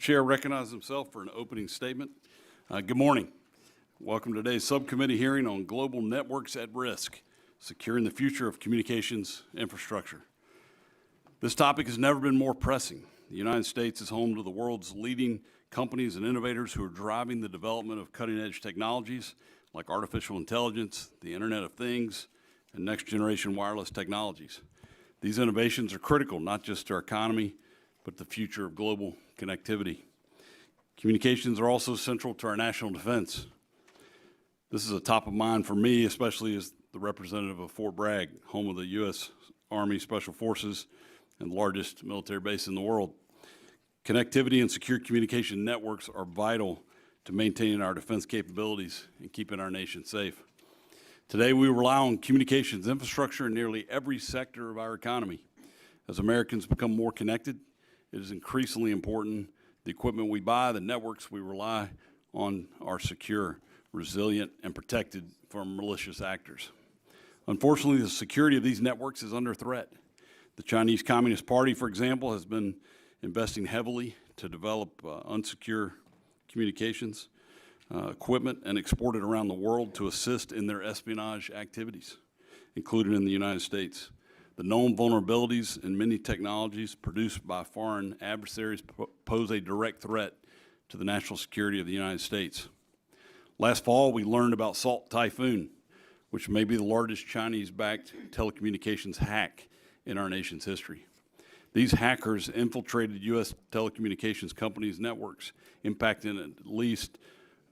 Chair recognizes himself for an opening statement. Good morning. Welcome to today's subcommittee hearing on global networks at risk, securing the future of communications infrastructure. This topic has never been more pressing. The United States is home to the world's leading companies and innovators who are driving the development of cutting-edge technologies like artificial intelligence, the Internet of Things, and next-generation wireless technologies. These innovations are critical not just to our economy, but the future of global connectivity. Communications are also central to our national defense. This is a top of mind for me, especially as the representative of Fort Bragg, home of the U.S. Army Special Forces and the largest military base in the world. Connectivity and secure communication networks are vital to maintaining our defense capabilities and keeping our nation safe. Today, we rely on communications infrastructure in nearly every sector of our economy. As Americans become more connected, it is increasingly important the equipment we buy, the networks we rely on are secure, resilient, and protected from malicious actors. Unfortunately, the security of these networks is under threat. The Chinese Communist Party, for example, has been investing heavily to develop unsecure communications equipment and export it around the world to assist in their espionage activities, including in the United States. The known vulnerabilities in many technologies produced by foreign adversaries pose a direct threat to the national security of the United States. Last fall, we learned about Salt Typhoon, which may be the largest Chinese-backed telecommunications hack in our nation's history. These hackers infiltrated U.S. telecommunications companies' networks, impacting at least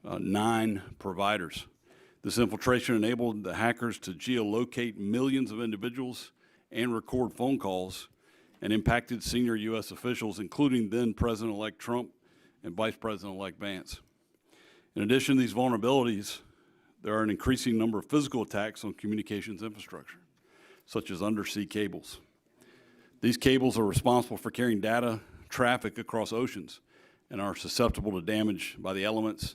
9 providers. This infiltration enabled the hackers to geolocate millions of individuals and record phone calls, and impacted senior U.S. officials, including then President-elect Trump and Vice President-elect Vance. In addition to these vulnerabilities, there are an increasing number of physical attacks on communications infrastructure, such as undersea cables. These cables are responsible for carrying data traffic across oceans and are susceptible to damage by the elements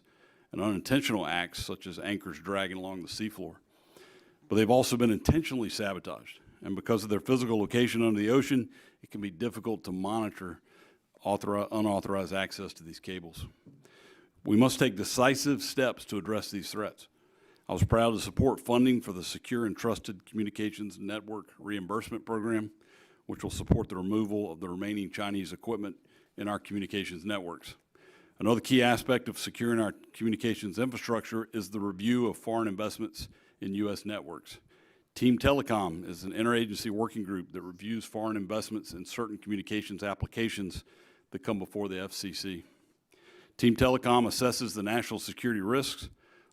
and unintentional acts such as anchors dragging along the seafloor. But they've also been intentionally sabotaged, and because of their physical location under the ocean, it can be difficult to monitor unauthorized access to these cables. We must take decisive steps to address these threats. I was proud to support funding for the Secure and Trusted Communications Network Reimbursement Program, which will support the removal of the remaining Chinese equipment in our communications networks. Another key aspect of securing our communications infrastructure is the review of foreign investments in U.S. networks. Team Telecom is an interagency working group that reviews foreign investments in certain communications applications that come before the FCC. Team Telecom assesses the national security risks,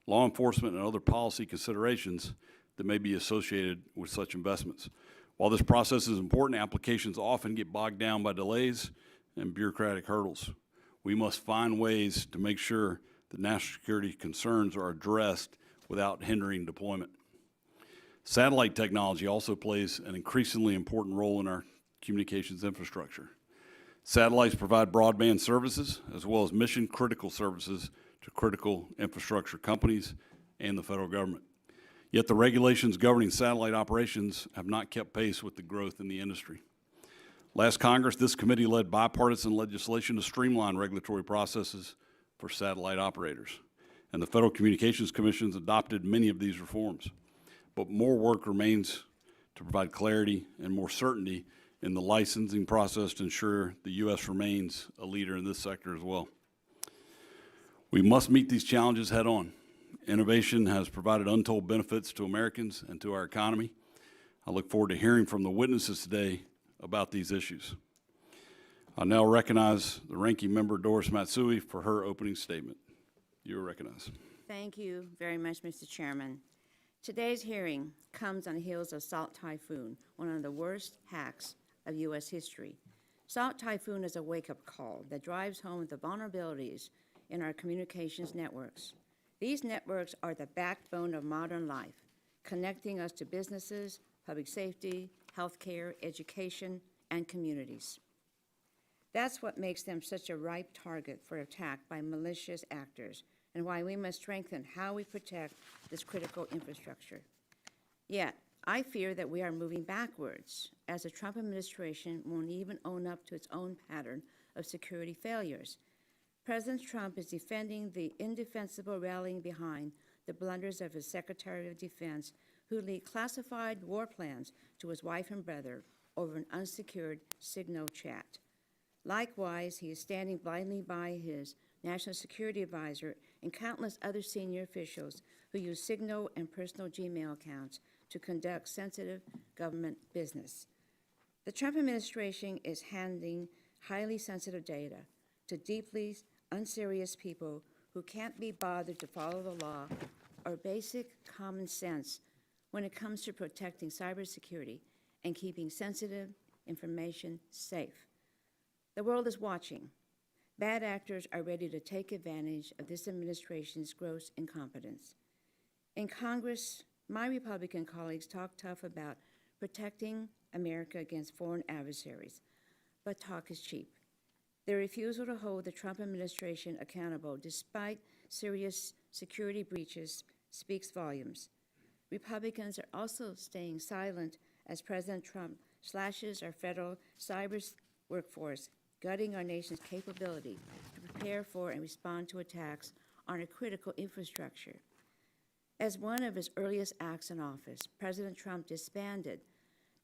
law enforcement, and other policy considerations that may be associated with such investments. While this process is important, applications often get bogged down by delays and bureaucratic hurdles. We must find ways to make sure that national security concerns are addressed without hindering deployment. Satellite technology also plays an increasingly important role in our communications infrastructure. Satellites provide broadband services as well as mission-critical services to critical infrastructure companies and the federal government. Yet the regulations governing satellite operations have not kept pace with the growth in the industry. Last Congress, this committee led bipartisan legislation to streamline regulatory processes for satellite operators, and the Federal Communications Commission adopted many of these reforms. But more work remains to provide clarity and more certainty in the licensing process to ensure the U.S. remains a leader in this sector as well. We must meet these challenges head on. Innovation has provided untold benefits to Americans and to our economy. I look forward to hearing from the witnesses today about these issues. I now recognize the Ranking Member Doris Matsui for her opening statement. You are recognized. Thank you very much, Mr. Chairman. Today's hearing comes on the heels of Salt Typhoon, one of the worst hacks of U.S. history. Salt Typhoon is a wake-up call that drives home the vulnerabilities in our communications networks. These networks are the backbone of modern life, connecting us to businesses, public safety, healthcare, education, and communities. That's what makes them such a ripe target for attack by malicious actors, and why we must strengthen how we protect this critical infrastructure. Yet, I fear that we are moving backwards, as the Trump administration won't even own up to its own pattern of security failures. President Trump is defending the indefensible, rallying behind the blunders of his Secretary of Defense, who leaked classified war plans to his wife and brother over an unsecured Signal chat. Likewise, he is standing blindly by his National Security Advisor and countless other senior officials who use Signal and personal Gmail accounts to conduct sensitive government business. The Trump administration is handing highly sensitive data to deeply unserious people who can't be bothered to follow the law or basic common sense when it comes to protecting cybersecurity and keeping sensitive information safe. The world is watching. Bad actors are ready to take advantage of this administration's gross incompetence. In Congress, my Republican colleagues talk tough about protecting America against foreign adversaries, but talk is cheap. Their refusal to hold the Trump administration accountable despite serious security breaches speaks volumes. Republicans are also staying silent as President Trump slashes our federal cyber workforce, gutting our nation's capability to prepare for and respond to attacks on our critical infrastructure. As one of his earliest acts in office, President Trump disbanded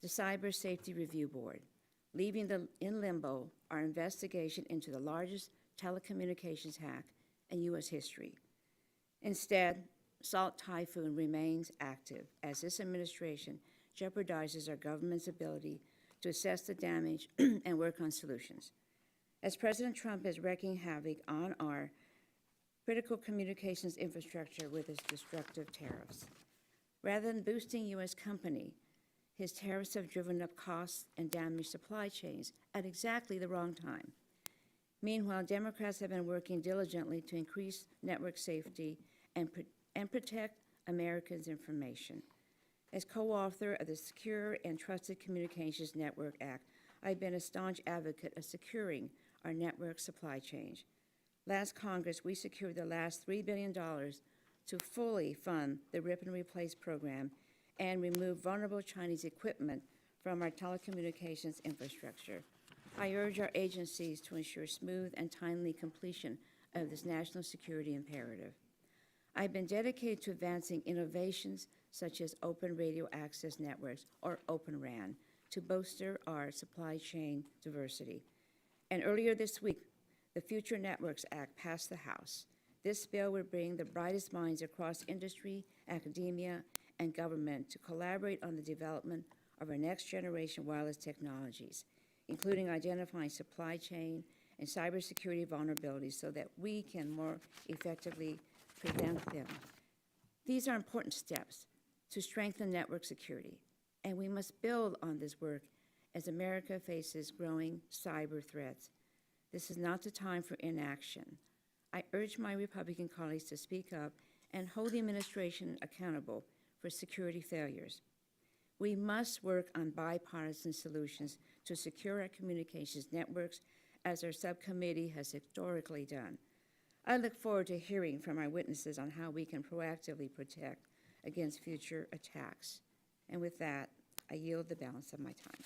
the Cyber Safety Review Board, leaving in limbo our investigation into the largest telecommunications hack in U.S. history. Instead, Salt Typhoon remains active as this administration jeopardizes our government's ability to assess the damage and work on solutions. As President Trump is wreaking havoc on our critical communications infrastructure with his destructive tariffs. Rather than boosting U.S. company, his tariffs have driven up costs and damaged supply chains at exactly the wrong time. Meanwhile, Democrats have been working diligently to increase network safety and protect Americans' information. As co-author of the Secure and Trusted Communications Network Act, I've been a staunch advocate of securing our network supply chain. Last Congress, we secured the last $3 billion to fully fund the Rip and Replace program and remove vulnerable Chinese equipment from our telecommunications infrastructure. I urge our agencies to ensure smooth and timely completion of this national security imperative. I've been dedicated to advancing innovations such as Open Radio Access Networks, or Open RAN, to bolster our supply chain diversity. And earlier this week, the Future Networks Act passed the House. This bill would bring the brightest minds across industry, academia, and government to collaborate on the development of our next-generation wireless technologies, including identifying supply chain and cybersecurity vulnerabilities so that we can more effectively prevent them. These are important steps to strengthen network security, and we must build on this work as America faces growing cyber threats. This is not the time for inaction. I urge my Republican colleagues to speak up and hold the administration accountable for security failures. We must work on bipartisan solutions to secure our communications networks, as our subcommittee has historically done. I look forward to hearing from our witnesses on how we can proactively protect against future attacks. And with that, I yield the balance of my time.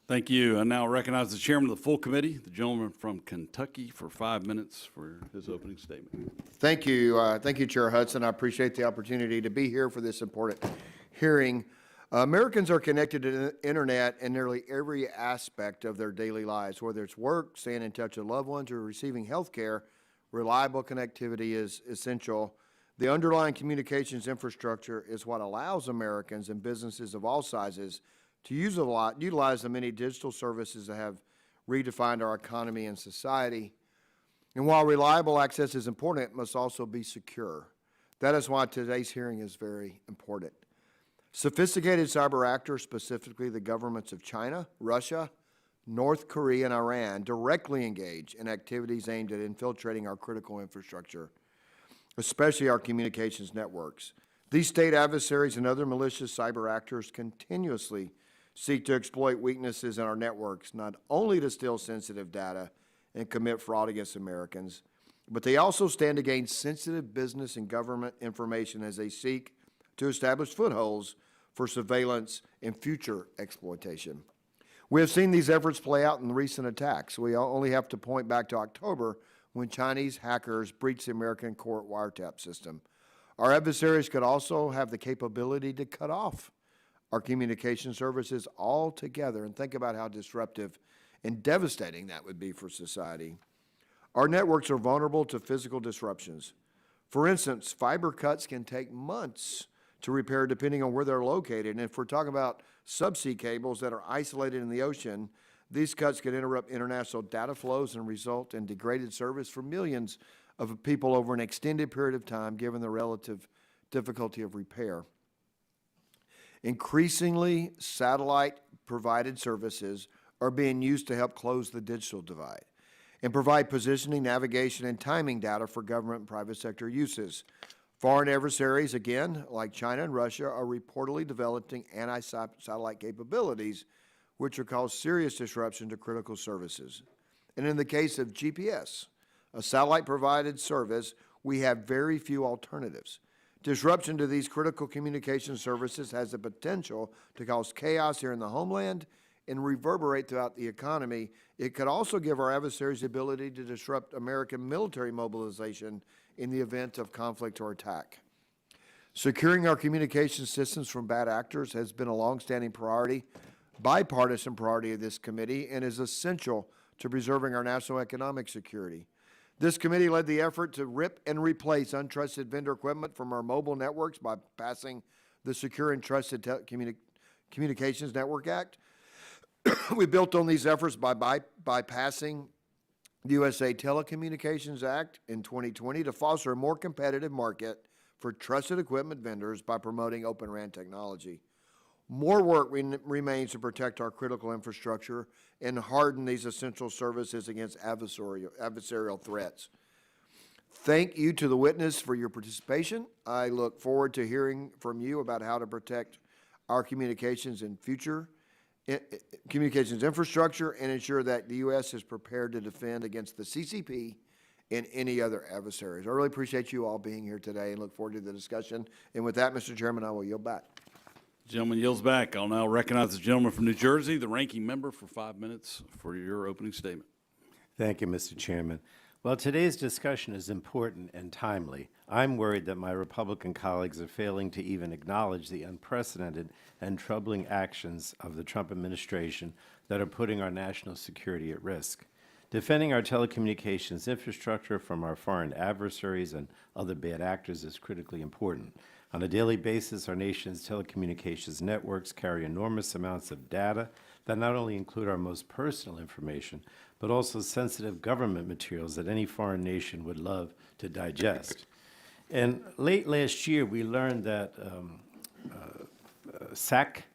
Thank you. I now recognize the chairman of the full committee, the gentleman from Kentucky, for 5 minutes for his opening statement. Thank you. Thank you, Chair Hudson. I appreciate the opportunity to be here for this important hearing. Americans are connected to the internet in nearly every aspect of their daily lives, whether it's work, staying in touch with loved ones, or receiving health care. Reliable connectivity is essential. The underlying communications infrastructure is what allows Americans and businesses of all sizes to utilize the many digital services that have redefined our economy and society. And while reliable access is important, it must also be secure. That is why today's hearing is very important. Sophisticated cyber actors, specifically the governments of China, Russia, North Korea, and Iran, directly engage in activities aimed at infiltrating our critical infrastructure, especially our communications networks. These state adversaries and other malicious cyber actors continuously seek to exploit weaknesses in our networks, not only to steal sensitive data and commit fraud against Americans, but they also stand to gain sensitive business and government information as they seek to establish footholds for surveillance and future exploitation. We have seen these efforts play out in recent attacks. We only have to point back to October when Chinese hackers breached the American court wiretap system. Our adversaries could also have the capability to cut off our communication services altogether, and think about how disruptive and devastating that would be for society. Our networks are vulnerable to physical disruptions. For instance, fiber cuts can take months to repair depending on where they're located. And if we're talking about subsea cables that are isolated in the ocean, these cuts can interrupt international data flows and result in degraded service for millions of people over an extended period of time, given the relative difficulty of repair. Increasingly, satellite-provided services are being used to help close the digital divide and provide positioning, navigation, and timing data for government and private sector uses. Foreign adversaries, again, like China and Russia, are reportedly developing anti-satellite capabilities, which will cause serious disruption to critical services. And in the case of GPS, a satellite-provided service, we have very few alternatives. Disruption to these critical communication services has the potential to cause chaos here in the homeland and reverberate throughout the economy. It could also give our adversaries the ability to disrupt American military mobilization in the event of conflict or attack. Securing our communication systems from bad actors has been a longstanding priority, bipartisan priority of this committee, and is essential to preserving our national economic security. This committee led the effort to rip and replace untrusted vendor equipment from our mobile networks by passing the Secure and Trusted Communications Network Act. We built on these efforts by passing the USA Telecommunications Act in 2020 to foster a more competitive market for trusted equipment vendors by promoting Open RAN technology. More work remains to protect our critical infrastructure and harden these essential services against adversarial threats. Thank you to the witness for your participation. I look forward to hearing from you about how to protect our communications infrastructure and ensure that the U.S. is prepared to defend against the CCP and any other adversaries. I really appreciate you all being here today and look forward to the discussion. And with that, Mr. Chairman, I will yield back. Gentleman yields back. I'll now recognize the gentleman from New Jersey, the ranking member, for 5 minutes for your opening statement. Thank you, Mr. Chairman. Well, today's discussion is important and timely. I'm worried that my Republican colleagues are failing to even acknowledge the unprecedented and troubling actions of the Trump administration that are putting our national security at risk. Defending our telecommunications infrastructure from our foreign adversaries and other bad actors is critically important. On a daily basis, our nation's telecommunications networks carry enormous amounts of data that not only include our most personal information, but also sensitive government materials that any foreign nation would love to digest. And late last year, we learned that Salt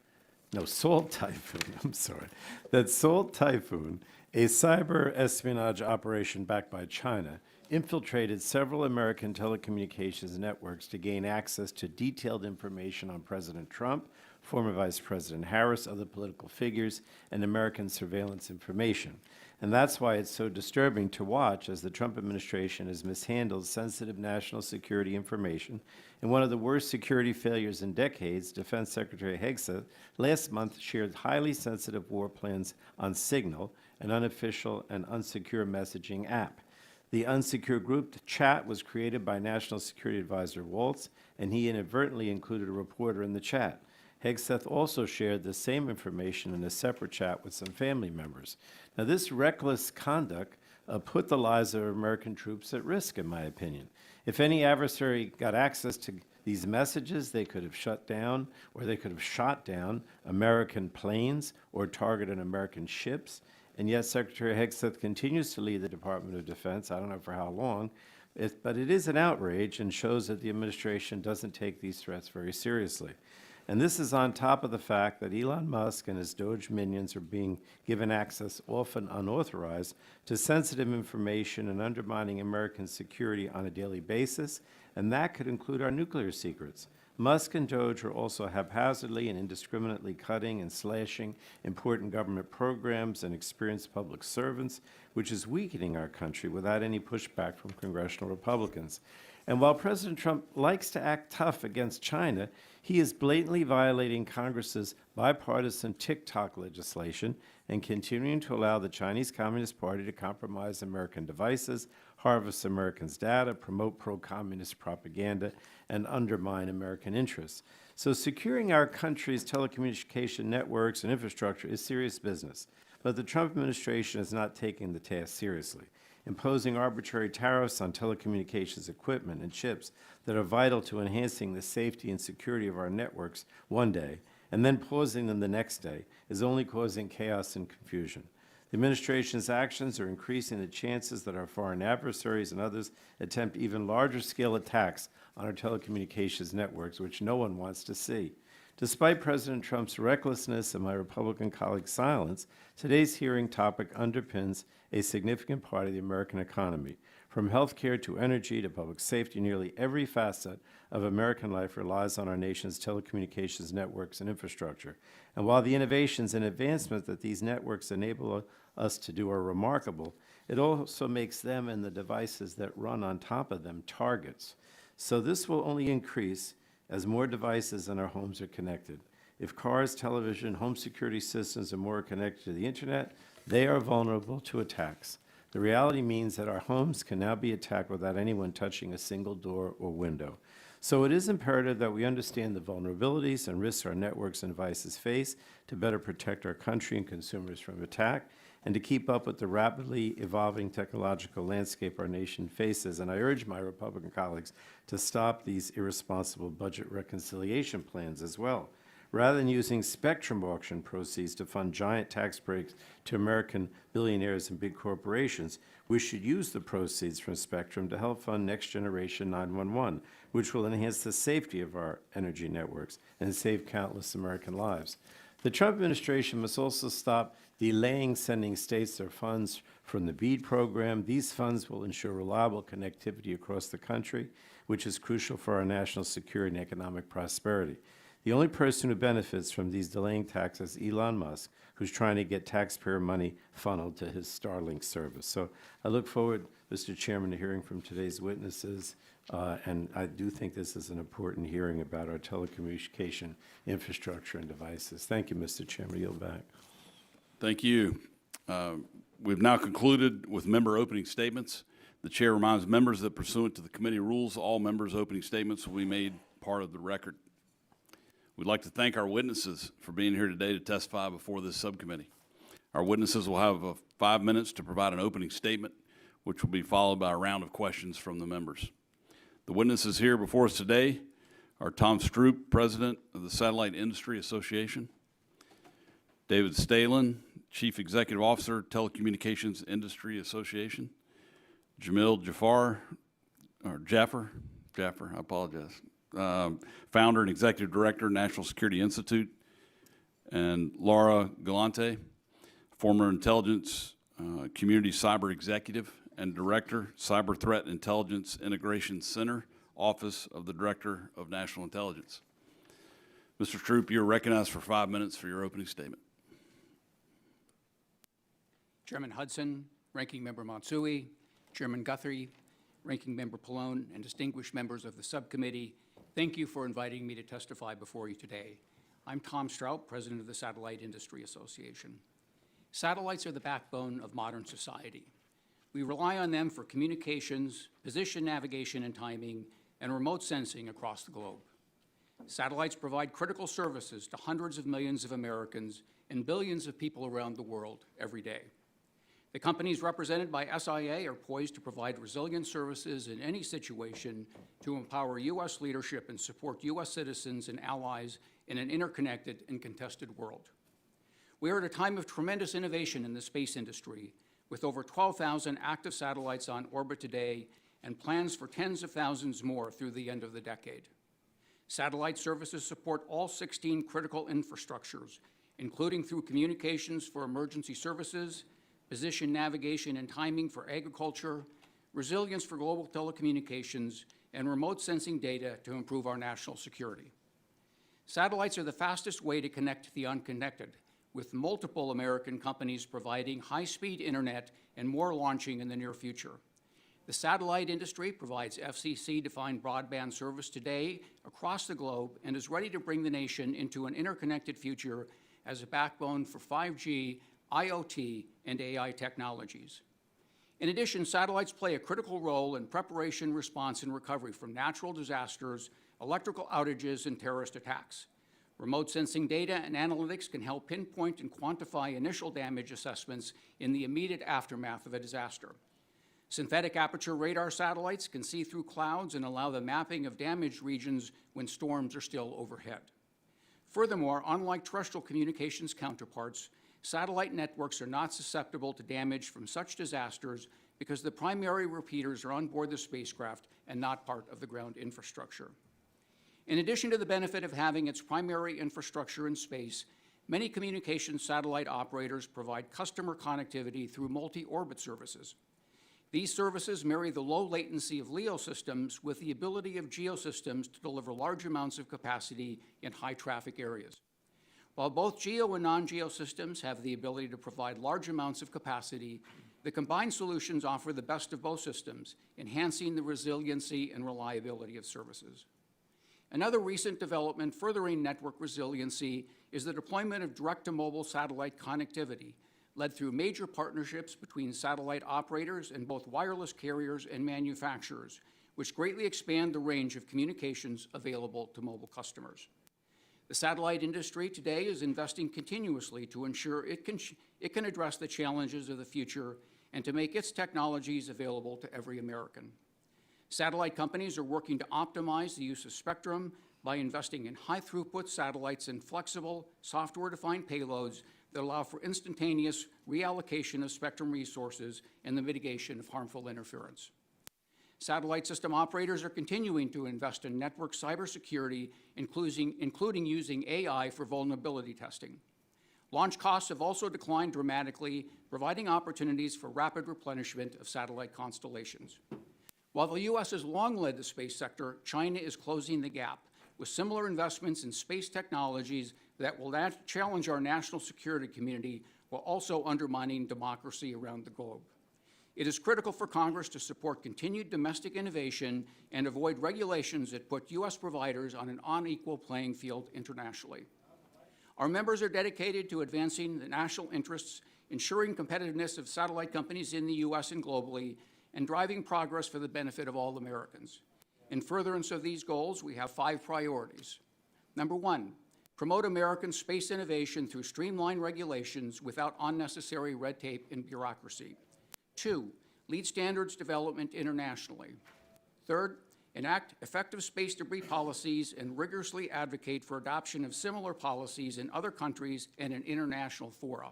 Typhoon, a cyber espionage operation backed by China, infiltrated several American telecommunications networks to gain access to detailed information on President Trump, former Vice President Harris, other political figures, and American surveillance information. And that's why it's so disturbing to watch as the Trump administration has mishandled sensitive national security information. In one of the worst security failures in decades, Defense Secretary Hegseth last month shared highly sensitive war plans on Signal, an unofficial and unsecure messaging app. The unsecure group chat was created by National Security Advisor Waltz, and he inadvertently included a reporter in the chat. Hegseth also shared the same information in a separate chat with some family members. Now, this reckless conduct put the lives of American troops at risk, in my opinion. If any adversary got access to these messages, they could have shut down or they could have shot down American planes or targeted American ships. And yet Secretary Hegseth continues to lead the Department of Defense, I don't know for how long, but it is an outrage and shows that the administration doesn't take these threats very seriously. And this is on top of the fact that Elon Musk and his Doge minions are being given access, often unauthorized, to sensitive information and undermining American security on a daily basis, and that could include our nuclear secrets. Musk and Doge are also haphazardly and indiscriminately cutting and slashing important government programs and experienced public servants, which is weakening our country without any pushback from congressional Republicans. And while President Trump likes to act tough against China, he is blatantly violating Congress's bipartisan TikTok legislation and continuing to allow the Chinese Communist Party to compromise American devices, harvest Americans' data, promote pro-communist propaganda, and undermine American interests. So securing our country's telecommunication networks and infrastructure is serious business. But the Trump administration is not taking the task seriously, imposing arbitrary tariffs on telecommunications equipment and chips that are vital to enhancing the safety and security of our networks one day, and then pausing them the next day, is only causing chaos and confusion. The administration's actions are increasing the chances that our foreign adversaries and others attempt even larger scale attacks on our telecommunications networks, which no one wants to see. Despite President Trump's recklessness and my Republican colleagues' silence, today's hearing topic underpins a significant part of the American economy. From healthcare to energy to public safety, nearly every facet of American life relies on our nation's telecommunications networks and infrastructure. And while the innovations and advancements that these networks enable us to do are remarkable, it also makes them and the devices that run on top of them targets. So this will only increase as more devices in our homes are connected. If cars, television, home security systems are more connected to the internet, they are vulnerable to attacks. The reality means that our homes can now be attacked without anyone touching a single door or window. So it is imperative that we understand the vulnerabilities and risks our networks and devices face to better protect our country and consumers from attack, and to keep up with the rapidly evolving technological landscape our nation faces. And I urge my Republican colleagues to stop these irresponsible budget reconciliation plans as well. Rather than using spectrum auction proceeds to fund giant tax breaks to American billionaires and big corporations, we should use the proceeds from spectrum to help fund Next Generation 911, which will enhance the safety of our energy networks and save countless American lives. The Trump administration must also stop delaying sending states their funds from the BEAD program. These funds will ensure reliable connectivity across the country, which is crucial for our national security and economic prosperity. The only person who benefits from these delaying taxes is Elon Musk, who's trying to get taxpayer money funneled to his Starlink service. So I look forward, Mr. Chairman, to hearing from today's witnesses, and I do think this is an important hearing about our telecommunication infrastructure and devices. Thank you, Mr. Chairman. Yield back. Thank you. We've now concluded with member opening statements. The chair reminds members that pursuant to the committee rules, all members' opening statements will be made part of the record. We'd like to thank our witnesses for being here today to testify before this subcommittee. Our witnesses will have 5 minutes to provide an opening statement, which will be followed by a round of questions from the members. The witnesses here before us today are Tom Stroup, President of the Satellite Industry Association; David Stehlin, Chief Executive Officer, Telecommunications Industry Association; Jamil, Jaffer, I apologize, Founder and Executive Director, National Security Institute; and Laura Galante, former Intelligence Community Cyber Executive and Director, Cyber Threat Intelligence Integration Center, Office of the Director of National Intelligence. Mr. Stroup, you're recognized for 5 minutes for your opening statement. Chairman Hudson, Ranking Member Matsui, Chairman Guthrie, Ranking Member Pallone, and distinguished members of the subcommittee, thank you for inviting me to testify before you today. I'm Tom Stroup, President of the Satellite Industry Association. Satellites are the backbone of modern society. We rely on them for communications, position navigation and timing, and remote sensing across the globe. Satellites provide critical services to hundreds of millions of Americans and billions of people around the world every day. The companies represented by SIA are poised to provide resilient services in any situation to empower U.S. leadership and support U.S. citizens and allies in an interconnected and contested world. We are at a time of tremendous innovation in the space industry, with over 12,000 active satellites on orbit today and plans for tens of thousands more through the end of the decade. Satellite services support all 16 critical infrastructures, including through communications for emergency services, position navigation and timing for agriculture, resilience for global telecommunications, and remote sensing data to improve our national security. Satellites are the fastest way to connect the unconnected, with multiple American companies providing high-speed internet and more launching in the near future. The satellite industry provides FCC-defined broadband service today across the globe and is ready to bring the nation into an interconnected future as a backbone for 5G, IoT, and AI technologies. In addition, satellites play a critical role in preparation, response, and recovery from natural disasters, electrical outages, and terrorist attacks. Remote sensing data and analytics can help pinpoint and quantify initial damage assessments in the immediate aftermath of a disaster. Synthetic aperture radar satellites can see through clouds and allow the mapping of damaged regions when storms are still overhead. Furthermore, unlike terrestrial communications counterparts, satellite networks are not susceptible to damage from such disasters because the primary repeaters are on board the spacecraft and not part of the ground infrastructure. In addition to the benefit of having its primary infrastructure in space, many communications satellite operators provide customer connectivity through multi-orbit services. These services marry the low latency of LEO systems with the ability of GEO systems to deliver large amounts of capacity in high traffic areas. While both GEO and non-GEO systems have the ability to provide large amounts of capacity, the combined solutions offer the best of both systems, enhancing the resiliency and reliability of services. Another recent development furthering network resiliency is the deployment of direct-to-mobile satellite connectivity, led through major partnerships between satellite operators and both wireless carriers and manufacturers, which greatly expand the range of communications available to mobile customers. The satellite industry today is investing continuously to ensure it can address the challenges of the future and to make its technologies available to every American. Satellite companies are working to optimize the use of spectrum by investing in high-throughput satellites and flexible, software-defined payloads that allow for instantaneous reallocation of spectrum resources and the mitigation of harmful interference. Satellite system operators are continuing to invest in network cybersecurity, including using AI for vulnerability testing. Launch costs have also declined dramatically, providing opportunities for rapid replenishment of satellite constellations. While the U.S. has long led the space sector, China is closing the gap with similar investments in space technologies that will challenge our national security community while also undermining democracy around the globe. It is critical for Congress to support continued domestic innovation and avoid regulations that put U.S. providers on an unequal playing field internationally. Our members are dedicated to advancing the national interests, ensuring competitiveness of satellite companies in the U.S. and globally, and driving progress for the benefit of all Americans. In furtherance of these goals, we have 5 priorities. Number 1, promote American space innovation through streamlined regulations without unnecessary red tape and bureaucracy. 2, lead standards development internationally. 3rd, enact effective space debris policies and rigorously advocate for adoption of similar policies in other countries and in international fora.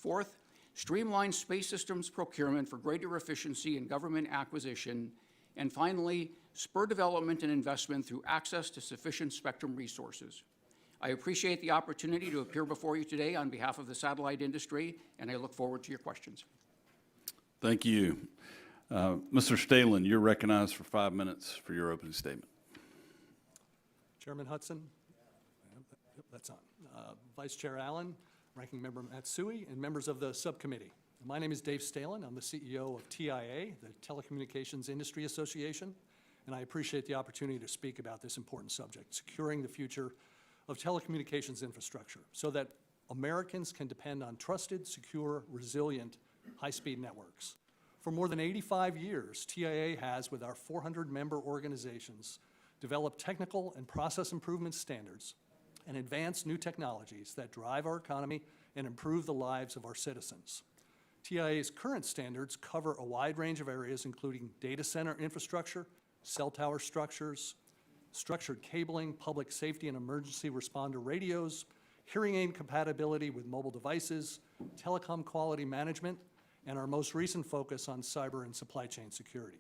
4th, streamline space systems procurement for greater efficiency in government acquisition. And finally, spur development and investment through access to sufficient spectrum resources. I appreciate the opportunity to appear before you today on behalf of the satellite industry, and I look forward to your questions. Thank you. Mr. Stehlin, you're recognized for 5 minutes for your opening statement. Chairman Hudson, yep, that's on. Vice Chair Allen, Ranking Member Matsui, and members of the subcommittee. My name is Dave Stehlin. I'm the CEO of TIA, the Telecommunications Industry Association, and I appreciate the opportunity to speak about this important subject, securing the future of telecommunications infrastructure so that Americans can depend on trusted, secure, resilient, high-speed networks. For more than 85 years, TIA has, with our 400 member organizations, developed technical and process improvement standards and advance new technologies that drive our economy and improve the lives of our citizens. TIA's current standards cover a wide range of areas, including data center infrastructure, cell tower structures, structured cabling, public safety and emergency responder radios, hearing aid compatibility with mobile devices, telecom quality management, and our most recent focus on cyber and supply chain security.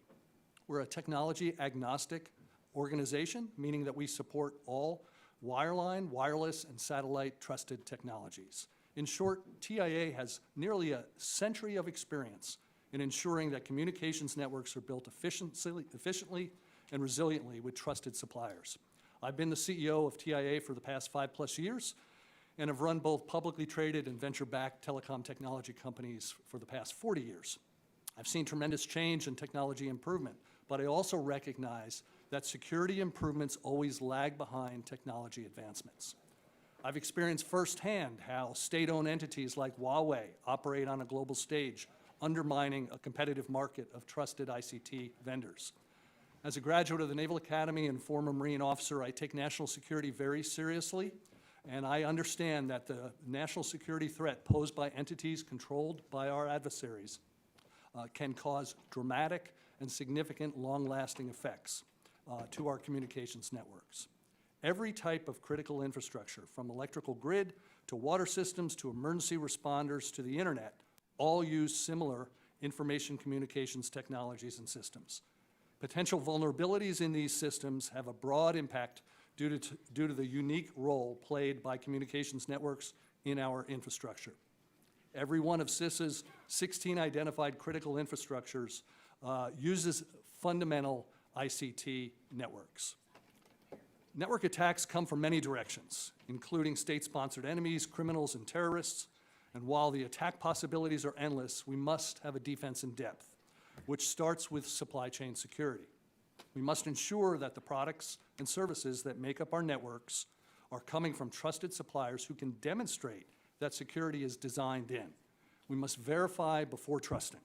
We're a technology agnostic organization, meaning that we support all wireline, wireless, and satellite trusted technologies. In short, TIA has nearly a century of experience in ensuring that communications networks are built efficiently and resiliently with trusted suppliers. I've been the CEO of TIA for the past 5+ years, and have run both publicly traded and venture-backed telecom technology companies for the past 40 years. I've seen tremendous change and technology improvement, but I also recognize that security improvements always lag behind technology advancements. I've experienced firsthand how state-owned entities like Huawei operate on a global stage, undermining a competitive market of trusted ICT vendors. As a graduate of the Naval Academy and former Marine officer, I take national security very seriously, and I understand that the national security threat posed by entities controlled by our adversaries can cause dramatic and significant long-lasting effects to our communications networks. Every type of critical infrastructure, from electrical grid to water systems to emergency responders to the internet, all use similar information communications technologies and systems. Potential vulnerabilities in these systems have a broad impact due to the unique role played by communications networks in our infrastructure. Every one of CISA's 16 identified critical infrastructures uses fundamental ICT networks. Network attacks come from many directions, including state-sponsored enemies, criminals, and terrorists. And while the attack possibilities are endless, we must have a defense in depth, which starts with supply chain security. We must ensure that the products and services that make up our networks are coming from trusted suppliers who can demonstrate that security is designed in. We must verify before trusting.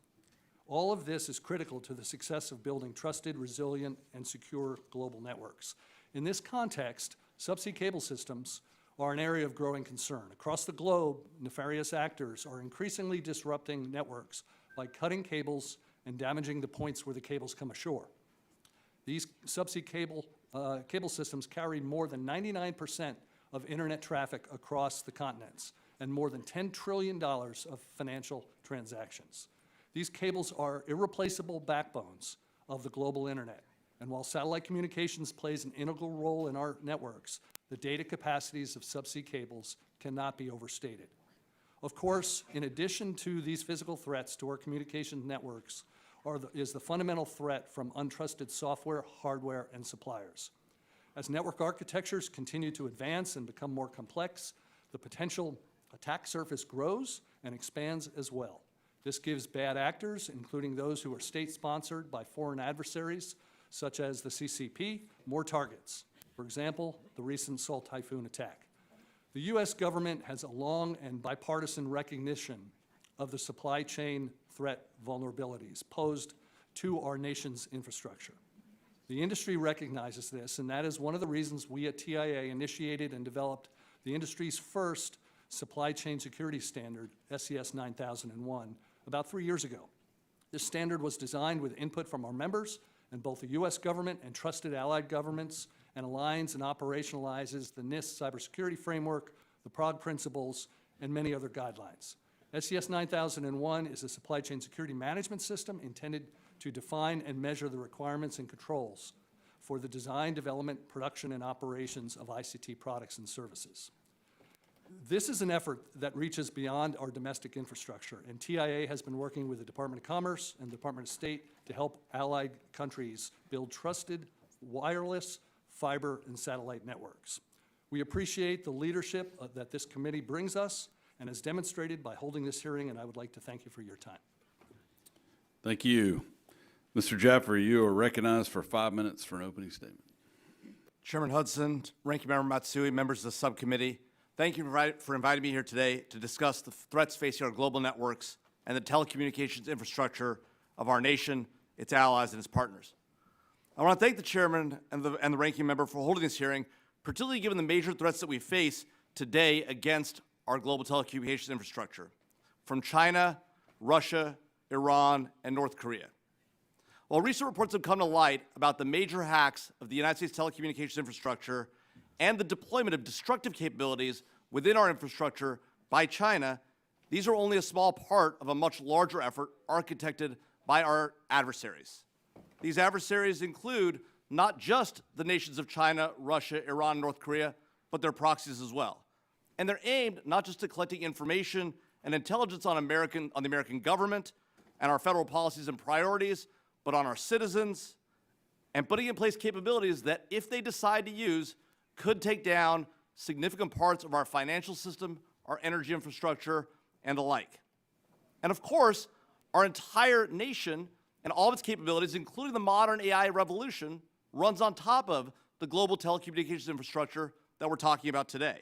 All of this is critical to the success of building trusted, resilient, and secure global networks. In this context, subsea cable systems are an area of growing concern. Across the globe, nefarious actors are increasingly disrupting networks by cutting cables and damaging the points where the cables come ashore. These subsea cable systems carry more than 99% of internet traffic across the continents and more than $10 trillion of financial transactions. These cables are irreplaceable backbones of the global internet. And while satellite communications plays an integral role in our networks, the data capacities of subsea cables cannot be overstated. Of course, in addition to these physical threats to our communication networks is the fundamental threat from untrusted software, hardware, and suppliers. As network architectures continue to advance and become more complex, the potential attack surface grows and expands as well. This gives bad actors, including those who are state-sponsored by foreign adversaries, such as the CCP, more targets. For example, the recent Salt Typhoon attack. The U.S. government has a long and bipartisan recognition of the supply chain threat vulnerabilities posed to our nation's infrastructure. The industry recognizes this, and that is one of the reasons we at TIA initiated and developed the industry's first supply chain security standard, SCS 9001, about 3 years ago. This standard was designed with input from our members and both the U.S. government and trusted allied governments, and aligns and operationalizes the NIST cybersecurity framework, the Prague principles, and many other guidelines. SCS 9001 is a supply chain security management system intended to define and measure the requirements and controls for the design, development, production, and operations of ICT products and services. This is an effort that reaches beyond our domestic infrastructure, and TIA has been working with the Department of Commerce and the Department of State to help allied countries build trusted wireless, fiber, and satellite networks. We appreciate the leadership that this committee brings us and has demonstrated by holding this hearing, and I would like to thank you for your time. Thank you. Mr. Jaffer, you are recognized for 5 minutes for an opening statement. Chairman Hudson, Ranking Member Matsui, members of the subcommittee, thank you for inviting me here today to discuss the threats facing our global networks and the telecommunications infrastructure of our nation, its allies, and its partners. I want to thank the chairman and the ranking member for holding this hearing, particularly given the major threats that we face today against our global telecommunications infrastructure, from China, Russia, Iran, and North Korea. While recent reports have come to light about the major hacks of the United States telecommunications infrastructure and the deployment of destructive capabilities within our infrastructure by China, these are only a small part of a much larger effort architected by our adversaries. These adversaries include not just the nations of China, Russia, Iran, and North Korea, but their proxies as well. And they're aimed not just at collecting information and intelligence on the American government and our federal policies and priorities, but on our citizens, and putting in place capabilities that, if they decide to use, could take down significant parts of our financial system, our energy infrastructure, and the like. And of course, our entire nation and all of its capabilities, including the modern AI revolution, runs on top of the global telecommunications infrastructure that we're talking about today.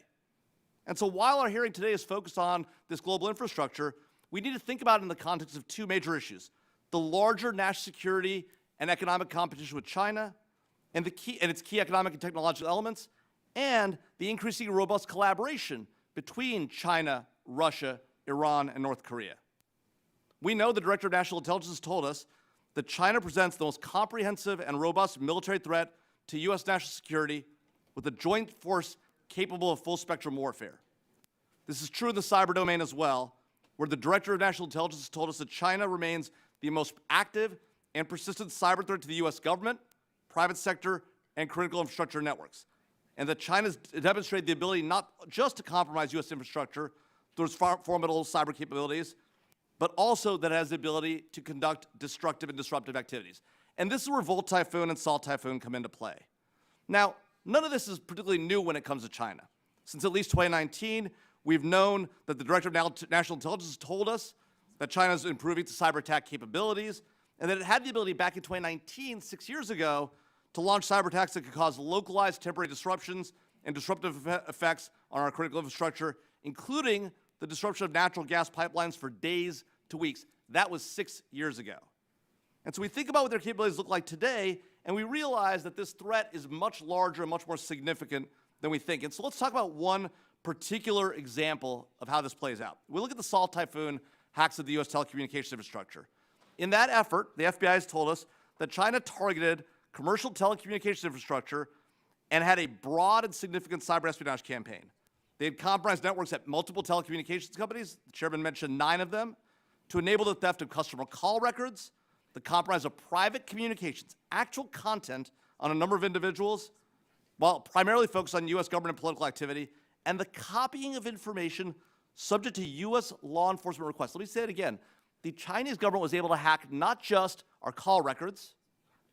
And so while our hearing today is focused on this global infrastructure, we need to think about it in the context of two major issues: the larger national security and economic competition with China, and its key economic and technological elements, and the increasingly robust collaboration between China, Russia, Iran, and North Korea. We know the Director of National Intelligence has told us that China presents the most comprehensive and robust military threat to U.S. national security, with a joint force capable of full-spectrum warfare. This is true in the cyber domain as well, where the Director of National Intelligence has told us that China remains the most active and persistent cyber threat to the U.S. government, private sector, and critical infrastructure networks, and that China's demonstrated the ability not just to compromise U.S. infrastructure through its formidable cyber capabilities, but also that it has the ability to conduct destructive and disruptive activities. And this is where Volt Typhoon and Salt Typhoon come into play. Now, none of this is particularly new when it comes to China. Since at least 2019, we've known that the Director of National Intelligence has told us that China is improving its cyber attack capabilities, and that it had the ability back in 2019, 6 years ago, to launch cyber attacks that could cause localized temporary disruptions and disruptive effects on our critical infrastructure, including the disruption of natural gas pipelines for days to weeks. That was 6 years ago. And so we think about what their capabilities look like today, and we realize that this threat is much larger and much more significant than we think. And so let's talk about one particular example of how this plays out. We look at the Salt Typhoon hacks of the U.S. telecommunications infrastructure. In that effort, the FBI has told us that China targeted commercial telecommunications infrastructure and had a broad and significant cyber espionage campaign. They had compromised networks at multiple telecommunications companies, the chairman mentioned 9 of them, to enable the theft of customer call records, the compromise of private communications, actual content on a number of individuals, while primarily focused on U.S. government and political activity, and the copying of information subject to U.S. law enforcement requests. Let me say it again. The Chinese government was able to hack not just our call records,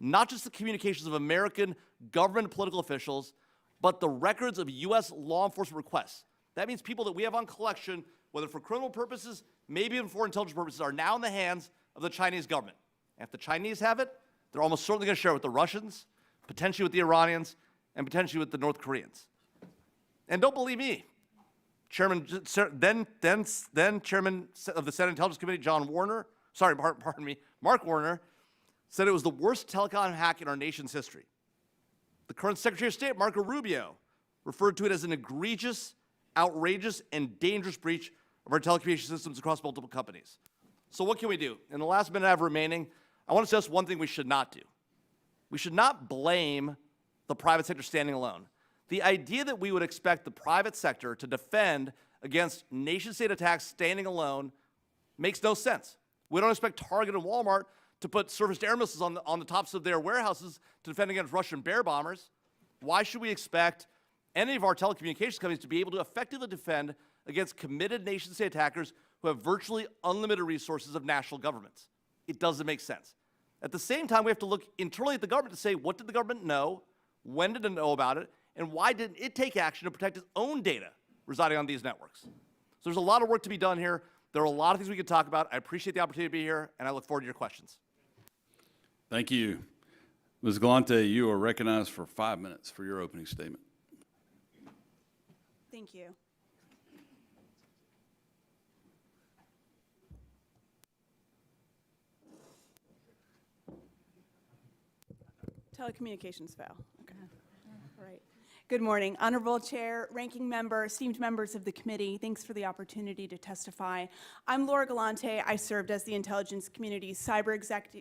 not just the communications of American government and political officials, but the records of U.S. law enforcement requests. That means people that we have on collection, whether for criminal purposes, maybe even for intelligence purposes, are now in the hands of the Chinese government. And if the Chinese have it, they're almost certainly going to share it with the Russians, potentially with the Iranians, and potentially with the North Koreans. And don't believe me. Chairman, then Chairman of the Senate Intelligence Committee, Mark Warner, said it was the worst telecom hack in our nation's history. The current Secretary of State, Marco Rubio, referred to it as an egregious, outrageous, and dangerous breach of our telecommunications systems across multiple companies. So what can we do? In the last minute I have remaining, I want to suggest one thing we should not do. We should not blame the private sector standing alone. The idea that we would expect the private sector to defend against nation-state attacks standing alone makes no sense. We don't expect Target and Walmart to put surface-to-air missiles on the tops of their warehouses to defend against Russian bear bombers. Why should we expect any of our telecommunications companies to be able to effectively defend against committed nation-state attackers who have virtually unlimited resources of national governments? It doesn't make sense. At the same time, we have to look internally at the government to say, what did the government know? When did it know about it? And why didn't it take action to protect its own data residing on these networks? So there's a lot of work to be done here. There are a lot of things we could talk about. I appreciate the opportunity to be here, and I look forward to your questions. Thank you. Ms. Galante, you are recognized for 5 minutes for your opening statement. Thank you. Telecommunications fail. Okay. All right. Good morning. Honorable Chair, Ranking Member, esteemed members of the committee, thanks for the opportunity to testify. I'm Laura Galante. I served as the Intelligence Community's Cyber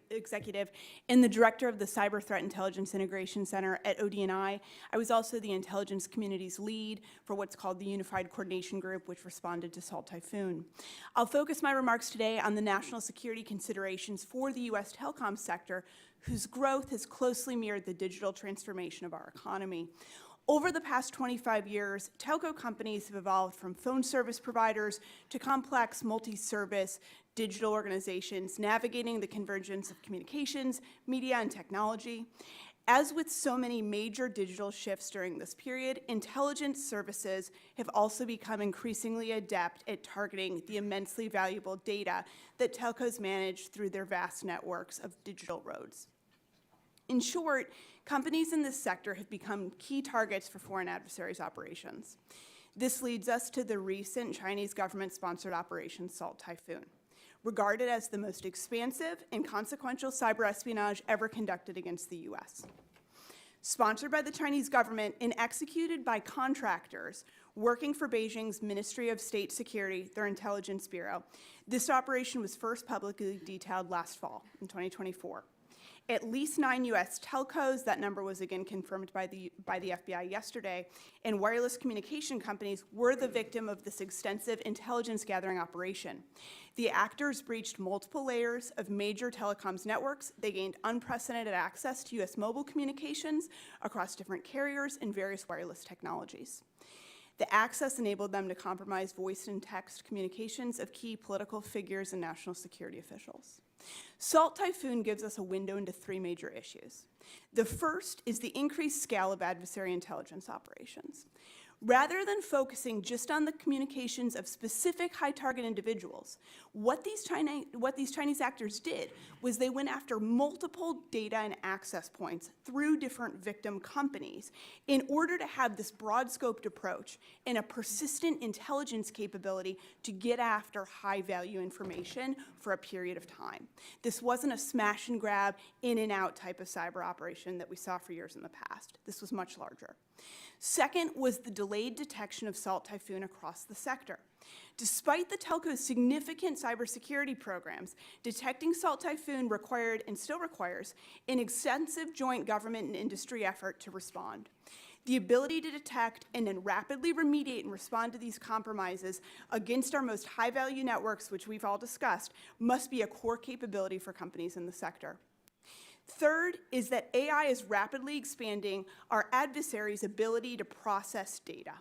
Executive and the Director of the Cyber Threat Intelligence Integration Center at ODNI. I was also the Intelligence Community's lead for what's called the Unified Coordination Group, which responded to Salt Typhoon. I'll focus my remarks today on the national security considerations for the U.S. telecom sector, whose growth has closely mirrored the digital transformation of our economy. Over the past 25 years, telco companies have evolved from phone service providers to complex multi-service digital organizations navigating the convergence of communications, media, and technology. As with so many major digital shifts during this period, intelligence services have also become increasingly adept at targeting the immensely valuable data that telcos manage through their vast networks of digital roads. In short, companies in this sector have become key targets for foreign adversaries' operations. This leads us to the recent Chinese government-sponsored Operation Salt Typhoon, regarded as the most expansive and consequential cyber espionage ever conducted against the U.S. Sponsored by the Chinese government and executed by contractors working for Beijing's Ministry of State Security, their intelligence bureau, this operation was first publicly detailed last fall in 2024. At least 9 U.S. telcos, that number was again confirmed by the FBI yesterday, and wireless communication companies were the victim of this extensive intelligence gathering operation. The actors breached multiple layers of major telecoms networks. They gained unprecedented access to U.S. mobile communications across different carriers and various wireless technologies. The access enabled them to compromise voice and text communications of key political figures and national security officials. Salt Typhoon gives us a window into 3 major issues. The first is the increased scale of adversary intelligence operations. Rather than focusing just on the communications of specific high-target individuals, what these Chinese actors did was they went after multiple data and access points through different victim companies in order to have this broad-scoped approach and a persistent intelligence capability to get after high-value information for a period of time. This wasn't a smash-and-grab, in-and-out type of cyber operation that we saw for years in the past. This was much larger. Second was the delayed detection of Salt Typhoon across the sector. Despite the telco's significant cybersecurity programs, detecting Salt Typhoon required and still requires an extensive joint government and industry effort to respond. The ability to detect and then rapidly remediate and respond to these compromises against our most high-value networks, which we've all discussed, must be a core capability for companies in the sector. Third is that AI is rapidly expanding our adversaries' ability to process data.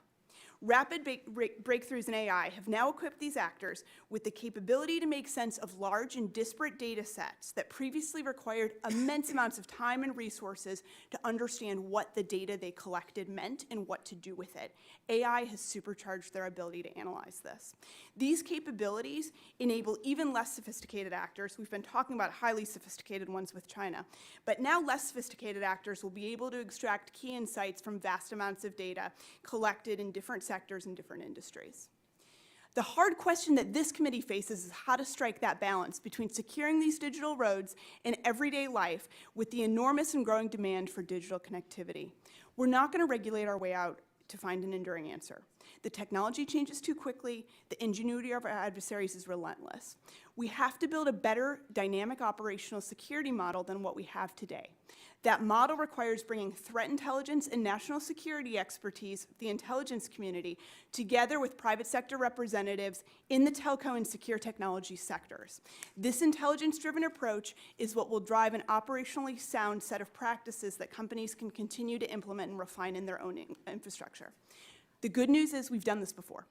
Rapid breakthroughs in AI have now equipped these actors with the capability to make sense of large and disparate data sets that previously required immense amounts of time and resources to understand what the data they collected meant and what to do with it. AI has supercharged their ability to analyze this. These capabilities enable even less sophisticated actors. We've been talking about highly sophisticated ones with China, but now less sophisticated actors will be able to extract key insights from vast amounts of data collected in different sectors and different industries. The hard question that this committee faces is how to strike that balance between securing these digital roads in everyday life with the enormous and growing demand for digital connectivity. We're not going to regulate our way out to find an enduring answer. The technology changes too quickly. The ingenuity of our adversaries is relentless. We have to build a better dynamic operational security model than what we have today. That model requires bringing threat intelligence and national security expertise, the intelligence community, together with private sector representatives in the telco and secure technology sectors. This intelligence-driven approach is what will drive an operationally sound set of practices that companies can continue to implement and refine in their own infrastructure. The good news is we've done this before.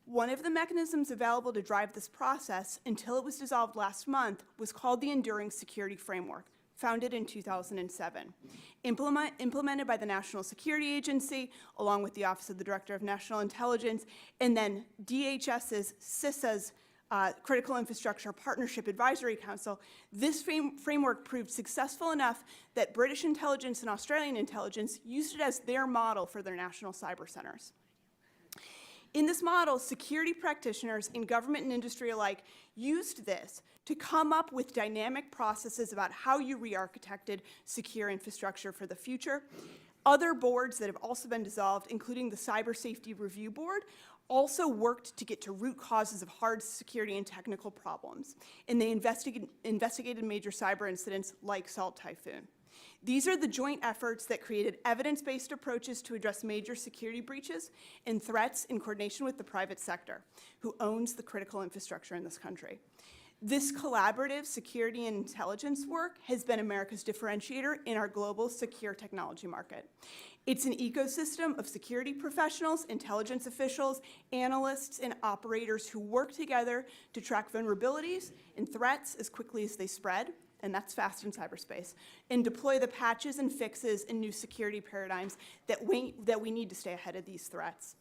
One of the mechanisms available to drive this process, until it was dissolved last month, was called the Enduring Security Framework, founded in 2007. Implemented by the National Security Agency, along with the Office of the Director of National Intelligence, and then DHS's, CISA's Critical Infrastructure Partnership Advisory Council, this framework proved successful enough that British intelligence and Australian intelligence used it as their model for their national cyber centers. In this model, security practitioners in government and industry alike used this to come up with dynamic processes about how you re-architected secure infrastructure for the future. Other boards that have also been dissolved, including the Cyber Safety Review Board, also worked to get to root causes of hard security and technical problems, and they investigated major cyber incidents like Salt Typhoon. These are the joint efforts that created evidence-based approaches to address major security breaches and threats in coordination with the private sector, who owns the critical infrastructure in this country. This collaborative security and intelligence work has been America's differentiator in our global secure technology market. It's an ecosystem of security professionals, intelligence officials, analysts, and operators who work together to track vulnerabilities and threats as quickly as they spread and that's fast in cyberspace, and deploy the patches and fixes and new security paradigms that we need to stay ahead of these threats.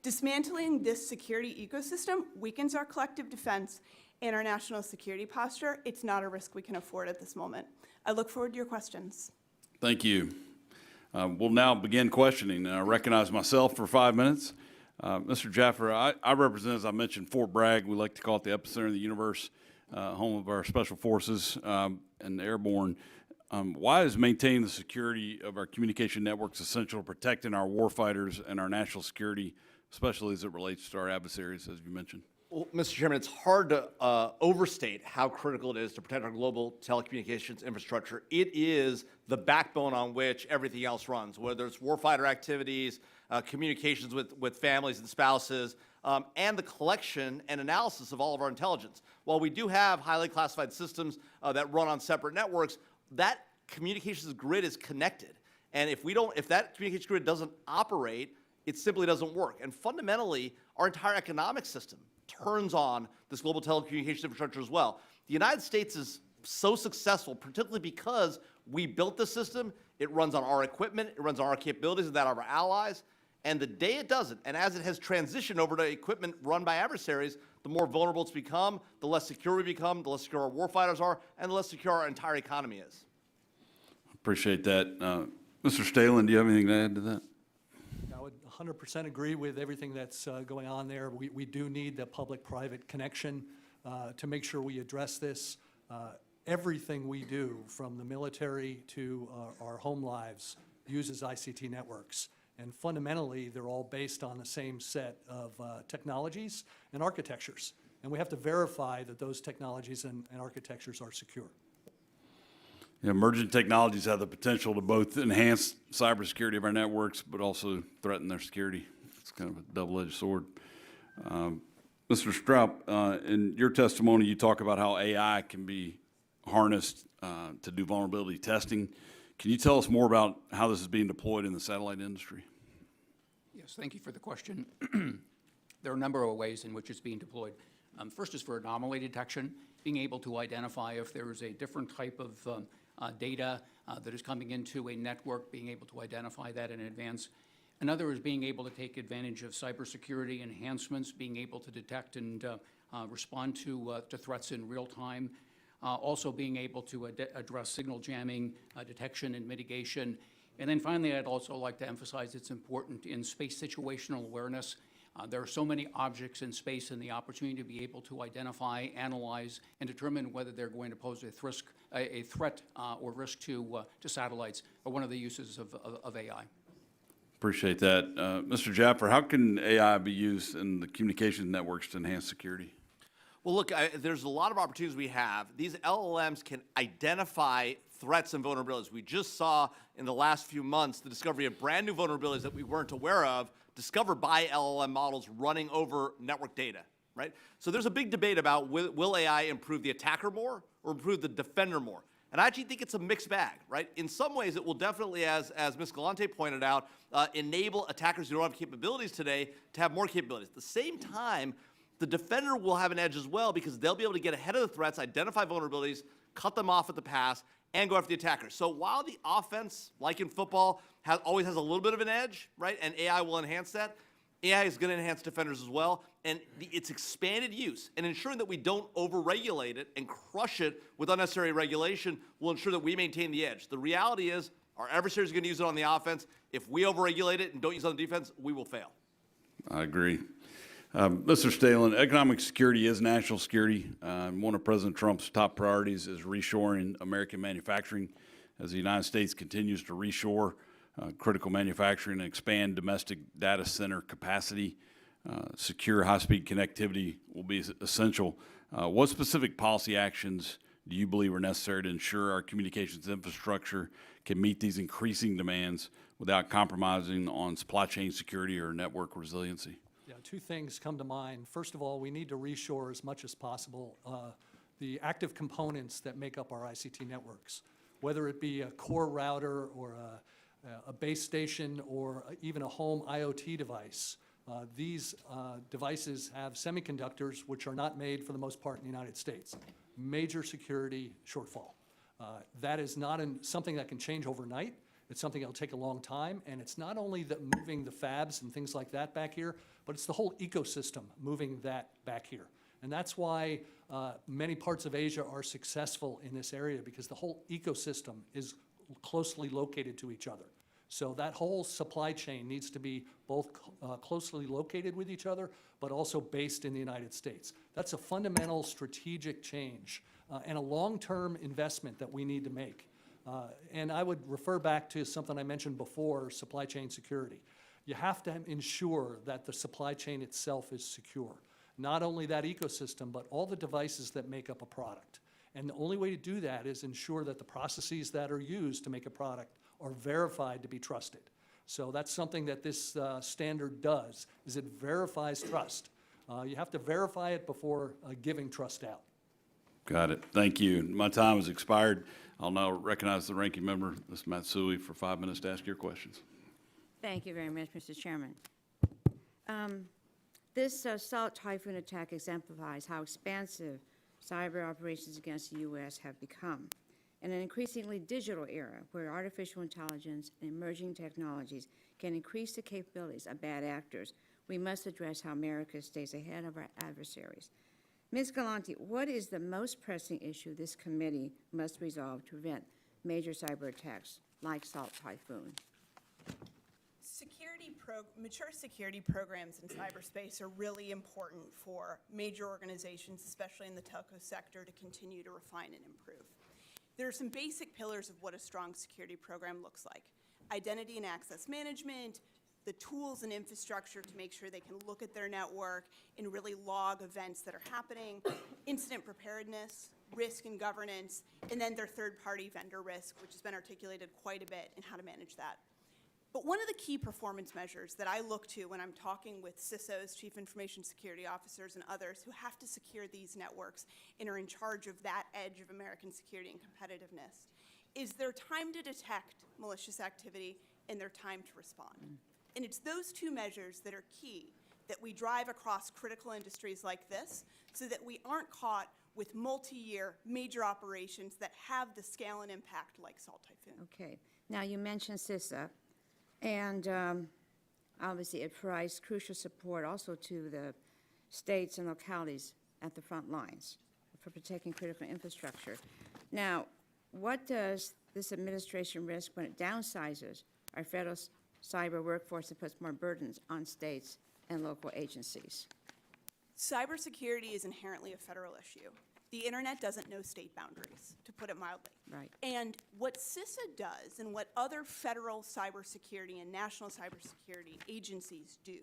Dismantling this security ecosystem weakens our collective defense and our national security posture. It's not a risk we can afford at this moment. I look forward to your questions. Thank you. We'll now begin questioning. I recognize myself for 5 minutes. Mr. Jaffer, I represent, as I mentioned, Fort Bragg. We like to call it the epicenter of the universe, home of our special forces and the airborne. Why is maintaining the security of our communication networks essential to protecting our warfighters and our national security, especially as it relates to our adversaries, as you mentioned? Well, Mr. Chairman, it's hard to overstate how critical it is to protect our global telecommunications infrastructure. It is the backbone on which everything else runs, whether it's warfighter activities, communications with families and spouses, and the collection and analysis of all of our intelligence. While we do have highly classified systems that run on separate networks, that communications grid is connected. And if that communications grid doesn't operate, it simply doesn't work. And fundamentally, our entire economic system turns on this global telecommunications infrastructure as well. The United States is so successful, particularly because we built the system. It runs on our equipment, it runs on our capabilities and that of our allies. And the day it doesn't, and as it has transitioned over to equipment run by adversaries, the more vulnerable it's become, the less secure we become, the less secure our warfighters are, and the less secure our entire economy is. Appreciate that. Mr. Stehlin, do you have anything to add to that? I would 100% agree with everything that's going on there. We do need the public-private connection to make sure we address this. Everything we do, from the military to our home lives, uses ICT networks. And fundamentally, they're all based on the same set of technologies and architectures. And we have to verify that those technologies and architectures are secure. Yeah, emerging technologies have the potential to both enhance cybersecurity of our networks, but also threaten their security. It's kind of a double-edged sword. Mr. Stroup, in your testimony, you talk about how AI can be harnessed to do vulnerability testing. Can you tell us more about how this is being deployed in the satellite industry? Yes, thank you for the question. There are a number of ways in which it's being deployed. First is for anomaly detection, being able to identify if there is a different type of data that is coming into a network, being able to identify that in advance. Another is being able to take advantage of cybersecurity enhancements, being able to detect and respond to threats in real time. Also being able to address signal jamming, detection and mitigation. And then finally, I'd also like to emphasize it's important in space situational awareness. There are so many objects in space, and the opportunity to be able to identify, analyze, and determine whether they're going to pose a threat or risk to satellites are one of the uses of AI. Appreciate that. Mr. Jaffer, how can AI be used in the communication networks to enhance security? Well, look, there's a lot of opportunities we have. These LLMs can identify threats and vulnerabilities. We just saw in the last few months the discovery of brand new vulnerabilities that we weren't aware of, discovered by LLM models running over network data, right? So there's a big debate about will AI improve the attacker more or improve the defender more? And I actually think it's a mixed bag, right? In some ways, it will definitely, as Ms. Galante pointed out, enable attackers who don't have capabilities today to have more capabilities. At the same time, the defender will have an edge as well because they'll be able to get ahead of the threats, identify vulnerabilities, cut them off at the pass, and go after the attackers. So while the offense, like in football, always has a little bit of an edge, right, and AI will enhance that, AI is going to enhance defenders as well, and its expanded use and ensuring that we don't over-regulate it and crush it with unnecessary regulation will ensure that we maintain the edge. The reality is our adversaries are going to use it on the offense. If we over-regulate it and don't use it on the defense, we will fail. I agree. Mr. Stehlin, economic security is national security. One of President Trump's top priorities is reshoring American manufacturing as the United States continues to reshore critical manufacturing and expand domestic data center capacity. Secure high-speed connectivity will be essential. What specific policy actions do you believe are necessary to ensure our communications infrastructure can meet these increasing demands without compromising on supply chain security or network resiliency? Yeah, two things come to mind. First of all, we need to reshore as much as possible the active components that make up our ICT networks, whether it be a core router or a base station or even a home IoT device. These devices have semiconductors which are not made for the most part in the United States. Major security shortfall. That is not something that can change overnight. It's something that'll take a long time, and it's not only the moving the fabs and things like that back here, but it's the whole ecosystem moving that back here. And that's why many parts of Asia are successful in this area, because the whole ecosystem is closely located to each other. So that whole supply chain needs to be both closely located with each other, but also based in the United States. That's a fundamental strategic change and a long-term investment that we need to make. And I would refer back to something I mentioned before, supply chain security. You have to ensure that the supply chain itself is secure. Not only that ecosystem, but all the devices that make up a product. And the only way to do that is ensure that the processes that are used to make a product are verified to be trusted. So that's something that this standard does, is it verifies trust. You have to verify it before giving trust out. Got it. Thank you. My time has expired. I'll now recognize the ranking member, Ms. Matsui, for 5 minutes to ask your questions. Thank you very much, Mr. Chairman. This Salt Typhoon attack exemplifies how expansive cyber operations against the U.S. have become. In an increasingly digital era where artificial intelligence and emerging technologies can increase the capabilities of bad actors, we must address how America stays ahead of our adversaries. Ms. Galante, what is the most pressing issue this committee must resolve to prevent major cyber attacks like Salt Typhoon? Mature security programs in cyberspace are really important for major organizations, especially in the telco sector, to continue to refine and improve. There are some basic pillars of what a strong security program looks like: identity and access management, the tools and infrastructure to make sure they can look at their network and really log events that are happening, incident preparedness, risk and governance, and then their third-party vendor risk, which has been articulated quite a bit, and how to manage that. But one of the key performance measures that I look to when I'm talking with CISOs, Chief Information Security Officers, and others who have to secure these networks and are in charge of that edge of American security and competitiveness is their time to detect malicious activity and their time to respond. And it's those two measures that are key that we drive across critical industries like this so that we aren't caught with multi-year major operations that have the scale and impact like Salt Typhoon. Okay. Now, you mentioned CISA, and obviously it provides crucial support also to the states and localities at the front lines for protecting critical infrastructure. Now, what does this administration risk when it downsizes our federal cyber workforce and puts more burdens on states and local agencies? Cybersecurity is inherently a federal issue. The internet doesn't know state boundaries, to put it mildly. Right. And what CISA does and what other federal cybersecurity and national cybersecurity agencies do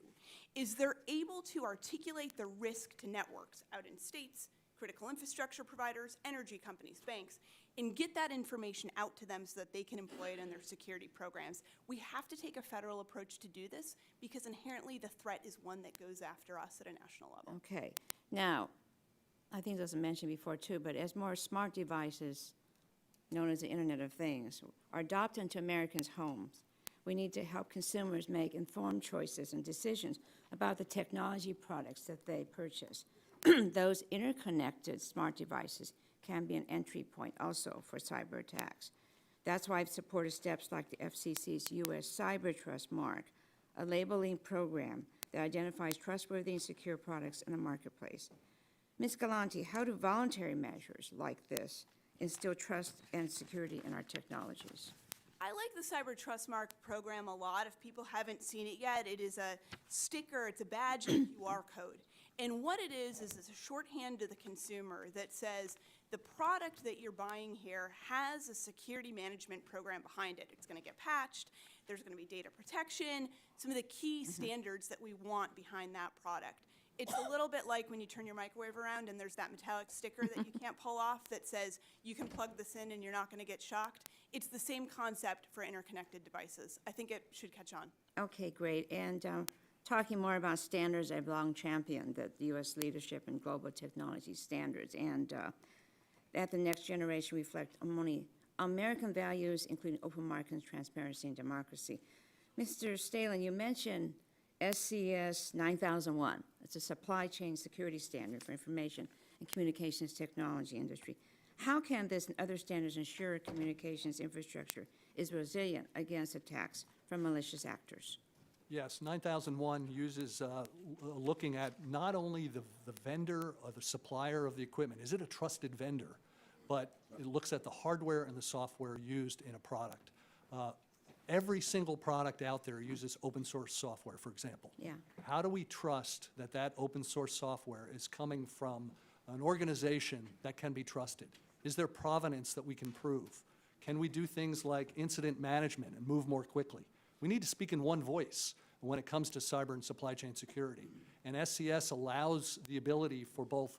is they're able to articulate the risk to networks out in states, critical infrastructure providers, energy companies, banks, and get that information out to them so that they can employ it in their security programs. We have to take a federal approach to do this because inherently the threat is one that goes after us at a national level. Okay. Now, I think this was mentioned before too, but as more smart devices, known as the Internet of Things, are adopted into Americans' homes, we need to help consumers make informed choices and decisions about the technology products that they purchase. Those interconnected smart devices can be an entry point also for cyber attacks. That's why I've supported steps like the FCC's U.S. Cyber Trust Mark, a labeling program that identifies trustworthy and secure products in the marketplace. Ms. Galante, how do voluntary measures like this instill trust and security in our technologies? I like the Cyber Trust Mark program a lot. If people haven't seen it yet, it is a sticker, it's a badge and QR code. And what it is it's a shorthand to the consumer that says the product that you're buying here has a security management program behind it. It's going to get patched, there's going to be data protection, some of the key standards that we want behind that product. It's a little bit like when you turn your microwave around and there's that metallic sticker that you can't pull off that says you can plug this in and you're not going to get shocked. It's the same concept for interconnected devices. I think it should catch on. Okay, great. And talking more about standards, I've long championed the U.S. leadership in global technology standards, and that the next generation reflect only American values, including open markets, transparency, and democracy. Mr. Stehlin, you mentioned SCS 9001. It's a supply chain security standard for information and communications technology industry. How can this and other standards ensure communications infrastructure is resilient against attacks from malicious actors? Yes, 9001 uses looking at not only the vendor or the supplier of the equipment, is it a trusted vendor, but it looks at the hardware and the software used in a product. Every single product out there uses open source software, for example. Yeah. How do we trust that that open source software is coming from an organization that can be trusted? Is there provenance that we can prove? Can we do things like incident management and move more quickly? We need to speak in one voice when it comes to cyber and supply chain security. And SCS allows the ability for both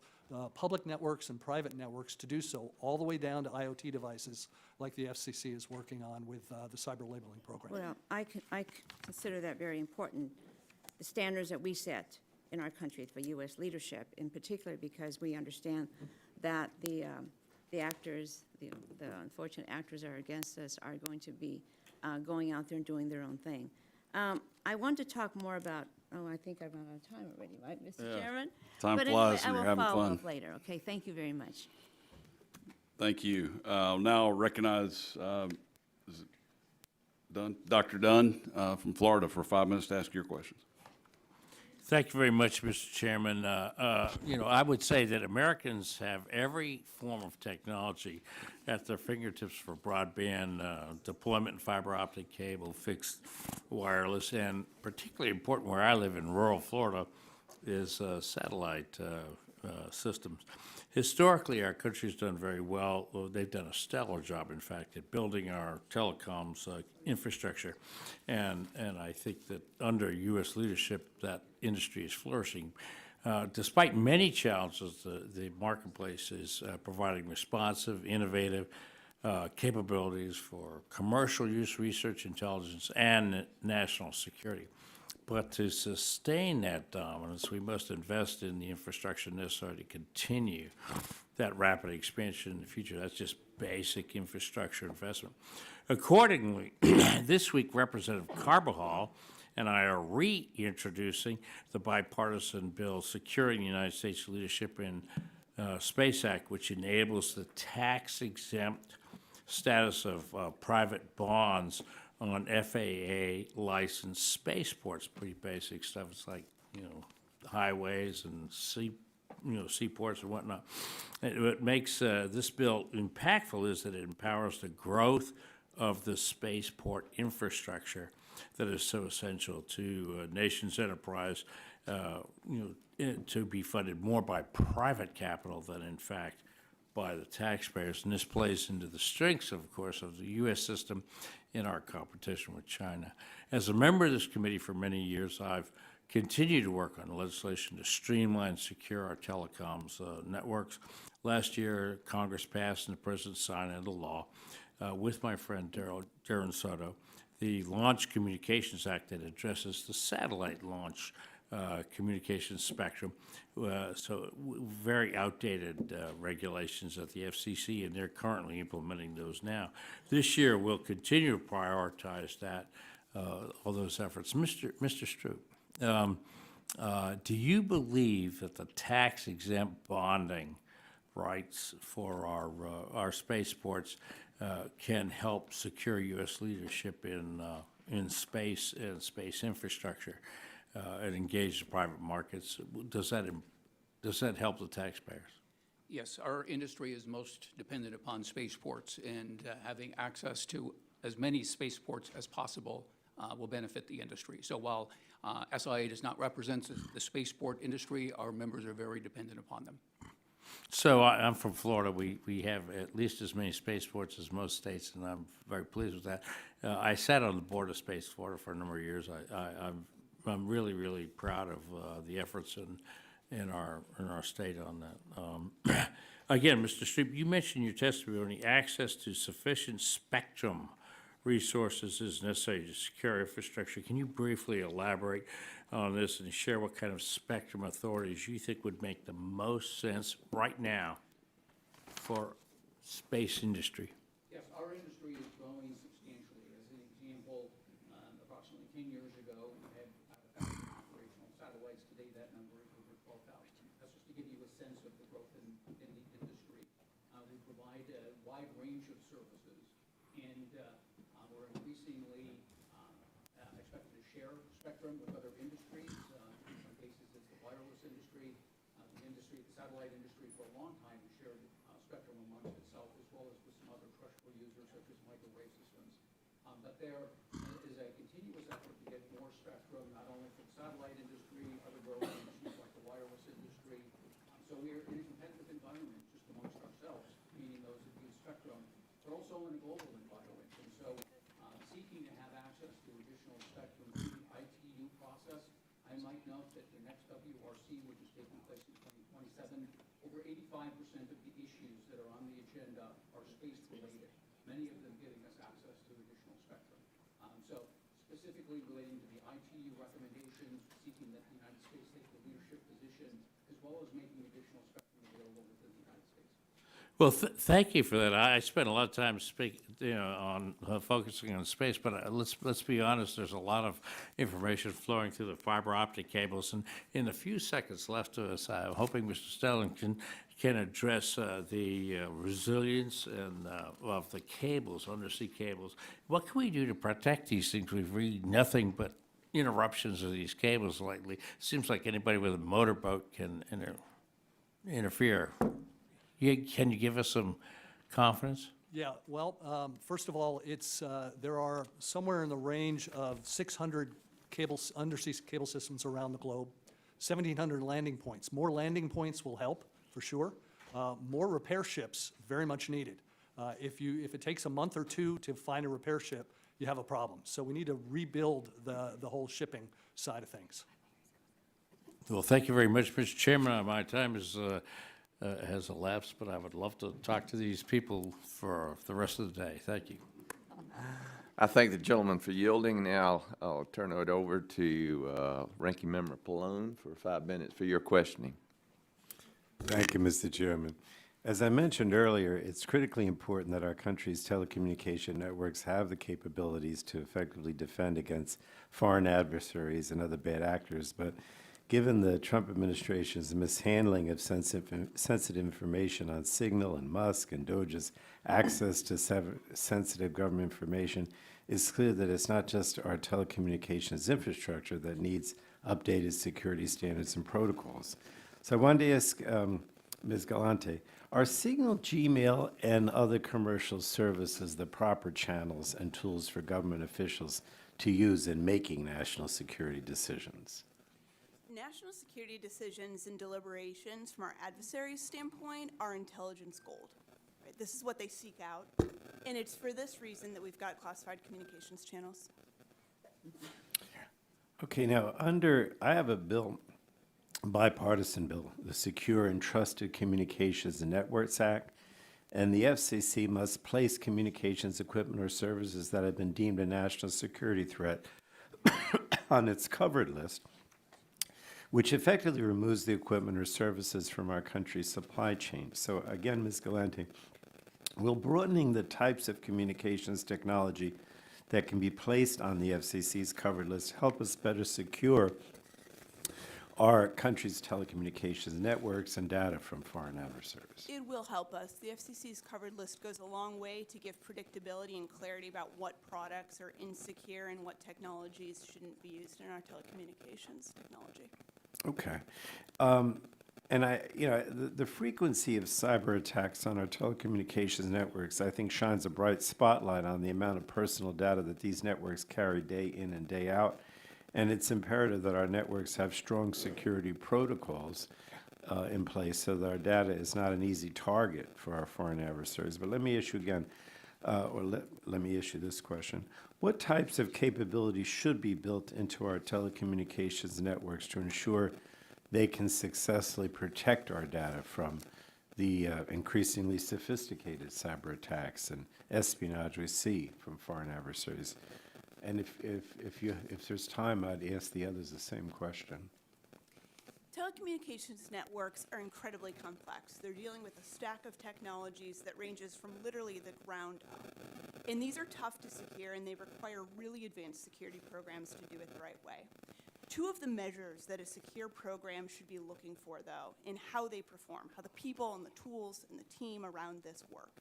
public networks and private networks to do so, all the way down to IoT devices like the FCC is working on with the cyber labeling program. Well, I consider that very important, the standards that we set in our country for U.S. leadership, in particular because we understand that the actors, the unfortunate actors are against us, are going to be going out there and doing their own thing. I want to talk more about, I think I've run out of time already, right, Mr. Yeah. Chairman? Time But flies anyway, when you're having I will follow fun. up later, okay? Thank you very much. Thank you. Now I'll recognize, is it Dunn? Dr. Dunn from Florida for 5 minutes to ask your questions. Thank you very much, Mr. Chairman. You know, I would say that Americans have every form of technology at their fingertips for broadband deployment and fiber optic cable, fixed wireless, and particularly important where I live in rural Florida is satellite systems. Historically, our country's done very well. Well, they've done a stellar job, in fact, at building our telecoms infrastructure. And I think that under U.S. leadership, that industry is flourishing. Despite many challenges, the marketplace is providing responsive, innovative capabilities for commercial use, research, intelligence, and national security. But to sustain that dominance, we must invest in the infrastructure necessary to continue that rapid expansion in the future. That's just basic infrastructure investment. Accordingly, this week, Representative Carbajal and I are reintroducing the bipartisan bill securing the United States leadership in Space Act, which enables the tax-exempt status of private bonds on FAA licensed spaceports. Pretty basic stuff. It's like, you know, highways and seaports and whatnot. And what makes this bill impactful is that it empowers the growth of the spaceport infrastructure that is so essential to a nation's enterprise, to be funded more by private capital than, in fact, by the taxpayers. And this plays into the strengths, of course, of the U.S. system in our competition with China. As a member of this committee for many years, I've continued to work on legislation to streamline and secure our telecoms networks. Last year, Congress passed and the President signed into law with my friend Darren Soto, the Launch Communications Act that addresses the satellite launch communications spectrum. So very outdated regulations at the FCC, and they're currently implementing those now. This year, we'll continue to prioritize that, all those efforts. Mr. Stroup, do you believe that the tax-exempt bonding rights for our spaceports can help secure U.S. leadership in space and space infrastructure and engage the private markets? Does that help the taxpayers? Yes, our industry is most dependent upon spaceports, and having access to as many spaceports as possible will benefit the industry. So while SIA does not represent the spaceport industry, our members are very dependent upon them. So I'm from Florida. We have at least as many spaceports as most states, and I'm very pleased with that. I sat on the board of Space Florida for a number of years. I'm really, really proud of the efforts in our state on that. Again, Mr. Stroup, you mentioned in your testimony access to sufficient spectrum resources is necessary to secure infrastructure. Can you briefly elaborate on this and share what kind of spectrum authorities you think would make the most sense right now for space industry? Yes, our industry is growing substantially. As an example, approximately 10 years ago, we had 1,000 operational satellites. Today, that number is over 12,000. That's just to give you a sense of the growth in the industry. We provide wide range of services, and we're increasingly expected to share spectrum with other industries. In some cases, it's the wireless industry, the satellite industry for a long time has shared spectrum amongst itself, as well as with some other terrestrial users such as microwave systems. But there is a continuous effort to get more spectrum, not only for the satellite industry, other growing industries like the wireless industry. So we are in a competitive environment just amongst ourselves, meaning those that use spectrum, but also in a global environment. And so seeking to have access to additional spectrum through the ITU process, I might note that the next WRC, which is taking place in 2027, over 85% of the issues that are on the agenda are space-related, many of them giving us access to additional spectrum. So specifically relating to the ITU recommendations, seeking that the United States take the leadership position, as well as making additional spectrum available within the United States. Well, thank you for that. I spent a lot of time on focusing on space, but let's be honest. There's a lot of information flowing through the fiber optic cables, and in the few seconds left to us, I'm hoping Mr. Stehlin can address the resilience and of the cables, undersea cables. What can we do to protect these things? We've read nothing but interruptions of these cables lately. Seems like anybody with a motorboat can interfere. Can you give us some confidence? Yeah, well, first of all, there are somewhere in the range of 600 undersea cable systems around the globe, 1,700 landing points. More landing points will help, for sure. More repair ships, very much needed. If it takes a month or two to find a repair ship, you have a problem. So we need to rebuild the whole shipping side of things. Well, thank you very much, Mr. Chairman. My time has elapsed, but I would love to talk to these people for the rest of the day. Thank you. I thank the gentleman for yielding. Now I'll turn it over to Ranking Member Pallone for 5 minutes for your questioning. Thank you, Mr. Chairman. As I mentioned earlier, it's critically important that our country's telecommunication networks have the capabilities to effectively defend against foreign adversaries and other bad actors. But given the Trump administration's mishandling of sensitive information on Signal and Musk and DOJ's access to sensitive government information, it's clear that it's not just our telecommunications infrastructure that needs updated security standards and protocols. So I wanted to ask Ms. Galante, are Signal, Gmail, and other commercial services the proper channels and tools for government officials to use in making national security decisions? National security decisions and deliberations from our adversaries' standpoint are intelligence gold. Right? This is what they seek out, and it's for this reason that we've got classified communications channels. Okay, now I have a bill, bipartisan bill, the Secure and Trusted Communications and Networks Act, and the FCC must place communications equipment or services that have been deemed a national security threat on its covered list, which effectively removes the equipment or services from our country's supply chain. So again, Ms. Galante, will broadening the types of communications technology that can be placed on the FCC's covered list help us better secure our country's telecommunications networks and data from foreign adversaries? It will help us. The FCC's covered list goes a long way to give predictability and clarity about what products are insecure and what technologies shouldn't be used in our telecommunications technology. Okay. And the frequency of cyber attacks on our telecommunications networks, I think, shines a bright spotlight on the amount of personal data that these networks carry day in and day out. And it's imperative that our networks have strong security protocols in place so that our data is not an easy target for our foreign adversaries. But let me issue let me issue this question. What types of capabilities should be built into our telecommunications networks to ensure they can successfully protect our data from the increasingly sophisticated cyber attacks and espionage we see from foreign adversaries? And if there's time, I'd ask the others the same question. Telecommunications networks are incredibly complex. They're dealing with a stack of technologies that ranges from literally the ground up. And these are tough to secure, and they require really advanced security programs to do it the right way. Two of the measures that a secure program should be looking for, though, in how they perform, how the people and the tools and the team around this work,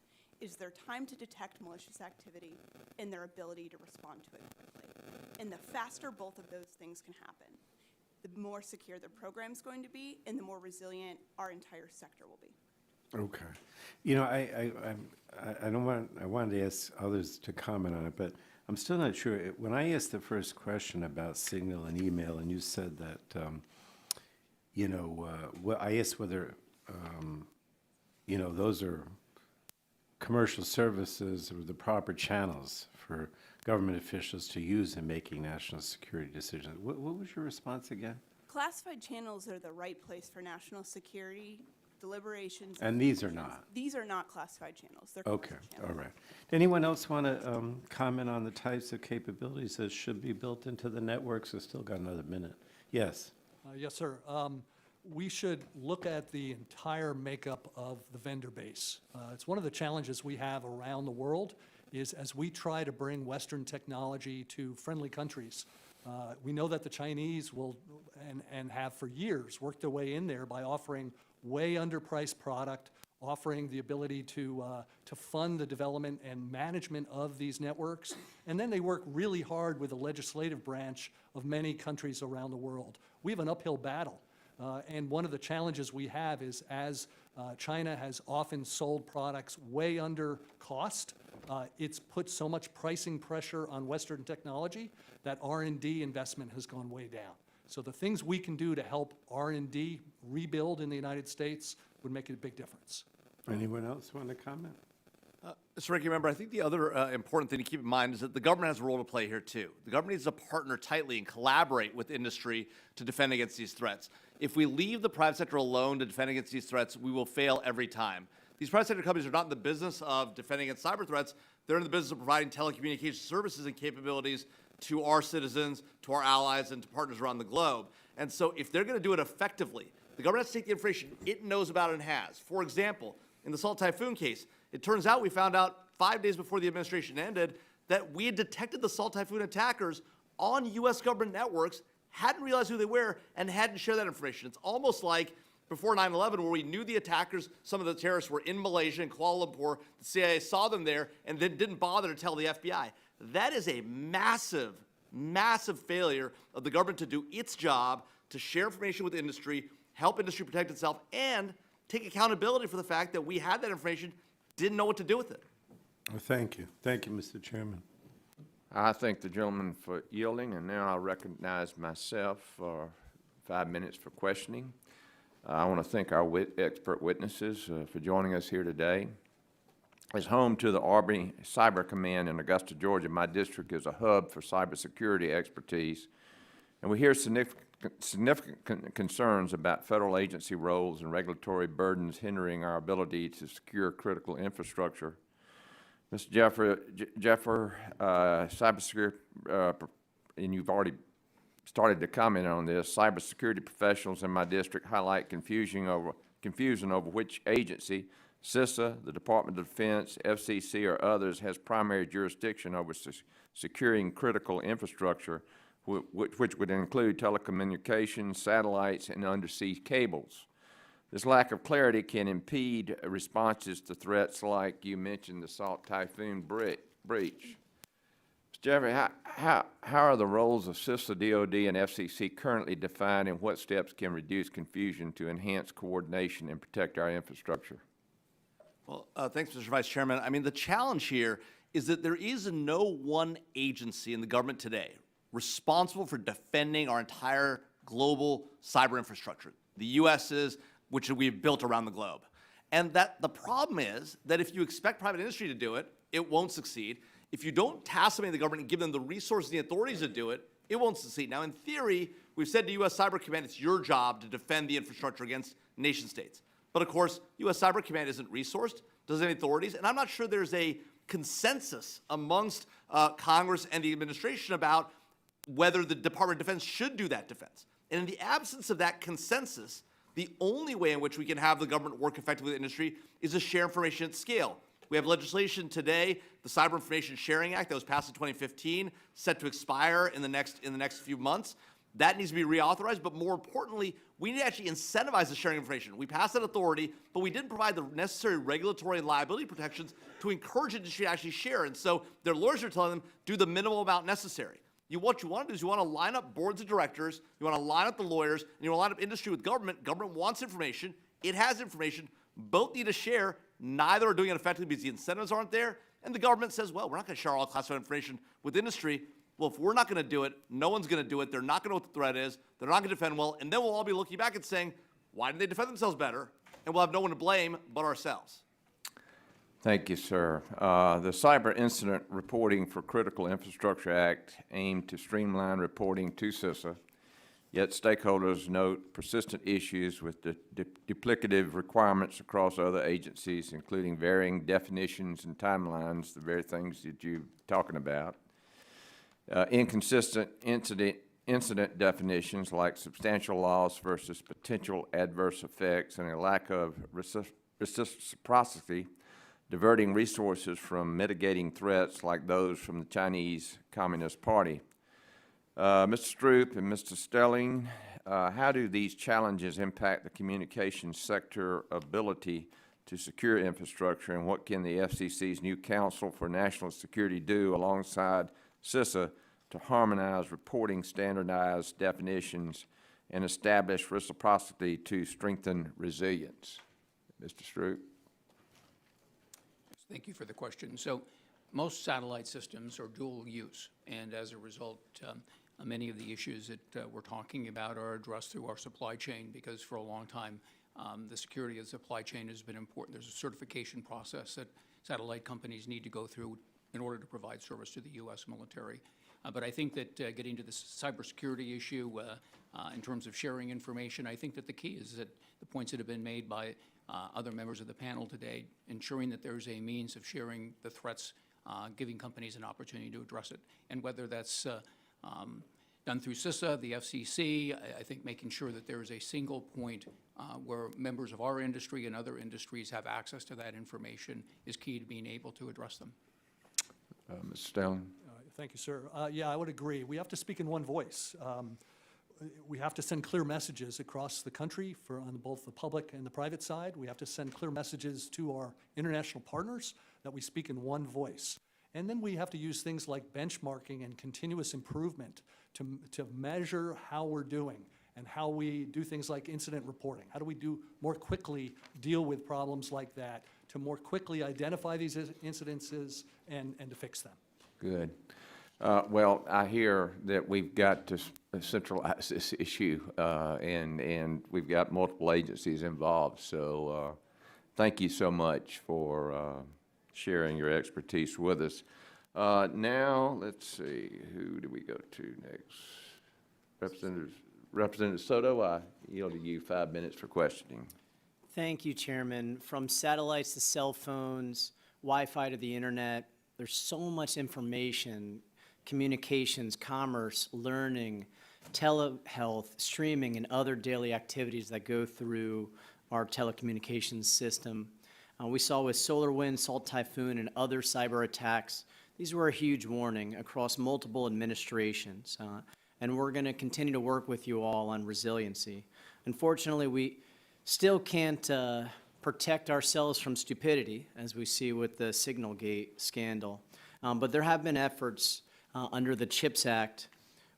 is their time to detect malicious activity and their ability to respond to it quickly. And the faster both of those things can happen, the more secure the program's going to be and the more resilient our entire sector will be. Okay. You know, I wanted to ask others to comment on it, but I'm still not sure. When I asked the first question about Signal and email, and you said that, I asked whether, those are commercial services or the proper channels for government officials to use in making national security decisions. What was your response again? Classified channels are the right place for national security deliberations. And these are not? These are not classified channels. They're Okay, commercial channels. all right. Anyone else want to comment on the types of capabilities that should be built into the networks? We've still got another minute. Yes. Yes, sir. We should look at the entire makeup of the vendor base. It's one of the challenges we have around the world is as we try to bring Western technology to friendly countries. We know that the Chinese will, and have for years, worked their way in there by offering way underpriced product, offering the ability to fund the development and management of these networks. And then they work really hard with the legislative branch of many countries around the world. We have an uphill battle. And one of the challenges we have is as China has often sold products way under cost, it's put so much pricing pressure on Western technology that R&D investment has gone way down. So the things we can do to help R&D rebuild in the United States would make a big difference. Anyone else want to comment? Mr. Ranking Member, I think the other important thing to keep in mind is that the government has a role to play here too. The government needs to partner tightly and collaborate with industry to defend against these threats. If we leave the private sector alone to defend against these threats, we will fail every time. These private sector companies are not in the business of defending against cyber threats. They're in the business of providing telecommunications services and capabilities to our citizens, to our allies, and to partners around the globe. And so if they're going to do it effectively, the government has to take the information it knows about and has. For example, in the Salt Typhoon case, it turns out we found out 5 days before the administration ended that we had detected the Salt Typhoon attackers on U.S. government networks, hadn't realized who they were, and hadn't shared that information. It's almost like before 9/11 where we knew the attackers, some of the terrorists were in Malaysia and Kuala Lumpur, the CIA saw them there, and then didn't bother to tell the FBI. That is a massive, massive failure of the government to do its job to share information with industry, help industry protect itself, and take accountability for the fact that we had that information, didn't know what to do with it. Well, thank you. Thank you, Mr. Chairman. I thank the gentleman for yielding, and now I'll recognize myself for 5 minutes for questioning. I want to thank our expert witnesses for joining us here today. As home to the Army Cyber Command in Augusta, Georgia, my district is a hub for cybersecurity expertise, and we hear significant concerns about federal agency roles and regulatory burdens hindering our ability to secure critical infrastructure. Mr. Jaffer, cybersecurity, and you've already started to comment on this, cybersecurity professionals in my district highlight confusion over which agency, CISA, the Department of Defense, FCC, or others, has primary jurisdiction over securing critical infrastructure, which would include telecommunications, satellites, and undersea cables. This lack of clarity can impede responses to threats like you mentioned the Salt Typhoon breach. Mr. Jaffer, how are the roles of CISA, DOD, and FCC currently defined, and what steps can reduce confusion to enhance coordination and protect our infrastructure? Well, thanks, Mr. Vice Chairman. I mean, the challenge here is that there is no one agency in the government today responsible for defending our entire global cyber infrastructure. The U.S. is, which we've built around the globe. And that the problem is that if you expect private industry to do it, it won't succeed. If you don't task somebody in the government and give them the resources and the authorities to do it, it won't succeed. Now, in theory, we've said to U.S. Cyber Command, it's your job to defend the infrastructure against nation states. But of course, U.S. Cyber Command isn't resourced, doesn't have any authorities, and I'm not sure there's a consensus amongst Congress and the administration about whether the Department of Defense should do that defense. And in the absence of that consensus, the only way in which we can have the government work effectively with industry is to share information at scale. We have legislation today, the Cyber Information Sharing Act that was passed in 2015, set to expire in the next few months. That needs to be reauthorized, but more importantly, we need to actually incentivize the sharing of information. We passed that authority, but we didn't provide the necessary regulatory and liability protections to encourage industry to actually share. And so their lawyers are telling them, do the minimal amount necessary. What you want to do is you want to line up boards of directors, you want to line up the lawyers, and you want to line up industry with government. Government wants information. It has information. Both need to share. Neither are doing it effectively because the incentives aren't there. And the government says, well, we're not going to share all classified information with industry. Well, if we're not going to do it, no one's going to do it. They're not going to know what the threat is. They're not going to defend well. And then we'll all be looking back and saying, why didn't they defend themselves better? And we'll have no one to blame but ourselves. Thank you, sir. The Cyber Incident Reporting for Critical Infrastructure Act aimed to streamline reporting to CISA, yet stakeholders note persistent issues with the duplicative requirements across other agencies, including varying definitions and timelines, the very things that you're talking about. Inconsistent incident definitions like substantial loss versus potential adverse effects, and a lack of reciprocity, diverting resources from mitigating threats like those from the Chinese Communist Party. Mr. Stroup and Mr. Stehlin, how do these challenges impact the communications sector ability to secure infrastructure, and what can the FCC's new Council for National Security do alongside CISA to harmonize reporting, standardize definitions, and establish reciprocity to strengthen resilience? Mr. Stroup. Thank you for the question. So most satellite systems are dual use, and as a result, many of the issues that we're talking about are addressed through our supply chain, because for a long time, the security of the supply chain has been important. There's a certification process that satellite companies need to go through in order to provide service to the U.S. military. But I think that getting to the cybersecurity issue in terms of sharing information, I think that the key is that the points that have been made by other members of the panel today, ensuring that there's a means of sharing the threats, giving companies an opportunity to address it. And whether that's done through CISA, the FCC, I think making sure that there is a single point where members of our industry and other industries have access to that information is key to being able to address them. Mr. Stehlin. Thank you, sir. Yeah, I would agree. We have to speak in one voice. We have to send clear messages across the country on both the public and the private side. We have to send clear messages to our international partners that we speak in one voice. And then we have to use things like benchmarking and continuous improvement to measure how we're doing and how we do things like incident reporting. How do we more quickly deal with problems like that, to more quickly identify these incidences and to fix them? Good. Well, I hear that we've got to centralize this issue, and we've got multiple agencies involved. So thank you so much for sharing your expertise with us. Now, let's see, who do we go to next? Representative Soto, I yield to you 5 minutes for questioning. Thank you, Chairman. From satellites to cell phones, Wi-Fi to the internet, there's so much information, communications, commerce, learning, telehealth, streaming, and other daily activities that go through our telecommunications system. We saw with SolarWinds, Salt Typhoon, and other cyber attacks, these were a huge warning across multiple administrations. And we're going to continue to work with you all on resiliency. Unfortunately, we still can't protect ourselves from stupidity, as we see with the Signalgate scandal. But there have been efforts under the CHIPS Act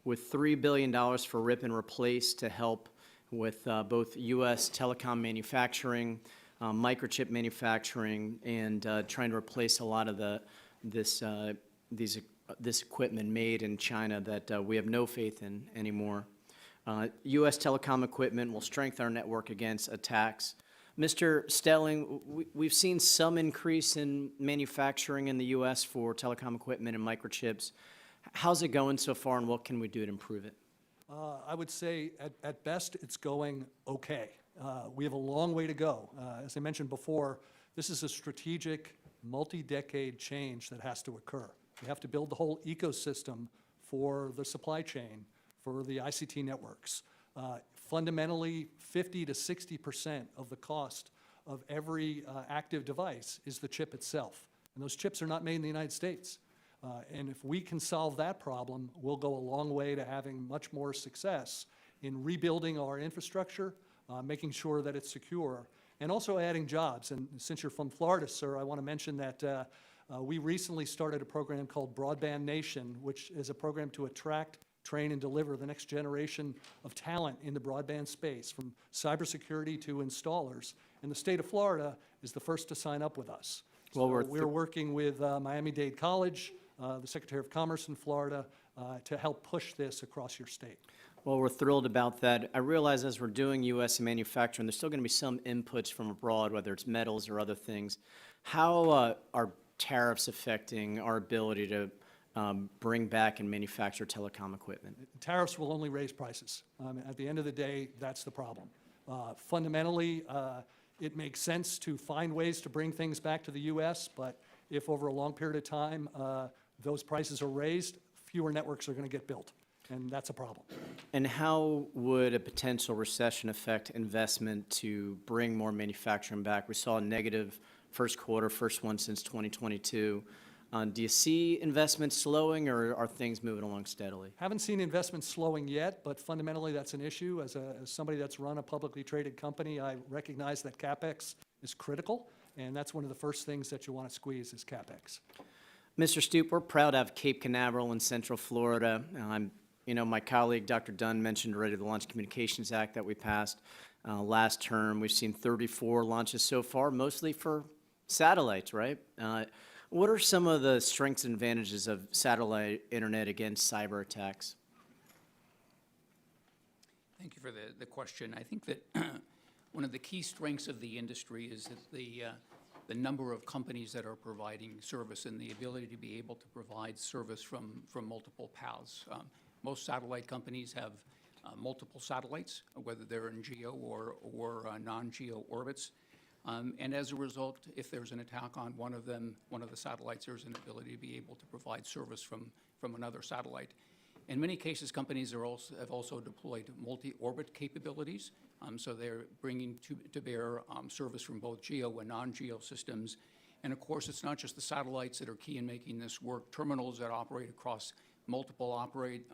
with $3 billion for rip and replace to help with both U.S. telecom manufacturing, microchip manufacturing, and trying to replace a lot of this equipment made in China that we have no faith in anymore. U.S. telecom equipment will strengthen our network against attacks. Mr. Stehlin, we've seen some increase in manufacturing in the U.S. for telecom equipment and microchips. How's it going so far, and what can we do to improve it? I would say at best it's going okay. We have a long way to go. As I mentioned before, this is a strategic, multi-decade change that has to occur. We have to build the whole ecosystem for the supply chain, for the ICT networks. Fundamentally, 50 to 60% of the cost of every active device is the chip itself. And those chips are not made in the United States. And if we can solve that problem, we'll go a long way to having much more success in rebuilding our infrastructure, making sure that it's secure, and also adding jobs. And since you're from Florida, sir, I want to mention that we recently started a program called Broadband Nation, which is a program to attract, train, and deliver the next generation of talent in the broadband space, from cybersecurity to installers. And the state of Florida is the first to sign up with us. Well, So we're working with Miami-Dade College, the Secretary of Commerce in Florida, to help push this across your state. Well, we're thrilled about that. I realize as we're doing U.S. manufacturing, there's still going to be some inputs from abroad, whether it's metals or other things. How are tariffs affecting our ability to bring back and manufacture telecom equipment? Tariffs will only raise prices. At the end of the day, that's the problem. Fundamentally, it makes sense to find ways to bring things back to the U.S., but if over a long period of time those prices are raised, fewer networks are going to get built, and that's a problem. And how would a potential recession affect investment to bring more manufacturing back? We saw a negative first quarter, first one since 2022. Do you see investment slowing, or are things moving along steadily? Haven't seen investment slowing yet, but fundamentally that's an issue. As somebody that's run a publicly traded company, I recognize that CapEx is critical, and that's one of the first things that you want to squeeze is CapEx. Mr. Stroup, we're proud to have Cape Canaveral in Central Florida. My colleague, Dr. Dunn, mentioned already the Launch Communications Act that we passed last term. We've seen 34 launches so far, mostly for satellites, right? What are some of the strengths and advantages of satellite internet against cyber attacks? Thank you for the question. I think that one of the key strengths of the industry is that the number of companies that are providing service and the ability to be able to provide service from multiple paths. Most satellite companies have multiple satellites, whether they're in GEO or non-GEO orbits. And as a result, if there's an attack on one of the satellites, there's an ability to be able to provide service from another satellite. In many cases, companies have also deployed multi-orbit capabilities, so they're bringing to bear service from both GEO and non-GEO systems. And of course, it's not just the satellites that are key in making this work. Terminals that operate across multiple operators,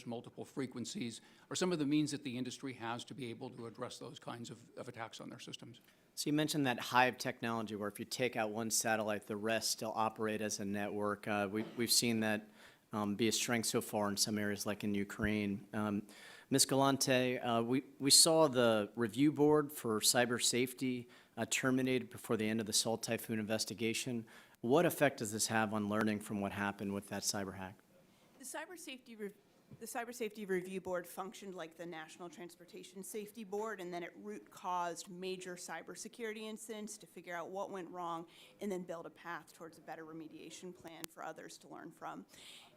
multiple frequencies, are some of the means that the industry has to be able to address those kinds of attacks on their systems. So you mentioned that hive technology where if you take out one satellite, the rest still operate as a network. We've seen that be a strength so far in some areas like in Ukraine. Ms. Galante, we saw the review board for cyber safety terminated before the end of the Salt Typhoon investigation. What effect does this have on learning from what happened with that cyber hack? The Cyber Safety Review Board functioned like the National Transportation Safety Board, and then it root caused major cybersecurity incidents to figure out what went wrong and then build a path towards a better remediation plan for others to learn from.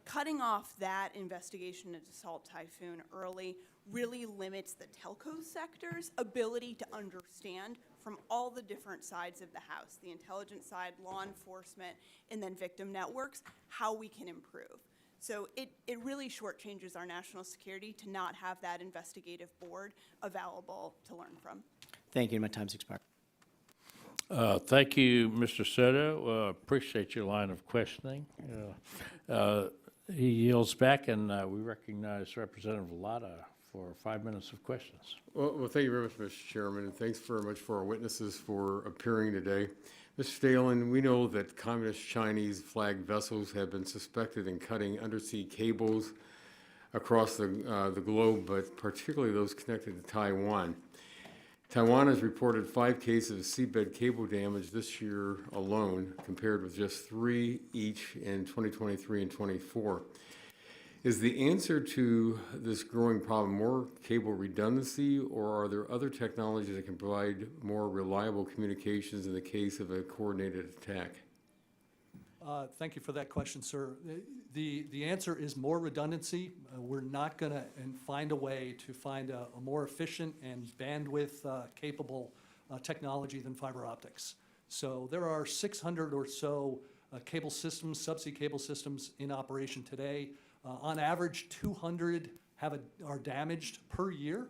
Cutting off that investigation into Salt Typhoon early really limits the telco sector's ability to understand from all the different sides of the house, the intelligence side, law enforcement, and then victim networks, how we can improve. So it really shortchanges our national security to not have that investigative board available to learn from. Thank you. My time's expired. Thank you, Mr. Soto. Appreciate your line of questioning. He yields back, and we recognize Representative Latta for 5 minutes of questions. Well, thank you very much, Mr. Chairman, and thanks very much for our witnesses for appearing today. Mr. Stehlin, we know that communist Chinese flag vessels have been suspected in cutting undersea cables across the globe, but particularly those connected to Taiwan. Taiwan has reported 5 cases of seabed cable damage this year alone, compared with just 3 each in 2023 and 24. Is the answer to this growing problem more cable redundancy, or are there other technologies that can provide more reliable communications in the case of a coordinated attack? Thank you for that question, sir. The answer is more redundancy. We're not going to find a way to find a more efficient and bandwidth-capable technology than fiber optics. So there are 600 or so cable systems, subsea cable systems in operation today. On average, 200 are damaged per year,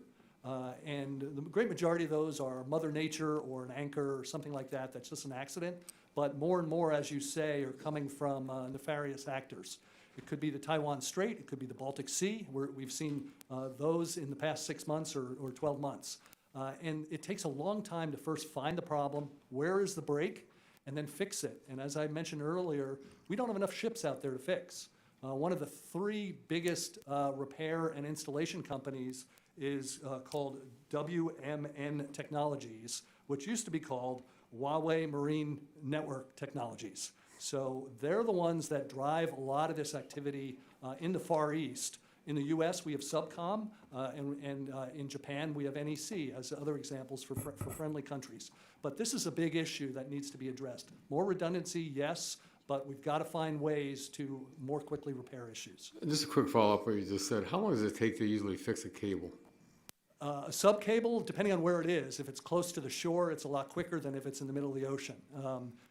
and the great majority of those are Mother Nature or an anchor or something like that that's just an accident. but more and more, as you say, are coming from nefarious actors. It could be the Taiwan Strait, it could be the Baltic Sea, where we've seen those in the past 6 months or 12 months. And it takes a long time to first find the problem, where is the break, and then fix it. And as I mentioned earlier, we don't have enough ships out there to fix. One of the 3 biggest repair and installation companies is called WMN Technologies, which used to be called Huawei Marine Network Technologies. So they're the ones that drive a lot of this activity in the Far East. In the US, we have Subcom, and in Japan, we have NEC as other examples for friendly countries. But this is a big issue that needs to be addressed. More redundancy, yes, but we've got to find ways to more quickly repair issues. Just a quick follow-up what you just said. How long does it take to usually fix a cable? A sub-cable, depending on where it is, if it's close to the shore, it's a lot quicker than if it's in the middle of the ocean.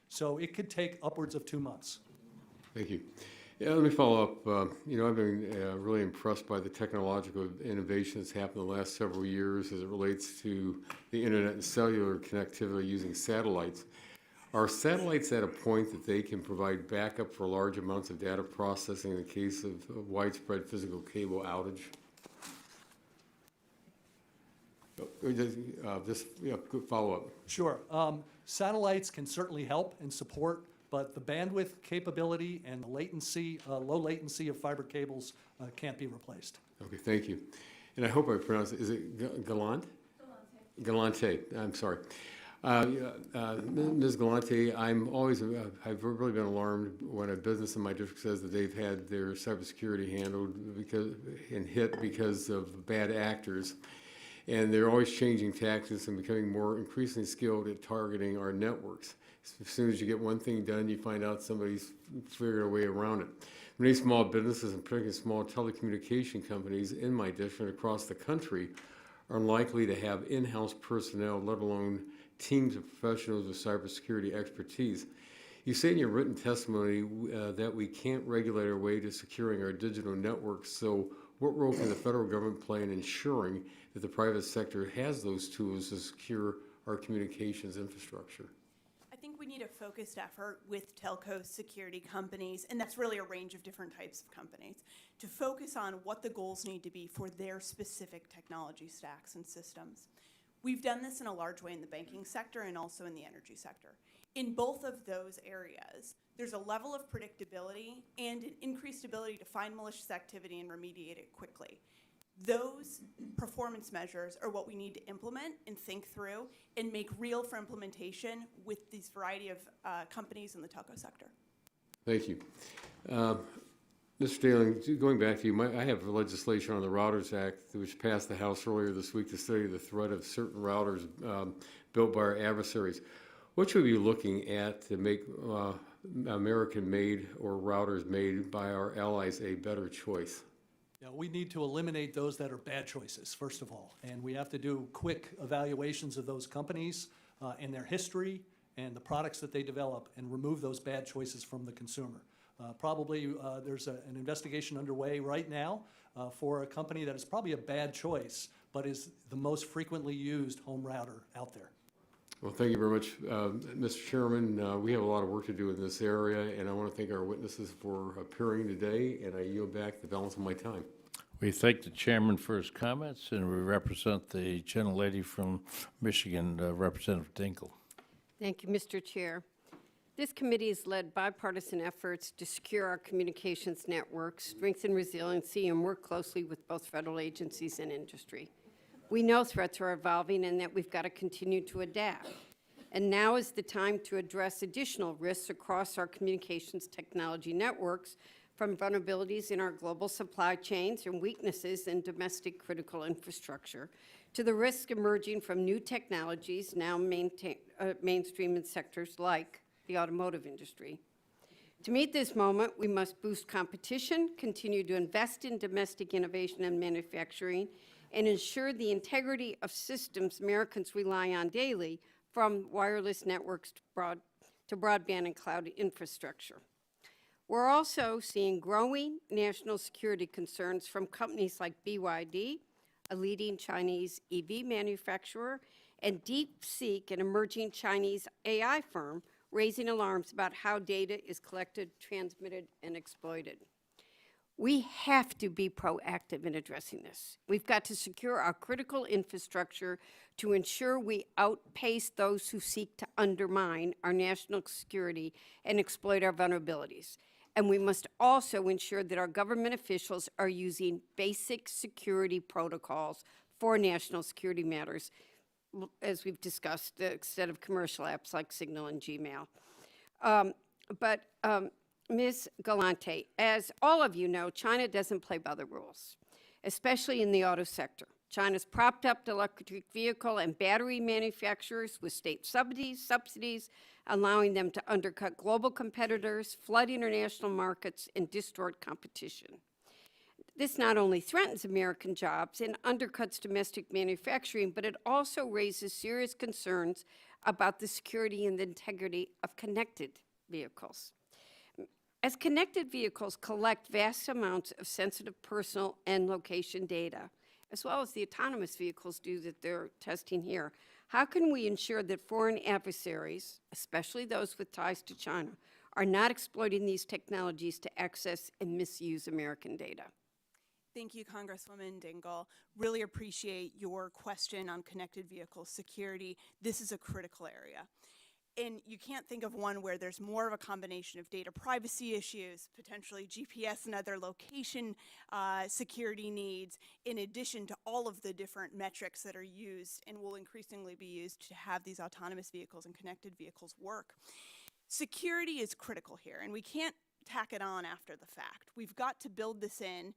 So it could take upwards of 2 months. Thank you. Yeah, let me follow up. I've been really impressed by the technological innovation that's happened in the last several years as it relates to the internet and cellular connectivity using satellites. Are satellites at a point that they can provide backup for large amounts of data processing in the case of widespread physical cable outage? Quick follow-up. Sure. Satellites can certainly help and support, but the bandwidth capability and the latency, low latency of fiber cables can't be replaced. Okay, thank you. And I hope I pronounced it, is it Galante? Galante, I'm sorry. Ms. Galante, I've really been alarmed when a business in my district says that they've had their cybersecurity handled hit because of bad actors. And they're always changing tactics and becoming more increasingly skilled at targeting our networks. As soon as you get one thing done, you find out somebody's figured a way around it. Many small businesses, and particularly small telecommunication companies in my district across the country, are unlikely to have in-house personnel, let alone teams of professionals with cybersecurity expertise. You say in your written testimony that we can't regulate our way to securing our digital networks, so what role can the federal government play in ensuring that the private sector has those tools to secure our communications infrastructure? I think we need a focused effort with telco security companies, and that's really a range of different types of companies, to focus on what the goals need to be for their specific technology stacks and systems. We've done this in a large way in the banking sector and also in the energy sector. In both of those areas, there's a level of predictability and an increased ability to find malicious activity and remediate it quickly. Those performance measures are what we need to implement and think through and make real for implementation with this variety of companies in the telco sector. Thank you. Mr. Stehlin, going back to you, I have legislation on the Routers Act, which passed the House earlier this week to study the threat of certain routers built by our adversaries. What should we be looking at to make American-made or routers made by our allies a better choice? Yeah, we need to eliminate those that are bad choices, first of all. And we have to do quick evaluations of those companies and their history and the products that they develop and remove those bad choices from the consumer. There's an investigation underway right now for a company that is probably a bad choice, but is the most frequently used home router out there. Well, thank you very much, Mr. Chairman. We have a lot of work to do in this area, and I want to thank our witnesses for appearing today, and I yield back the balance of my time. We thank the chairman for his comments, and we represent the gentlelady from Michigan, Representative Dinkle. Thank you, Mr. Chair. This committee has led bipartisan efforts to secure our communications networks, strengthen resiliency, and work closely with both federal agencies and industry. We know threats are evolving and that we've got to continue to adapt. And now is the time to address additional risks across our communications technology networks, from vulnerabilities in our global supply chains and weaknesses in domestic critical infrastructure, to the risk emerging from new technologies now mainstream in sectors like the automotive industry. To meet this moment, we must boost competition, continue to invest in domestic innovation and manufacturing, and ensure the integrity of systems Americans rely on daily, from wireless networks to broadband and cloud infrastructure. We're also seeing growing national security concerns from companies like BYD, a leading Chinese EV manufacturer, and DeepSeek, an emerging Chinese AI firm, raising alarms about how data is collected, transmitted, and exploited. We have to be proactive in addressing this. We've got to secure our critical infrastructure to ensure we outpace those who seek to undermine our national security and exploit our vulnerabilities. And we must also ensure that our government officials are using basic security protocols for national security matters, as we've discussed, instead of commercial apps like Signal and Gmail. Ms. Galante, as all of you know, China doesn't play by the rules, especially in the auto sector. China's propped up the electric vehicle and battery manufacturers with state subsidies, allowing them to undercut global competitors, flood international markets, and distort competition. This not only threatens American jobs and undercuts domestic manufacturing, but it also raises serious concerns about the security and the integrity of connected vehicles. As connected vehicles collect vast amounts of sensitive personal and location data, as well as the autonomous vehicles do that they're testing here, how can we ensure that foreign adversaries, especially those with ties to China, are not exploiting these technologies to access and misuse American data? Thank you, Congresswoman Dingell. Really appreciate your question on connected vehicle security. This is a critical area. And you can't think of one where there's more of a combination of data privacy issues, potentially GPS and other location security needs, in addition to all of the different metrics that are used and will increasingly be used to have these autonomous vehicles and connected vehicles work. Security is critical here, and we can't tack it on after the fact. We've got to build this in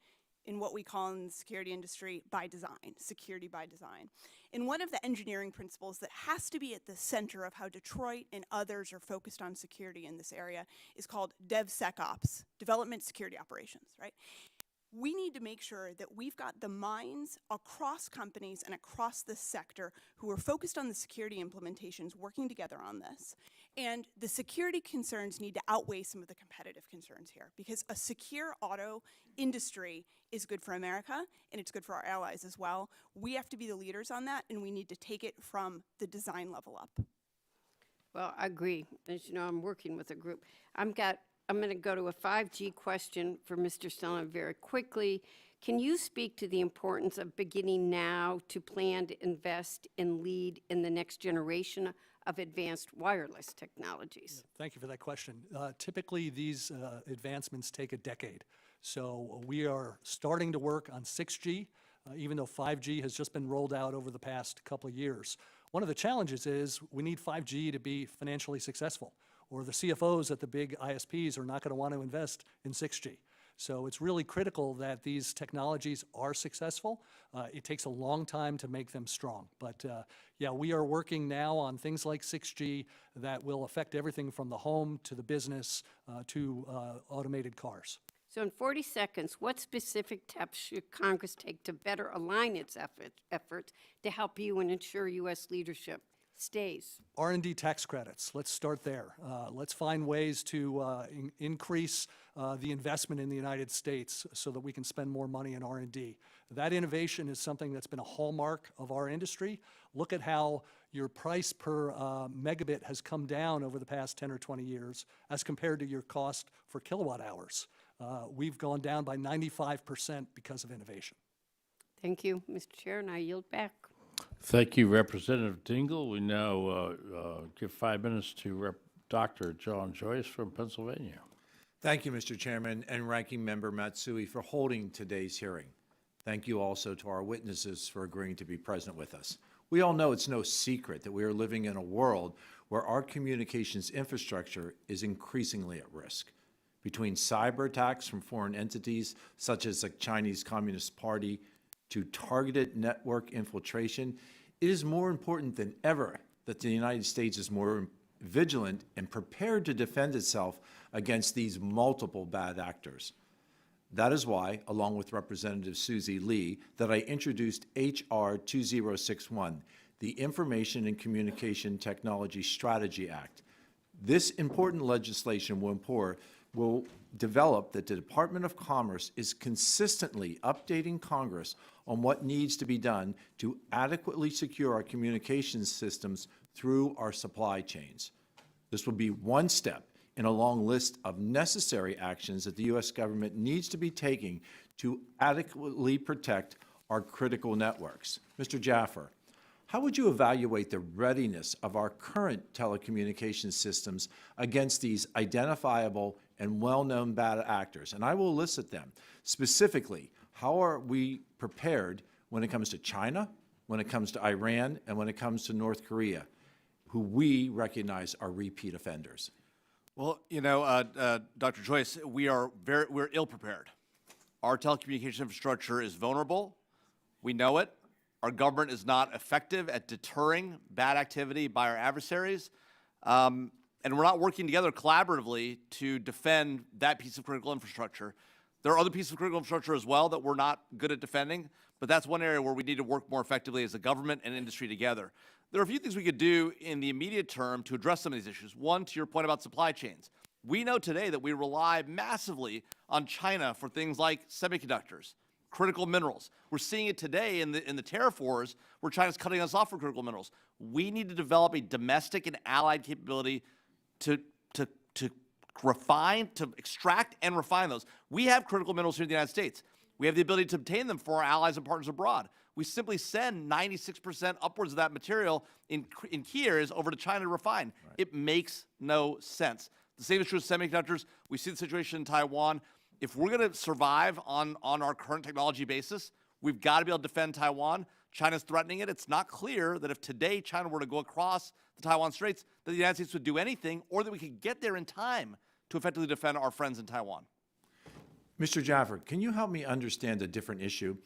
what we call in the security industry by design, security by design. And one of the engineering principles that has to be at the center of how Detroit and others are focused on security in this area is called DevSecOps, Development Security Operations, right? We need to make sure that we've got the minds across companies and across this sector who are focused on the security implementations working together on this. And the security concerns need to outweigh some of the competitive concerns here, because a secure auto industry is good for America and it's good for our allies as well. We have to be the leaders on that, and we need to take it from the design level up. Well, I agree. As you know, I'm working with a group. I'm going to go to a 5G question for Mr. Stehlin very quickly. Can you speak to the importance of beginning now to plan to invest and lead in the next generation of advanced wireless technologies? Thank you for that question. Typically, these advancements take a decade. So we are starting to work on 6G, even though 5G has just been rolled out over the past couple of years. One of the challenges is we need 5G to be financially successful, or the CFOs at the big ISPs are not going to want to invest in 6G. So it's really critical that these technologies are successful. It takes a long time to make them strong. But yeah, we are working now on things like 6G that will affect everything from the home to the business to automated cars. So in 40 seconds, what specific steps should Congress take to better align its efforts to help you and ensure U.S. leadership stays? R&D tax credits, let's start there. Let's find ways to increase the investment in the United States so that we can spend more money in R&D. That innovation is something that's been a hallmark of our industry. Look at how your price per megabit has come down over the past 10 or 20 years as compared to your cost for kilowatt hours. We've gone down by 95% because of innovation. Thank you, Mr. Chair, and I yield back. Thank you, Representative Dingell. We now give 5 minutes to Dr. John Joyce from Pennsylvania. Thank you, Mr. Chairman and Ranking Member Matsui, for holding today's hearing. Thank you also to our witnesses for agreeing to be present with us. We all know it's no secret that we are living in a world where our communications infrastructure is increasingly at risk. Between cyber attacks from foreign entities, such as the Chinese Communist Party, to targeted network infiltration, it is more important than ever that the United States is more vigilant and prepared to defend itself against these multiple bad actors. That is why, along with Representative Susie Lee, that I introduced H.R. 2061, the Information and Communication Technology Strategy Act. This important legislation will develop that the Department of Commerce is consistently updating Congress on what needs to be done to adequately secure our communications systems through our supply chains. This will be one step in a long list of necessary actions that the U.S. government needs to be taking to adequately protect our critical networks. Mr. Jaffer, how would you evaluate the readiness of our current telecommunications systems against these identifiable and well-known bad actors? And I will elicit them. Specifically, how are we prepared when it comes to China, when it comes to Iran, and when it comes to North Korea, who we recognize are repeat offenders? Well, you know, Dr. Joyce, we're ill-prepared. Our telecommunications infrastructure is vulnerable. We know it. Our government is not effective at deterring bad activity by our adversaries. And we're not working together collaboratively to defend that piece of critical infrastructure. There are other pieces of critical infrastructure as well that we're not good at defending, but that's one area where we need to work more effectively as a government and industry together. There are a few things we could do in the immediate term to address some of these issues. One, to your point about supply chains. We know today that we rely massively on China for things like semiconductors, critical minerals. We're seeing it today in the tariff wars where China's cutting us off for critical minerals. We need to develop a domestic and allied capability to refine, to extract and refine those. We have critical minerals here in the United States. We have the ability to obtain them for our allies and partners abroad. We simply send 96% upwards of that material in key areas over to China to refine. Right. It makes no sense. The same is true with semiconductors. We see the situation in Taiwan. If we're going to survive on our current technology basis, we've got to be able to defend Taiwan. China's threatening it. It's not clear that if today China were to go across the Taiwan Straits, that the United States would do anything or that we could get there in time to effectively defend our friends in Taiwan. Mr. Jaffer, can you help me understand a different issue?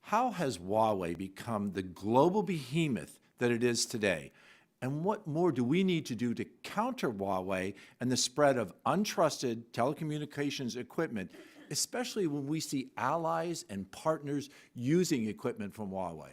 How has Huawei become the global behemoth that it is today? And what more do we need to do to counter Huawei and the spread of untrusted telecommunications equipment, especially when we see allies and partners using equipment from Huawei?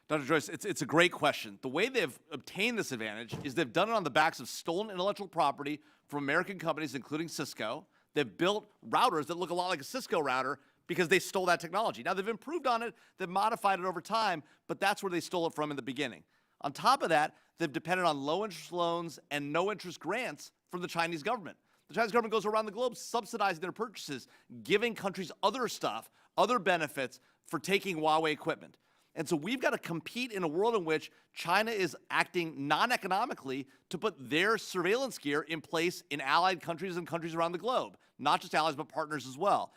Dr. Joyce, it's a great question. The way they've obtained this advantage is they've done it on the backs of stolen intellectual property from American companies, including Cisco. They've built routers that look a lot like a Cisco router because they stole that technology. Now, they've improved on it, they've modified it over time, but that's where they stole it from in the beginning. On top of that, they've depended on low-interest loans and no-interest grants from the Chinese government. The Chinese government goes around the globe subsidizing their purchases, giving countries other stuff, other benefits for taking Huawei equipment. And so we've got to compete in a world in which China is acting non-economically to put their surveillance gear in place in allied countries and countries around the globe, not just allies, but partners as well.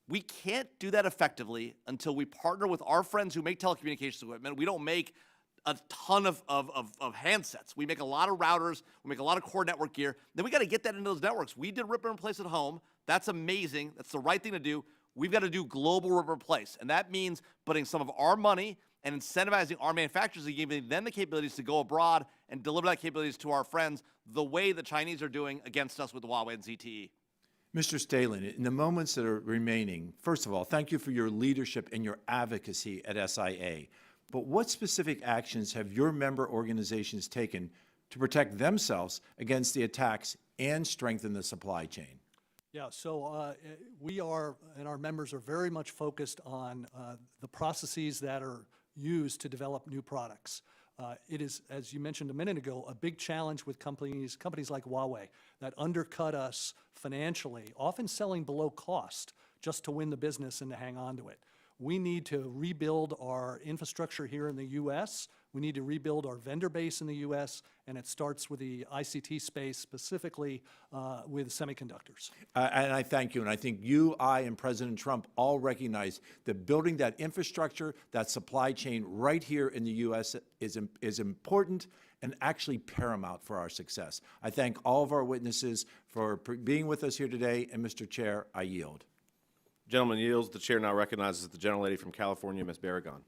We can't do that effectively until we partner with our friends who make telecommunications equipment. We don't make a ton of handsets. We make a lot of routers. We make a lot of core network gear. Then we got to get that into those networks. We did rip and replace at home. That's amazing. That's the right thing to do. We've got to do global rip and replace. And that means putting some of our money and incentivizing our manufacturers and giving them the capabilities to go abroad and deliver that capabilities to our friends the way the Chinese are doing against us with Huawei and ZTE. Mr. Stehlin, in the moments that are remaining, first of all, thank you for your leadership and your advocacy at SIA. But what specific actions have your member organizations taken to protect themselves against the attacks and strengthen the supply chain? Yeah, so we are, and our members are very much focused on the processes that are used to develop new products. It is, as you mentioned a minute ago, a big challenge with companies like Huawei that undercut us financially, often selling below cost just to win the business and to hang on to it. We need to rebuild our infrastructure here in the U.S. We need to rebuild our vendor base in the U.S., and it starts with the ICT space, specifically with semiconductors. And I thank you, and I think you, I, and President Trump all recognize that building that infrastructure, that supply chain right here in the U.S. is important and actually paramount for our success. I thank all of our witnesses for being with us here today, and Mr. Chair, I yield. Gentleman yields. The chair now recognizes the gentlelady from California, Ms. Barragan.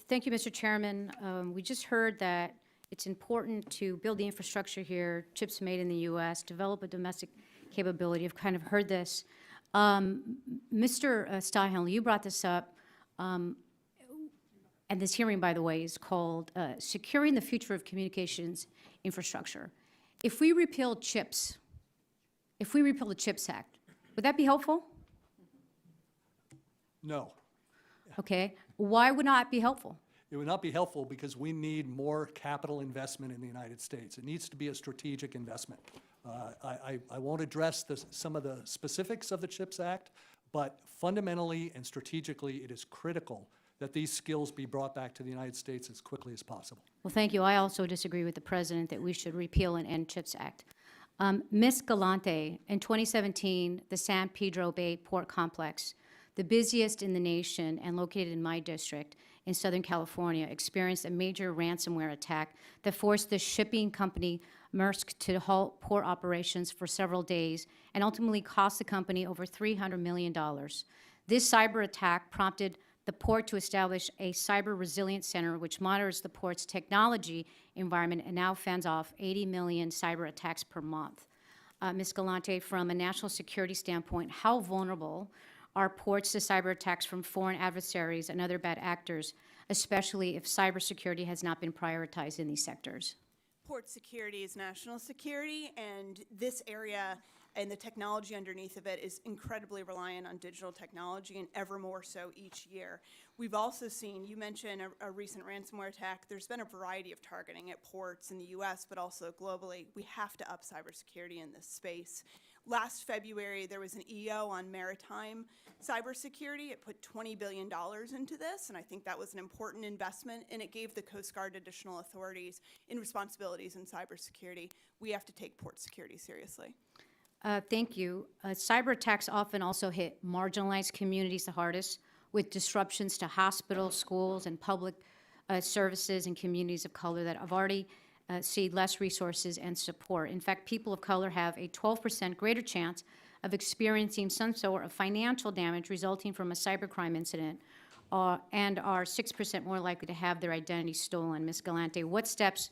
Thank you, Mr. Chairman. We just heard that it's important to build the infrastructure here, chips made in the U.S., develop a domestic capability. I've kind of heard this. Mr. Stehlin, you brought this up, and this hearing, by the way, is called Securing the Future of Communications Infrastructure. If we repeal CHIPS, if we repeal the CHIPS Act, would that be helpful? No. Okay. Why would not be helpful? It would not be helpful because we need more capital investment in the United States. It needs to be a strategic investment. I won't address some of the specifics of the CHIPS Act, but fundamentally and strategically, it is critical that these skills be brought back to the United States as quickly as possible. Well, thank you. I also disagree with the president that we should repeal and end CHIPS Act. Ms. Galante, in 2017, the San Pedro Bay Port Complex, the busiest in the nation and located in my district in Southern California, experienced a major ransomware attack that forced the shipping company Maersk to halt port operations for several days and ultimately cost the company over $300 million. This cyber attack prompted the port to establish a cyber resilience center which monitors the port's technology environment and now fends off 80 million cyber attacks per month. Ms. Galante, from a national security standpoint, how vulnerable are ports to cyber attacks from foreign adversaries and other bad actors, especially if cybersecurity has not been prioritized in these sectors? Port security is national security, and this area and the technology underneath of it is incredibly reliant on digital technology, and ever more so each year. We've also seen, you mentioned a recent ransomware attack. There's been a variety of targeting at ports in the US, but also globally. We have to up cybersecurity in this space. Last February, there was an EO on maritime cybersecurity. It put $20 billion into this, and I think that was an important investment, and it gave the Coast Guard additional authorities in responsibilities in cybersecurity. We have to take port security seriously. Thank you. Cyber attacks often also hit marginalized communities the hardest, with disruptions to hospitals, schools, and public services in communities of color that have already see less resources and support. In fact, people of color have a 12% greater chance of experiencing some sort of financial damage resulting from a cybercrime incident and are 6% more likely to have their identity stolen. Ms. Galante, what steps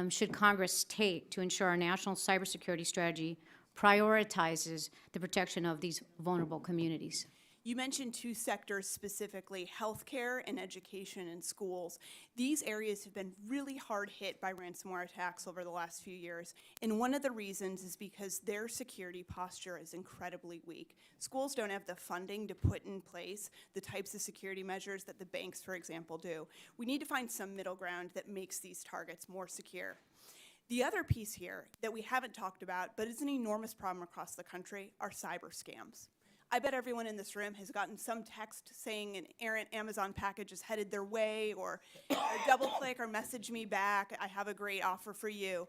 should Congress take to ensure our national cybersecurity strategy prioritizes the protection of these vulnerable communities? You mentioned two sectors specifically, healthcare and education and schools. These areas have been really hard hit by ransomware attacks over the last few years, and one of the reasons is because their security posture is incredibly weak. Schools don't have the funding to put in place the types of security measures that the banks, for example, do. We need to find some middle ground that makes these targets more secure. The other piece here that we haven't talked about, but is an enormous problem across the country, are cyber scams. I bet everyone in this room has gotten some text saying an errant Amazon package is headed their way, or double click or message me back, I have a great offer for you.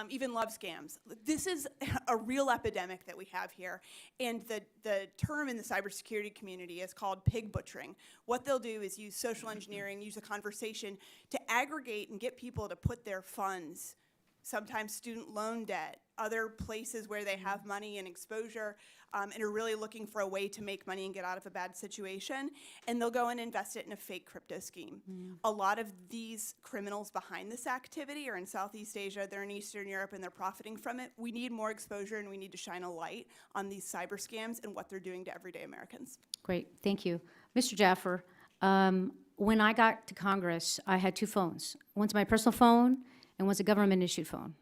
Even love scams. This is a real epidemic that we have here, and the term in the cybersecurity community is called pig butchering. What they'll do is use social engineering, use a conversation to aggregate and get people to put their funds, sometimes student loan debt, other places where they have money and exposure, and are really looking for a way to make money and get out of a bad situation, and they'll go and invest it in a fake crypto scheme. A lot of these criminals behind this activity are in Southeast Asia, they're in Eastern Europe, and they're profiting from it. We need more exposure, and we need to shine a light on these cyber scams and what they're doing to everyday Americans. Great, thank you. Mr. Jaffer, when I got to Congress, I had two phones. One's my personal phone, and one's a government-issued phone.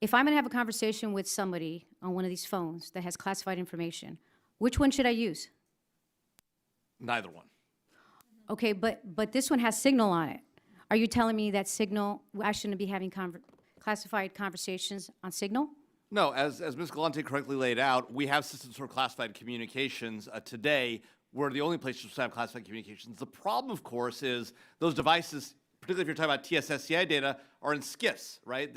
If I'm gonna have a conversation with somebody on one of these phones that has classified information, which one should I use? Neither one. Okay, but this one has Signal on it. Are you telling me that Signal, I shouldn't be having classified conversations on Signal? No, as Ms. Galante correctly laid out, we have systems for classified communications today. We're the only place to have classified communications. The problem, of course, is those devices, particularly if you're talking about TSSCI data, are in SCIFs, right?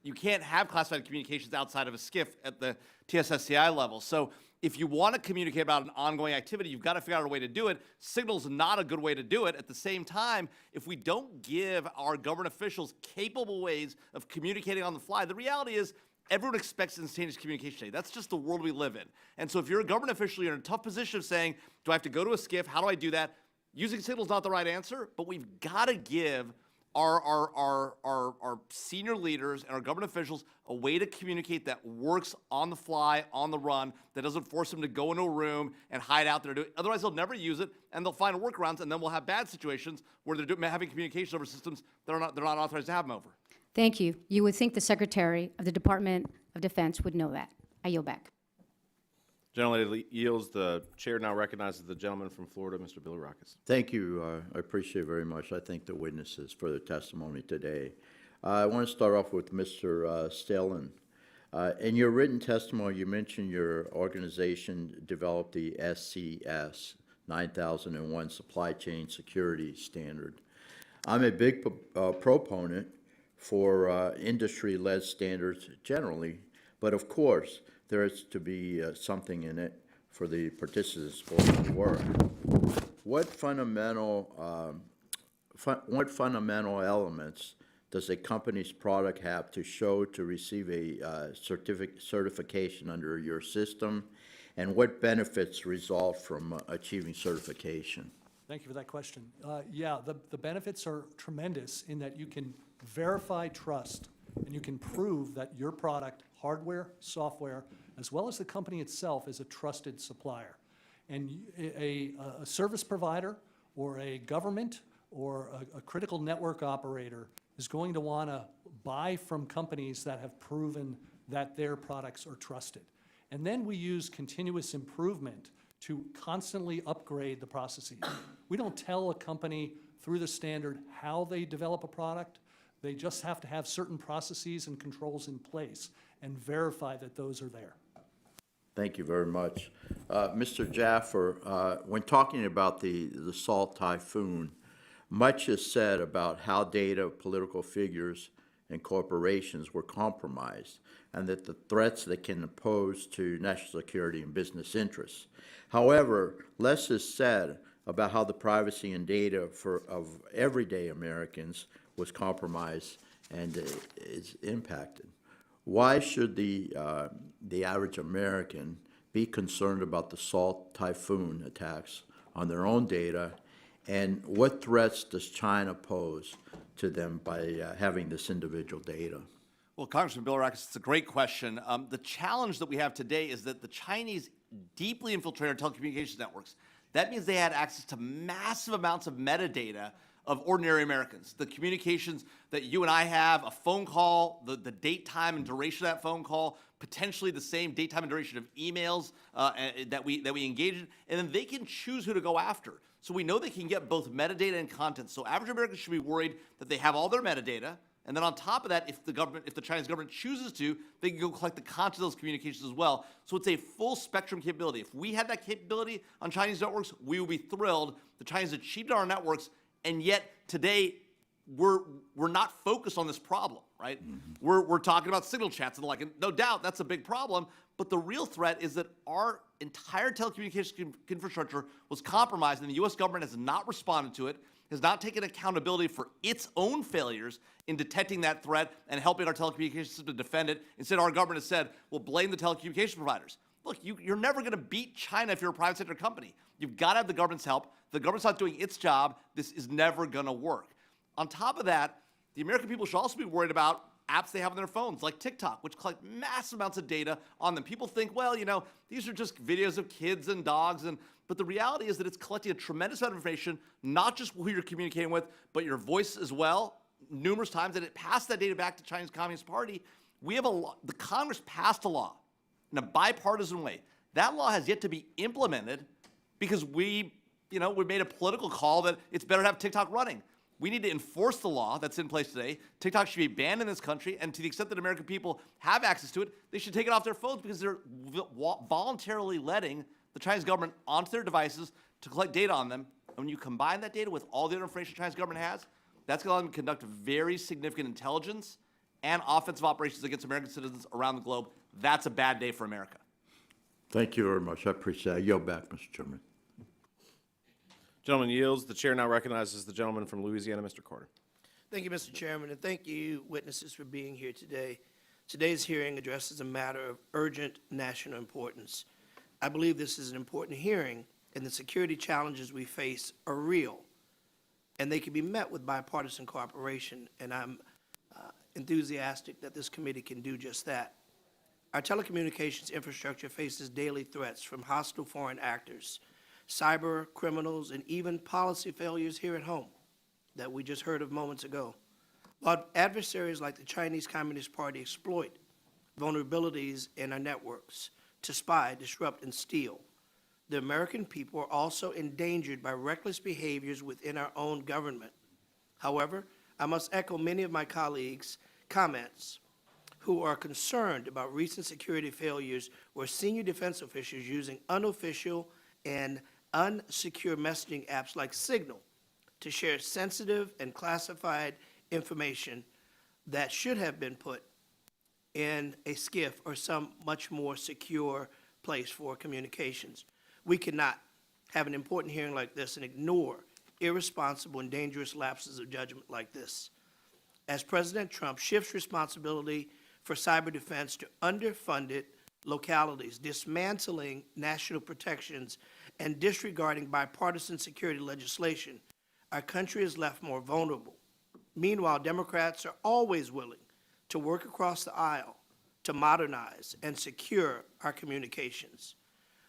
You can't have classified communications outside of a SCIF at the TSSCI level. So if you want to communicate about an ongoing activity, you've got to figure out a way to do it. Signal's not a good way to do it. At the same time, if we don't give our government officials capable ways of communicating on the fly, the reality is everyone expects instantaneous communication today. That's just the world we live in. And so if you're a government official, you're in a tough position of saying, do I have to go to a SCIF? How do I do that? Using Signal's not the right answer, but we've got to give our senior leaders and our government officials a way to communicate that works on the fly, on the run, that doesn't force them to go into a room and hide out there. Otherwise, they'll never use it, and they'll find workarounds, and then we'll have bad situations where they're having communication over systems they're not authorized to have them over. Thank you. You would think the Secretary of the Department of Defense would know that. I yield back. Gentlelady yields. The chair now recognizes the gentleman from Florida, Mr. Billy Rockus. Thank you. I appreciate it very much. I thank the witnesses for their testimony today. I want to start off with Mr. Stehlin. In your written testimony, you mentioned your organization developed the SCS 9001 Supply Chain Security Standard. I'm a big proponent for industry-led standards generally, but of course, there is to be something in it for the participants for the work. What fundamental elements does a company's product have to show to receive a certification under your system, and what benefits result from achieving certification? Thank you for that question. Yeah, the benefits are tremendous in that you can verify trust and you can prove that your product, hardware, software, as well as the company itself, is a trusted supplier. And a service provider or a government or a critical network operator is going to want to buy from companies that have proven that their products are trusted. And then we use continuous improvement to constantly upgrade the processes. We don't tell a company through the standard how they develop a product. They just have to have certain processes and controls in place and verify that those are there. Thank you very much. Mr. Jaffer, when talking about the Salt Typhoon, much is said about how data of political figures and corporations were compromised, and that the threats they can pose to national security and business interests. However, less is said about how the privacy and data of everyday Americans was compromised and is impacted. Why should the average American be concerned about the Salt Typhoon attacks on their own data, and what threats does China pose to them by having this individual data? Well, Congressman Bill Rockus, it's a great question. The challenge that we have today is that the Chinese deeply infiltrated our telecommunications networks. That means they had access to massive amounts of metadata of ordinary Americans. The communications that you and I have, a phone call, the date, time, and duration of that phone call, potentially the same date, time, and duration of emails that we engage in, and then they can choose who to go after. So we know they can get both metadata and content. So average Americans should be worried that they have all their metadata, and then on top of that, if the Chinese government chooses to, they can go collect the content of those communications as well. So it's a full spectrum capability. If we had that capability on Chinese networks, we would be thrilled. The Chinese achieved our networks, and yet today we're not focused on this problem, right? Mm-hmm. We're talking about signal chats and the like, and no doubt that's a big problem. But the real threat is that our entire telecommunications infrastructure was compromised, and the U.S. government has not responded to it, has not taken accountability for its own failures in detecting that threat and helping our telecommunications system to defend it. Instead, our government has said, well, blame the telecommunication providers. Look, you're never going to beat China if you're a private sector company. You've got to have the government's help. The government's not doing its job. This is never going to work. On top of that, the American people should also be worried about apps they have on their phones, like TikTok, which collect massive amounts of data on them. People think, well, you know, these are just videos of kids and dogs, but the reality is that it's collecting a tremendous amount of information, not just who you're communicating with, but your voice as well, numerous times, and it passed that data back to China's Communist Party. We have a law, the Congress passed a law in a bipartisan way. That law has yet to be implemented because we made a political call that it's better to have TikTok running. We need to enforce the law that's in place today. TikTok should be banned in this country, and to the extent that American people have access to it, they should take it off their phones because they're voluntarily letting the Chinese government onto their devices to collect data on them. And when you combine that data with all the other information the Chinese government has, that's going to allow them to conduct very significant intelligence and offensive operations against American citizens around the globe. That's a bad day for America. Thank you very much. I appreciate it. I yield back, Mr. Chairman. Gentleman yields. The chair now recognizes the gentleman from Louisiana, Mr. Carter. Thank you, Mr. Chairman, and thank you, witnesses, for being here today. Today's hearing addresses a matter of urgent national importance. I believe this is an important hearing, and the security challenges we face are real, and they can be met with bipartisan cooperation, and I'm enthusiastic that this committee can do just that. Our telecommunications infrastructure faces daily threats from hostile foreign actors, cyber criminals, and even policy failures here at home that we just heard of moments ago. While adversaries like the Chinese Communist Party exploit vulnerabilities in our networks, to spy, disrupt, and steal. The American people are also endangered by reckless behaviors within our own government. However, I must echo many of my colleagues' comments who are concerned about recent security failures where senior defense officials using unofficial and unsecure messaging apps like Signal to share sensitive and classified information that should have been put in a SCIF or some much more secure place for communications. We cannot have an important hearing like this and ignore irresponsible and dangerous lapses of judgment like this. As President Trump shifts responsibility for cyber defense to underfunded localities, dismantling national protections, and disregarding bipartisan security legislation, our country is left more vulnerable. Meanwhile, Democrats are always willing to work across the aisle to modernize and secure our communications.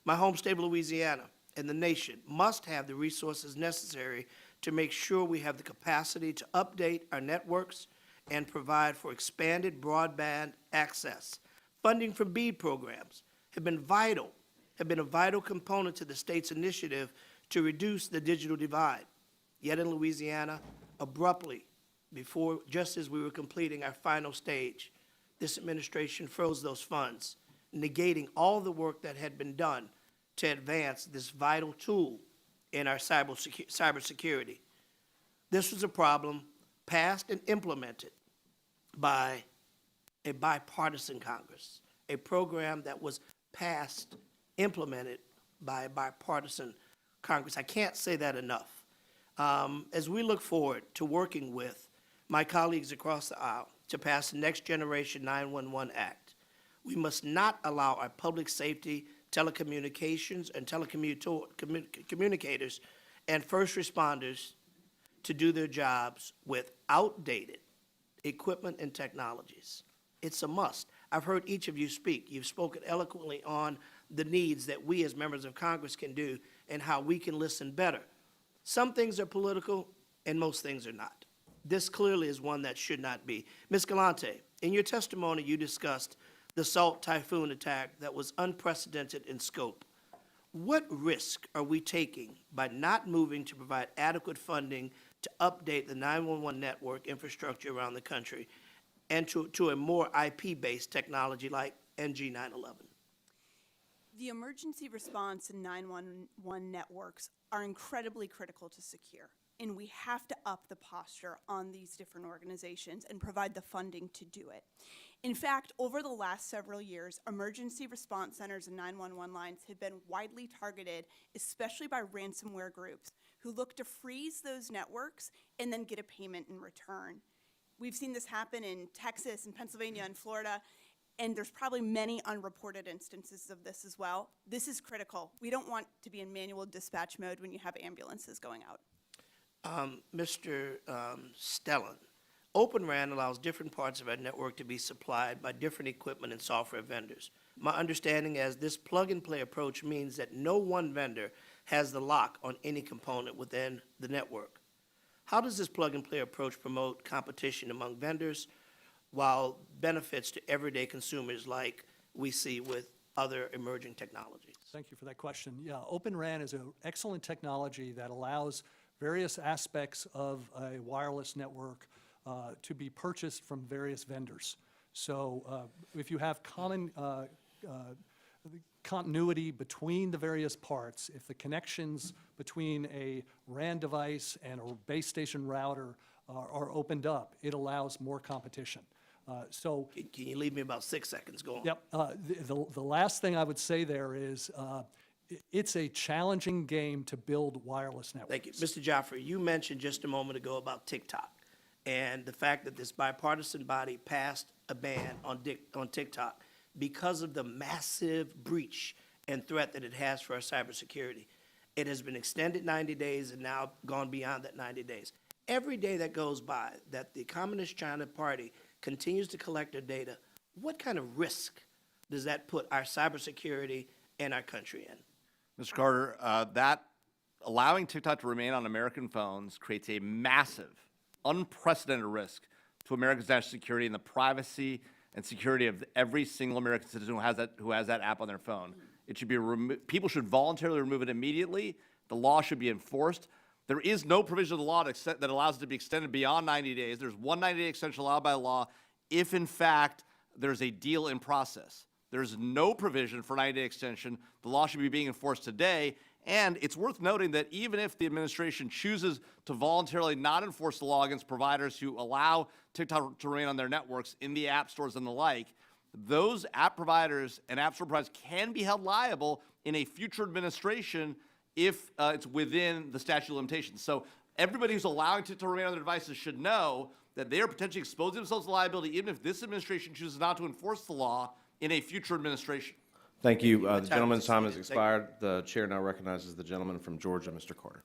My home state of Louisiana and the nation must have the resources necessary to make sure we have the capacity to update our networks and provide for expanded broadband access. Funding from BEAD programs have been a vital component to the state's initiative to reduce the digital divide. Yet in Louisiana, abruptly, just as we were completing our final stage, this administration froze those funds, negating all the work that had been done to advance this vital tool in our cybersecurity. This was a problem passed and implemented by a bipartisan Congress, a program that was passed, implemented by a bipartisan Congress. I can't say that enough. As we look forward to working with my colleagues across the aisle to pass the Next Generation 911 Act, we must not allow our public safety, telecommunications, and communicators and first responders to do their jobs with outdated equipment and technologies. It's a must. I've heard each of you speak. You've spoken eloquently on the needs that we as members of Congress can do and how we can listen better. Some things are political and most things are not. This clearly is one that should not be. Ms. Galante, in your testimony you discussed the Salt Typhoon attack that was unprecedented in scope. What risk are we taking by not moving to provide adequate funding to update the 911 network infrastructure around the country and to a more IP-based technology like NG911? The emergency response and 911 networks are incredibly critical to secure, and we have to up the posture on these different organizations and provide the funding to do it. In fact, over the last several years, emergency response centers and 911 lines have been widely targeted, especially by ransomware groups who look to freeze those networks and then get a payment in return. We've seen this happen in Texas and Pennsylvania and Florida, and there's probably many unreported instances of this as well. This is critical. We don't want to be in manual dispatch mode when you have ambulances going out. Mr. Stehlin, Open RAN allows different parts of our network to be supplied by different equipment and software vendors. My understanding is this plug-and-play approach means that no one vendor has the lock on any component within the network. How does this plug-and-play approach promote competition among vendors while benefits to everyday consumers like we see with other emerging technologies? Thank you for that question. Yeah, Open RAN is an excellent technology that allows various aspects of a wireless network to be purchased from various vendors. So if you have common continuity between the various parts, if the connections between a RAN device and a base station router are opened up, it allows more competition. So can you leave me about 6 seconds? Go on. Yep. The last thing I would say there is it's a challenging game to build wireless networks. Thank you. Mr. Jaffer, you mentioned just a moment ago about TikTok and the fact that this bipartisan body passed a ban on TikTok because of the massive breach and threat that it has for our cybersecurity. It has been extended 90 days and now gone beyond that 90 days. Every day that goes by that the Communist China Party continues to collect their data, what kind of risk does that put our cybersecurity and our country in? Mr. Carter, that allowing TikTok to remain on American phones creates a massive, unprecedented risk to Americans' national security and the privacy and security of every single American citizen who has that app on their phone. It should be people should voluntarily remove it immediately. The law should be enforced. There is no provision of the law that allows it to be extended beyond 90 days. There's one 90-day extension allowed by law if, in fact, there's a deal in process. There's no provision for 90-day extension. The law should be being enforced today. And it's worth noting that even if the administration chooses to voluntarily not enforce the law against providers who allow TikTok to remain on their networks in the app stores and the like, those app providers and app store providers can be held liable in a future administration if it's within the statute of limitations. So everybody who's allowing TikTok to remain on their devices should know that they are potentially exposing themselves to liability even if this administration chooses not to enforce the law in a future administration. Thank you. The gentleman's time has expired. The chair now recognizes the gentleman from Georgia, Mr. Carter.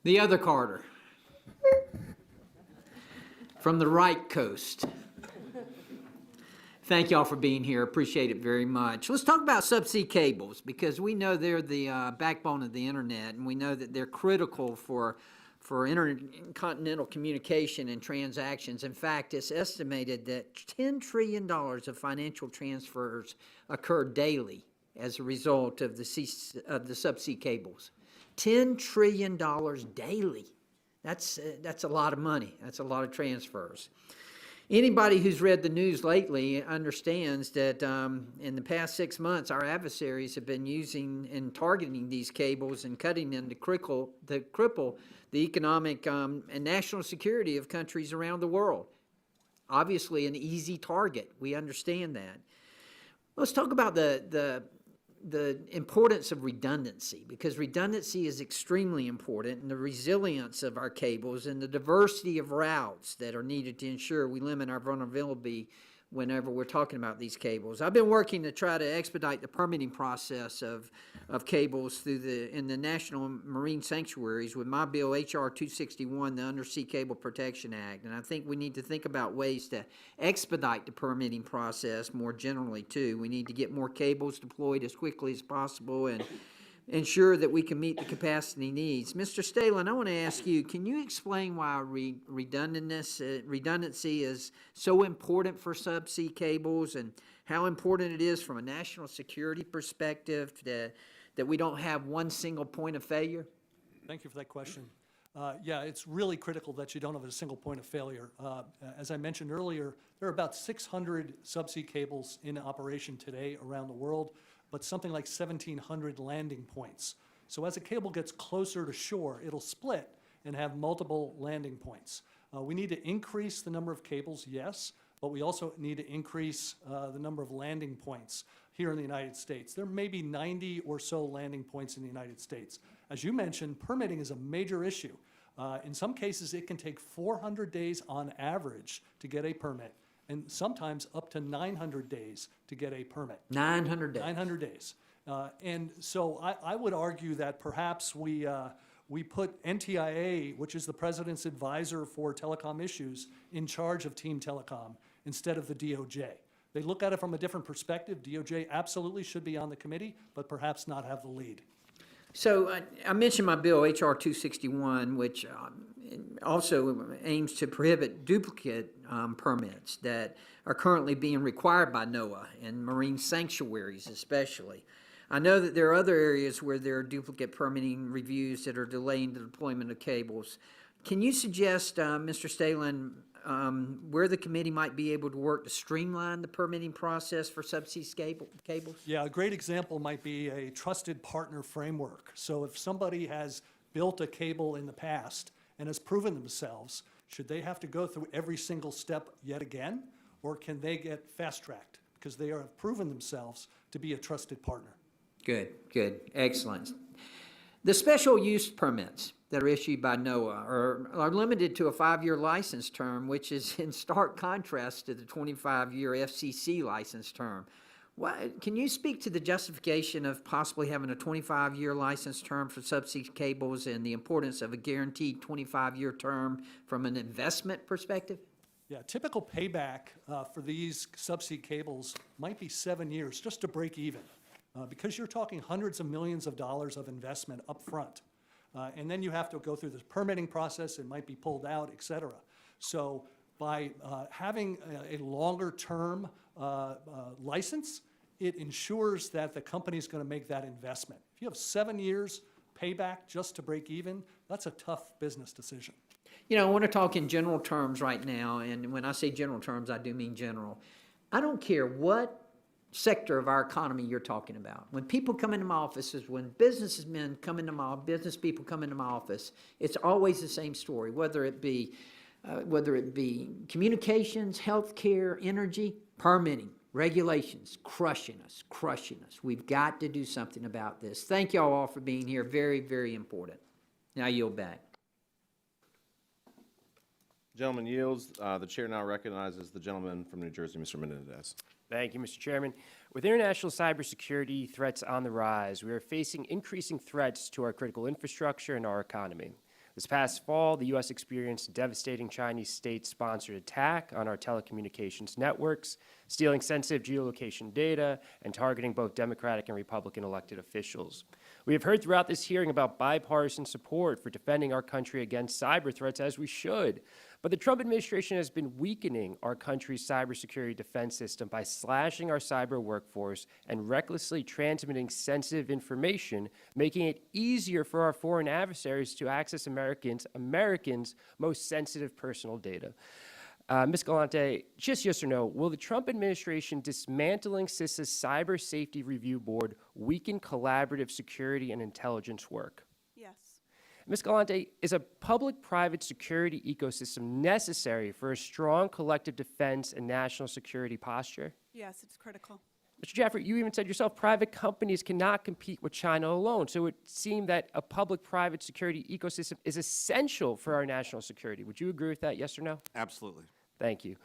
The other Carter. From the right coast. Thank y'all for being here. Appreciate it very much. Let's talk about subsea cables because we know they're the backbone of the internet, and we know that they're critical for intercontinental communication and transactions. In fact, it's estimated that $10 trillion of financial transfers occur daily as a result of the subsea cables. $10 trillion daily. That's a lot of money. That's a lot of transfers. Anybody who's read the news lately understands that in the past 6 months, our adversaries have been using and targeting these cables and cutting them to cripple the economic and national security of countries around the world. Obviously, an easy target. We understand that. Let's talk about the importance of redundancy, because redundancy is extremely important, and the resilience of our cables and the diversity of routes that are needed to ensure we limit our vulnerability whenever we're talking about these cables. I've been working to try to expedite the permitting process of cables in the National Marine Sanctuaries with my bill, H.R. 261, the Undersea Cable Protection Act. And I think we need to think about ways to expedite the permitting process more generally, too. We need to get more cables deployed as quickly as possible and ensure that we can meet the capacity needs. Mr. Stehlin, I want to ask you, can you explain why redundancy is so important for subsea cables and how important it is from a national security perspective that we don't have one single point of failure? Thank you for that question. Yeah, it's really critical that you don't have a single point of failure. As I mentioned earlier, there are about 600 subsea cables in operation today around the world, but something like 1,700 landing points. So as a cable gets closer to shore, it'll split and have multiple landing points. We need to increase the number of cables, yes, but we also need to increase the number of landing points here in the United States. There may be 90 or so landing points in the United States. As you mentioned, permitting is a major issue. In some cases, it can take 400 days on average to get a permit, and sometimes up to 900 days to get a permit. 900 days. 900 days. And so I would argue that perhaps we put NTIA, which is the President's advisor for telecom issues, in charge of Team Telecom instead of the DOJ. They look at it from a different perspective. DOJ absolutely should be on the committee, but perhaps not have the lead. So I mentioned my bill, H.R. 261, which also aims to prohibit duplicate permits that are currently being required by NOAA and marine sanctuaries especially. I know that there are other areas where there are duplicate permitting reviews that are delaying the deployment of cables. Can you suggest, Mr. Stehlin, where the committee might be able to work to streamline the permitting process for subsea cables? Yeah, a great example might be a trusted partner framework. So if somebody has built a cable in the past and has proven themselves, should they have to go through every single step yet again? Or can they get fast-tracked because they have proven themselves to be a trusted partner? Good, good, excellent. The special use permits that are issued by NOAA are limited to a 5-year license term, which is in stark contrast to the 25-year FCC license term. Can you speak to the justification of possibly having a 25-year license term for subsea cables and the importance of a guaranteed 25-year term from an investment perspective? Yeah, typical payback for these subsea cables might be 7 years just to break even, because you're talking hundreds of millions of dollars of investment up front. And then you have to go through this permitting process, it might be pulled out, et cetera. So by having a longer-term license, it ensures that the company's going to make that investment. If you have 7 years payback just to break even, that's a tough business decision. You know, I want to talk in general terms right now, and when I say general terms, I do mean general. I don't care what sector of our economy you're talking about. When people come into my offices, when business people come into my office, it's always the same story, whether it be communications, healthcare, energy, permitting, regulations, crushing us. We've got to do something about this. Thank y'all all for being here. Very, very important. Now I yield back. Gentleman yields. The chair now recognizes the gentleman from New Jersey, Mr. Menendez. Thank you, Mr. Chairman. With international cybersecurity threats on the rise, we are facing increasing threats to our critical infrastructure and our economy. This past fall, the U.S. experienced a devastating Chinese state-sponsored attack on our telecommunications networks, stealing sensitive geolocation data and targeting both Democratic and Republican elected officials. We have heard throughout this hearing about bipartisan support for defending our country against cyber threats, as we should. But the Trump administration has been weakening our country's cybersecurity defense system by slashing our cyber workforce and recklessly transmitting sensitive information, making it easier for our foreign adversaries to access Americans' most sensitive personal data. Ms. Galante, just yes or no, will the Trump administration dismantling CISA's Cyber Safety Review Board weaken collaborative security and intelligence work? Yes. Ms. Galante, is a public-private security ecosystem necessary for a strong collective defense and national security posture? Yes, it's critical. Mr. Jaffer, you even said yourself private companies cannot compete with China alone, so it seemed that a public-private security ecosystem is essential for our national security. Would you agree with that, yes or no? Absolutely. Thank you.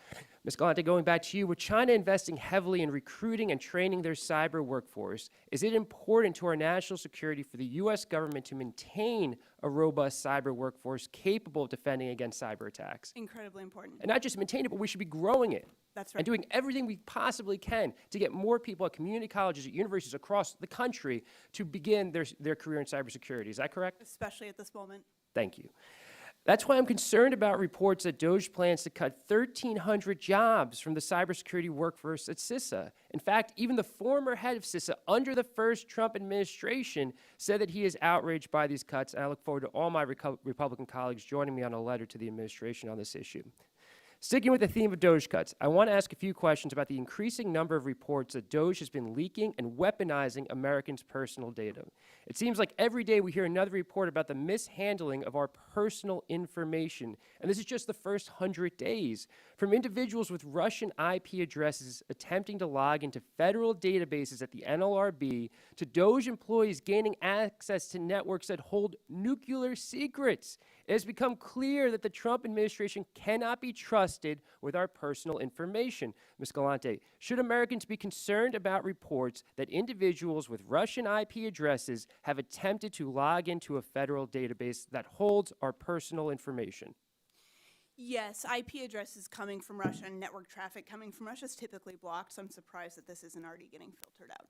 Ms. Galante, going back to you, with China investing heavily in recruiting and training their cyber workforce, is it important to our national security for the U.S. government to maintain a robust cyber workforce capable of defending against cyber attacks? Incredibly important. And not just maintain it, but we should be growing it. That's right. And doing everything we possibly can to get more people at community colleges, at universities across the country to begin their career in cybersecurity. Is that correct? Especially at this moment. Thank you. That's why I'm concerned about reports that DOGE plans to cut 1,300 jobs from the cybersecurity workforce at CISA. In fact, even the former head of CISA under the first Trump administration said that he is outraged by these cuts, and I look forward to all my Republican colleagues joining me on a letter to the administration on this issue. Sticking with the theme of DOGE cuts, I want to ask a few questions about the increasing number of reports that DOGE has been leaking and weaponizing Americans' personal data. It seems like every day we hear another report about the mishandling of our personal information, and this is just the first 100 days. From individuals with Russian IP addresses attempting to log into federal databases at the NLRB, to DOGE employees gaining access to networks that hold nuclear secrets. It has become clear that the Trump administration cannot be trusted with our personal information. Ms. Galante, should Americans be concerned about reports that individuals with Russian IP addresses have attempted to log into a federal database that holds our personal information? Yes, IP addresses coming from Russia and network traffic coming from Russia is typically blocked, so I'm surprised that this isn't already getting filtered out.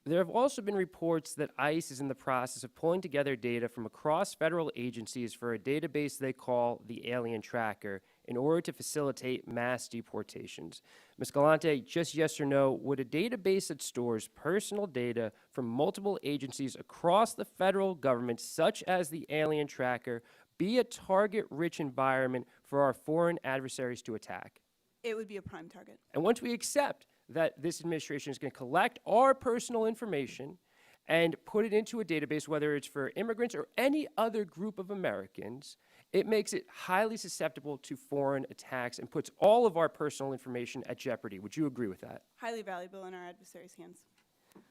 There have also been reports that ICE is in the process of pulling together data from across federal agencies for a database they call the Alien Tracker in order to facilitate mass deportations. Ms. Galante, just yes or no, would a database that stores personal data from multiple agencies across the federal government, such as the Alien Tracker, be a target-rich environment for our foreign adversaries to attack? It would be a prime target. And once we accept that this administration is going to collect our personal information and put it into a database, whether it's for immigrants or any other group of Americans, it makes it highly susceptible to foreign attacks and puts all of our personal information at jeopardy. Would you agree with that? Highly valuable in our adversaries' hands.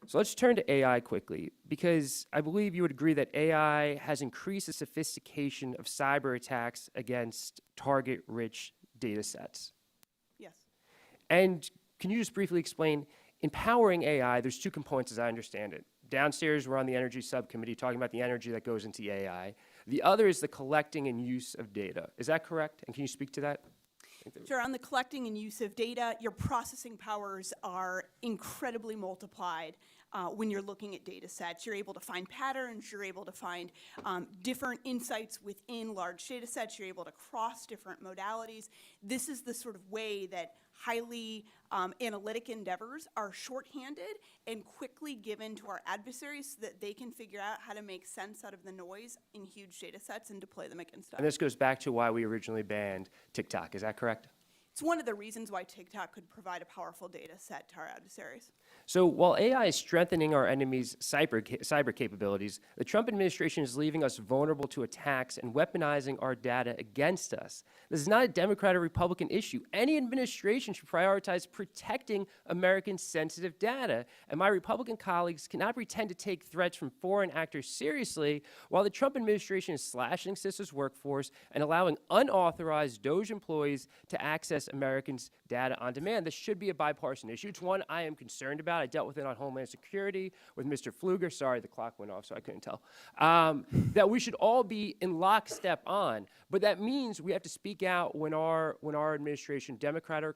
So let's turn to AI quickly, because I believe you would agree that AI has increased the sophistication of cyber attacks against target-rich data sets. Yes. And can you just briefly explain, empowering AI, there's two components as I understand it. Downstairs, we're on the energy subcommittee talking about the energy that goes into AI. The other is the collecting and use of data. Is that correct? And can you speak to that? Sure, on the collecting and use of data, your processing powers are incredibly multiplied. when you're looking at data sets. You're able to find patterns, you're able to find different insights within large data sets, you're able to cross different modalities. This is the sort of way that highly analytic endeavors are shorthanded and quickly given to our adversaries so that they can figure out how to make sense out of the noise in huge data sets and deploy them against us. And this goes back to why we originally banned TikTok. Is that correct? It's one of the reasons why TikTok could provide a powerful data set to our adversaries. So while AI is strengthening our enemies' cyber capabilities, the Trump administration is leaving us vulnerable to attacks and weaponizing our data against us. This is not a Democrat or Republican issue. Any administration should prioritize protecting American sensitive data, and my Republican colleagues cannot pretend to take threats from foreign actors seriously while the Trump administration is slashing CISA's workforce and allowing unauthorized DOJ employees to access Americans' data on demand. This should be a bipartisan issue. It's one I am concerned about. I dealt with it on Homeland Security with Mr. Pfluger. Sorry, the clock went off, so I couldn't tell. That we should all be in lockstep on. But that means we have to speak out when our administration, Democrat or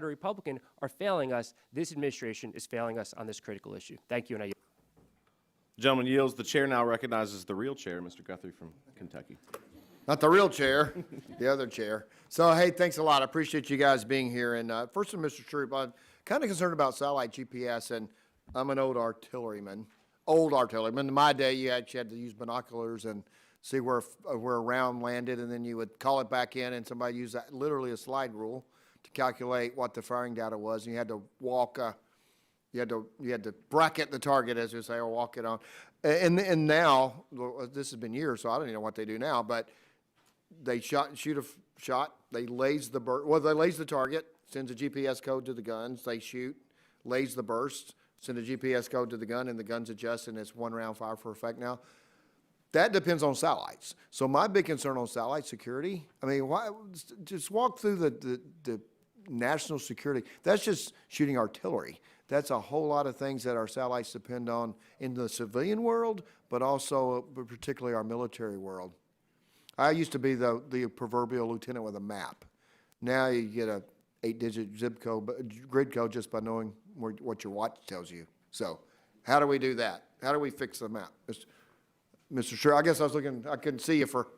Republican, are failing us. This administration is failing us on this critical issue. Thank you, and I yield. The gentleman yields. The chair now recognizes the real chair, Mr. Guthrie from Kentucky. Not the real chair, the other chair. So, hey, thanks a lot. I appreciate you guys being here. And first to Mr. Stroup, I'm kind of concerned about satellite GPS, and I'm an old artilleryman. In my day, you actually had to use binoculars and see where a round landed, and then you would call it back in, and somebody used that, literally a slide rule to calculate what the firing data was, and you had to walk, you had to bracket the target, as we say, or walk it on. And now, well, this has been years, so I don't even know what they do now, but they shoot a shot, they laze the target, sends a GPS code to the guns, they shoot, laze the burst, send a GPS code to the gun, and the guns adjust, and it's one round fire for effect now. That depends on satellites. So my big concern on satellite security, I mean, just walk through the national security. That's just shooting artillery. That's a whole lot of things that our satellites depend on in the civilian world, but also particularly our military world. I used to be the proverbial lieutenant with a map. Now you get a 8-digit zip code, grid code, just by knowing what your watch tells you. So how do we do that? How do we fix the map? Mr. Stroup, I guess I couldn't see you for,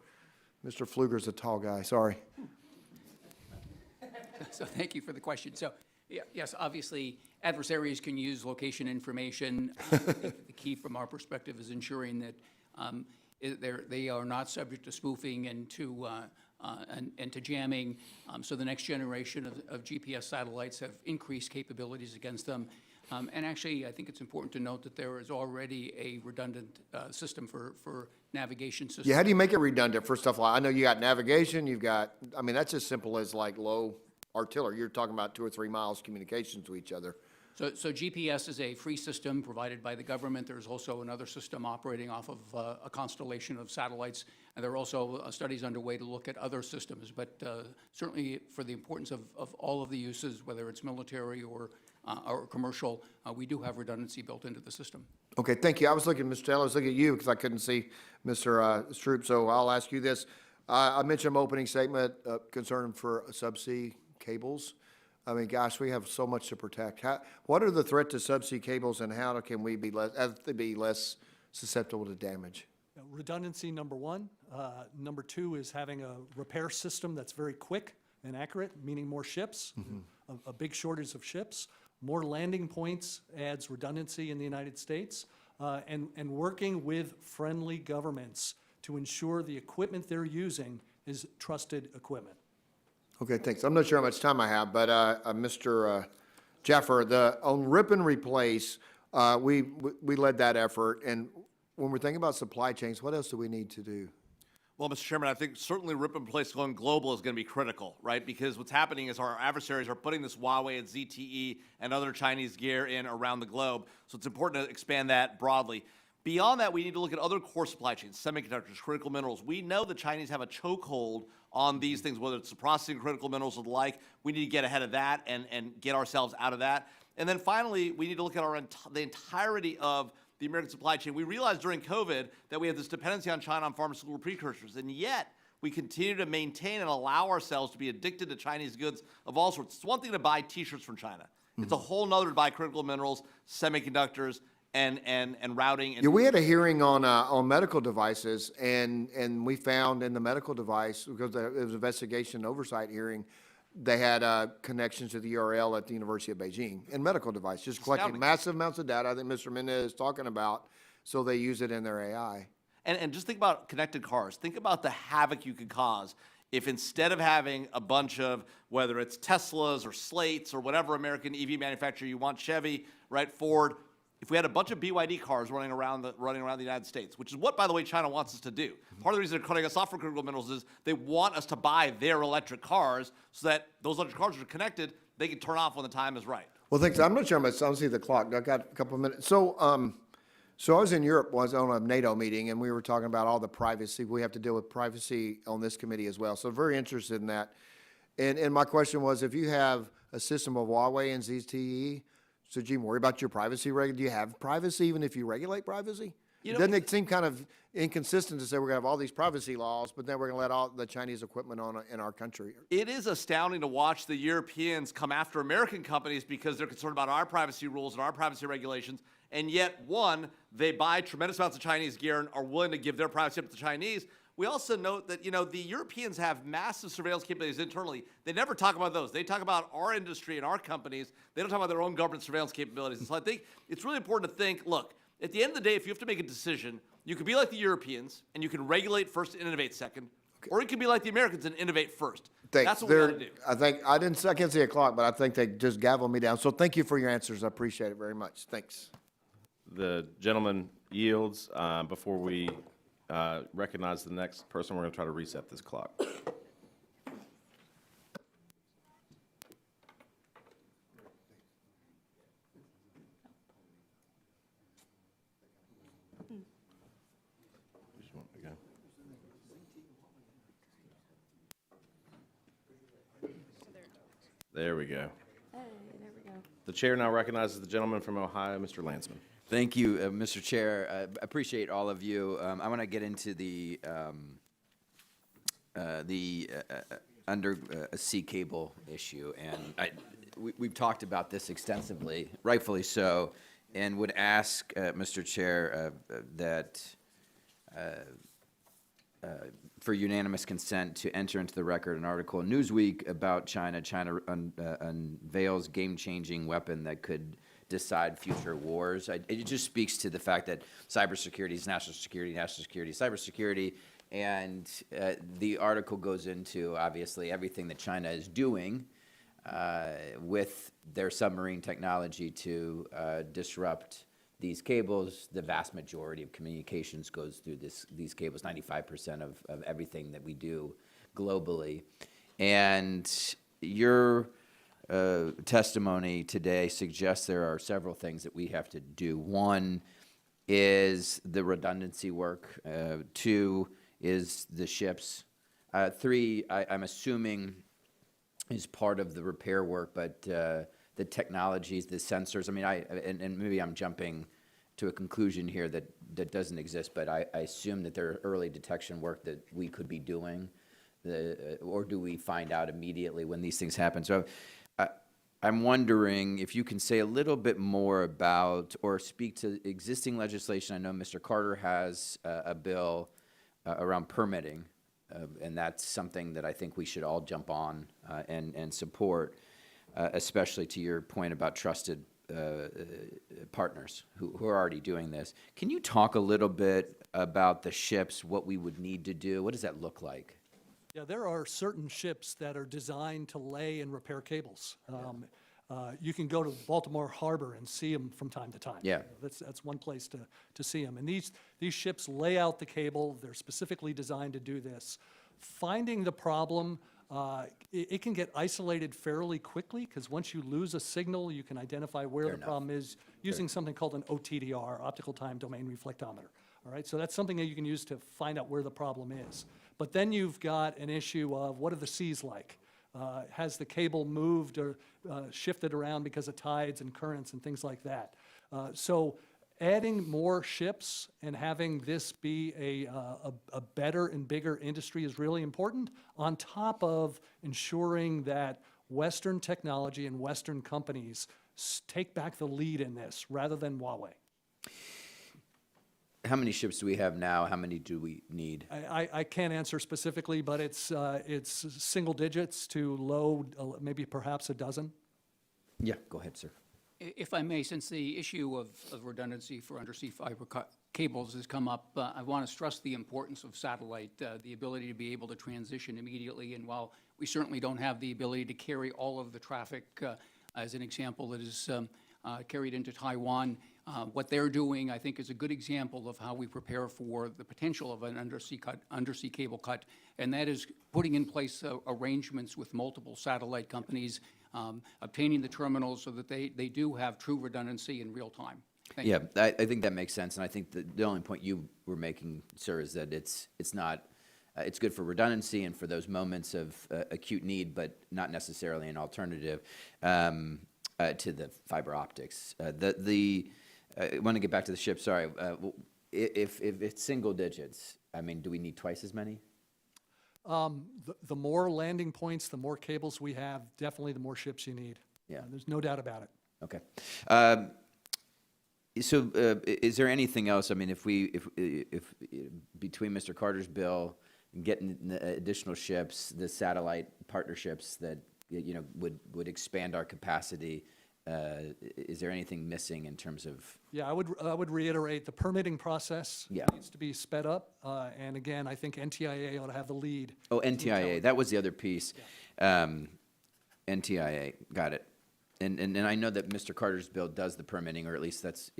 Mr. Pfluger's a tall guy, sorry. So thank you for the question. So yes, obviously adversaries can use location information. I think the key from our perspective is ensuring that they are not subject to spoofing and to jamming. So the next generation of GPS satellites have increased capabilities against them. And actually, I think it's important to note that there is already a redundant system for navigation systems. Yeah, how do you make it redundant for stuff like, I know you got navigation, you've got, I mean, that's as simple as like low artillery. You're talking about 2 or 3 miles communication to each other. So GPS is a free system provided by the government. There's also another system operating off of a constellation of satellites. And there are also studies underway to look at other systems. But certainly for the importance of all of the uses, whether it's military or commercial, we do have redundancy built into the system. Okay, thank you. I was looking, Mr. Taylor, I was looking at you because I couldn't see Mr. Stroup, so I'll ask you this. I mentioned my opening statement concern for subsea cables. I mean, gosh, we have so much to protect. What are the threat to subsea cables, and how can we be less susceptible to damage? Redundancy, number one. Number two is having a repair system that's very quick and accurate, meaning more ships, a big shortage of ships. More landing points adds redundancy in the United States, and working with friendly governments to ensure the equipment they're using is trusted equipment. Okay, thanks. I'm not sure how much time I have, but Mr. Jaffer, on rip and replace, we led that effort, and when we're thinking about supply chains, what else do we need to do? Well, Mr. Chairman, I think certainly rip and replace going global is going to be critical, right? Because what's happening is our adversaries are putting this Huawei and ZTE and other Chinese gear in around the globe. So it's important to expand that broadly. Beyond that, we need to look at other core supply chains, semiconductors, critical minerals. We know the Chinese have a chokehold on these things, whether it's the processing of critical minerals or the like. We need to get ahead of that and get ourselves out of that. And then finally, we need to look at the entirety of the American supply chain. We realized during COVID that we have this dependency on China on pharmaceutical precursors, and yet we continue to maintain and allow ourselves to be addicted to Chinese goods of all sorts. It's one thing to buy T-shirts from China. It's a whole nother to buy critical minerals, semiconductors, and routing. And Yeah, we had a hearing on medical devices, and we found in the medical device, because it was an investigation oversight hearing, they had connections to the URL at the University of Beijing in medical device, just collecting Astounding. massive amounts of data. I think Mr. Mendez is talking about, so they use it in their AI. And just think about connected cars. Think about the havoc you could cause if instead of having a bunch of, whether it's Teslas or Slates or whatever American EV manufacturer you want, Chevy, right, Ford, if we had a bunch of BYD cars running around the United States, which is what, by the way, China wants us to do. Part of the reason they're cutting us off for critical minerals is they want us to buy their electric cars so that those electric cars are connected, they can turn off when the time is right. Well, thanks. I'm not sure. I don't see the clock. I got a couple of minutes. So I was in Europe, was on a NATO meeting, and we were talking about all the privacy. We have to deal with privacy on this committee as well. So very interested in that. And my question was, if you have a system of Huawei and ZTE, so do you worry about your privacy? Do you have privacy even if you regulate privacy? Doesn't it seem kind of inconsistent to say we're going to have all these privacy laws, but then we're going to let all the Chinese equipment on in our country? It is astounding to watch the Europeans come after American companies because they're concerned about our privacy rules and our privacy regulations, and yet, one, they buy tremendous amounts of Chinese gear and are willing to give their privacy up to the Chinese. We also note that, the Europeans have massive surveillance capabilities internally. They never talk about those. They talk about our industry and our companies. They don't talk about their own government surveillance capabilities. And so I think it's really important to think, look, at the end of the day, if you have to make a decision, you can be like the Europeans and you can regulate first and innovate second, or you can be like the Americans and innovate first. Thanks. That's what we got to do. I can't see a clock, but I think they just gaveled me down. So thank you for your answers. I appreciate it very much. Thanks. The gentleman yields. Before we recognize the next person, we're going to try to reset this clock. There we go. Hey, there we go. The chair now recognizes the gentleman from Ohio, Mr. Landsman. Thank you, Mr. Chair. I appreciate all of you. I want to get into the undersea cable issue, and we've talked about this extensively, rightfully so, and would ask, Mr. Chair, that for unanimous consent to enter into the record an article in Newsweek about China. China unveils game-changing weapon that could decide future wars. It just speaks to the fact that cybersecurity is national security, cybersecurity, and the article goes into, obviously, everything that China is doing with their submarine technology to disrupt these cables. The vast majority of communications goes through these cables, 95% of everything that we do globally. And your testimony today suggests there are several things that we have to do. One is the redundancy work. Two is the ships. Three, I'm assuming, is part of the repair work, but the technologies, the sensors. I mean, and maybe I'm jumping to a conclusion here that doesn't exist, but I assume that there are early detection work that we could be doing, or do we find out immediately when these things happen? So I'm wondering if you can say a little bit more about or speak to existing legislation. I know Mr. Carter has a bill around permitting, and that's something that I think we should all jump on and support. Especially to your point about trusted partners who are already doing this. Can you talk a little bit about the ships, what we would need to do? What does that look like? Yeah, there are certain ships that are designed to lay and repair cables. You can go to Baltimore Harbor and see them from time to time. Yeah. That's one place to see them. And these ships lay out the cable. They're specifically designed to do this. Finding the problem, it can get isolated fairly quickly, because once you lose a signal, you can identify where the problem is using something called an OTDR, optical time domain reflectometer. All right, so that's something that you can use to find out where the problem is. But then you've got an issue of, what are the seas like? Has the cable moved or shifted around because of tides and currents and things like that? So adding more ships and having this be a better and bigger industry is really important, on top of ensuring that Western technology and Western companies take back the lead in this rather than Huawei. How many ships do we have now? How many do we need? I can't answer specifically, but it's single digits to low, maybe perhaps a dozen. Yeah, go ahead, sir. If I may, since the issue of redundancy for undersea fiber cables has come up, I want to stress the importance of satellite, the ability to be able to transition immediately. And while we certainly don't have the ability to carry all of the traffic, as an example, that is carried into Taiwan, what they're doing, I think, is a good example of how we prepare for the potential of an undersea cable cut, and that is putting in place arrangements with multiple satellite companies, obtaining the terminals so that they do have true redundancy in real time. Thank you. Yeah, I think that makes sense, and I think the only point you were making, sir, is that it's not, it's good for redundancy and for those moments of acute need, but not necessarily an alternative to the fiber optics. I want to get back to the ship, sorry. If it's single digits, I mean, do we need twice as many? The more landing points, the more cables we have, definitely the more ships you need. Yeah. There's no doubt about it. Okay. So is there anything else? I mean, if between Mr. Carter's bill and getting the additional ships, the satellite partnerships that would expand our capacity, is there anything missing in terms of? Yeah, I would reiterate the permitting process Yeah. needs to be sped up. And again, I think NTIA ought to have the lead. Oh, NTIA, that was the other piece. NTIA, got it. And I know that Mr. Carter's bill does the permitting, or at least it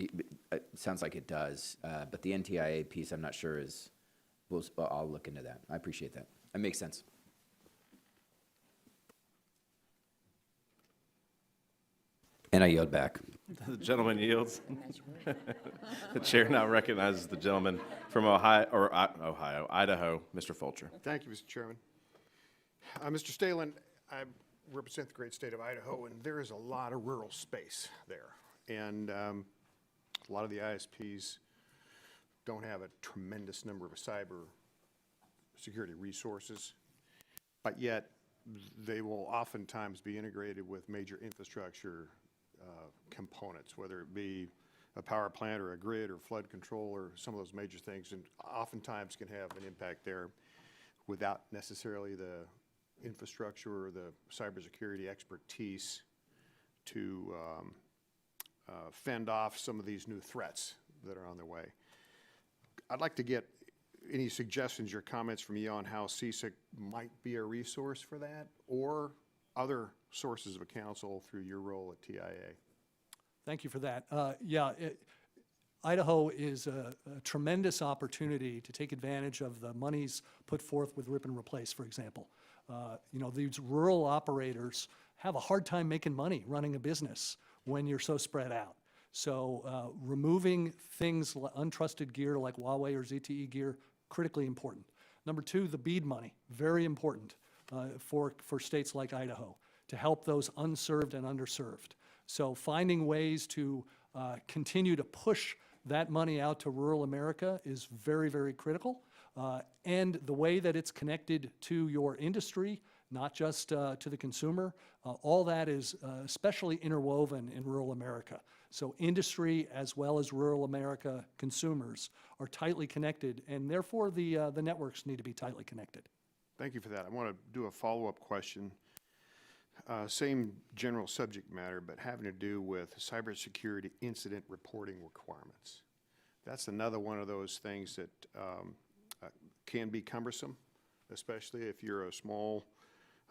sounds like it does. But the NTIA piece, I'm not sure is, I'll look into that. I appreciate that. That makes sense. And I yield back. The gentleman yields. The chair now recognizes the gentleman from Idaho, Mr. Fulcher. Thank you, Mr. Chairman. Mr. Stehlin, I represent the great state of Idaho, and there is a lot of rural space there. And a lot of the ISPs don't have a tremendous number of cyber security resources, but yet they will oftentimes be integrated with major infrastructure components, whether it be a power plant or a grid or flood control or some of those major things, and oftentimes can have an impact there without necessarily the infrastructure or the cybersecurity expertise to fend off some of these new threats that are on their way. I'd like to get any suggestions or comments from you on how CSIC might be a resource for that, or other sources of counsel through your role at TIA. Thank you for that. Idaho is a tremendous opportunity to take advantage of the monies put forth with Rip and Replace, for example. These rural operators have a hard time making money running a business when you're so spread out. So removing things, untrusted gear like Huawei or ZTE gear, critically important. Number two, the BEAD money, very important for states like Idaho to help those unserved and underserved. So finding ways to continue to push that money out to rural America is very, very critical. And the way that it's connected to your industry, not just to the consumer, all that is especially interwoven in rural America. So industry as well as rural America consumers are tightly connected, and therefore the networks need to be tightly connected. Thank you for that. I want to do a follow-up question. Same general subject matter, but having to do with cybersecurity incident reporting requirements. That's another one of those things that can be cumbersome, especially if you're a small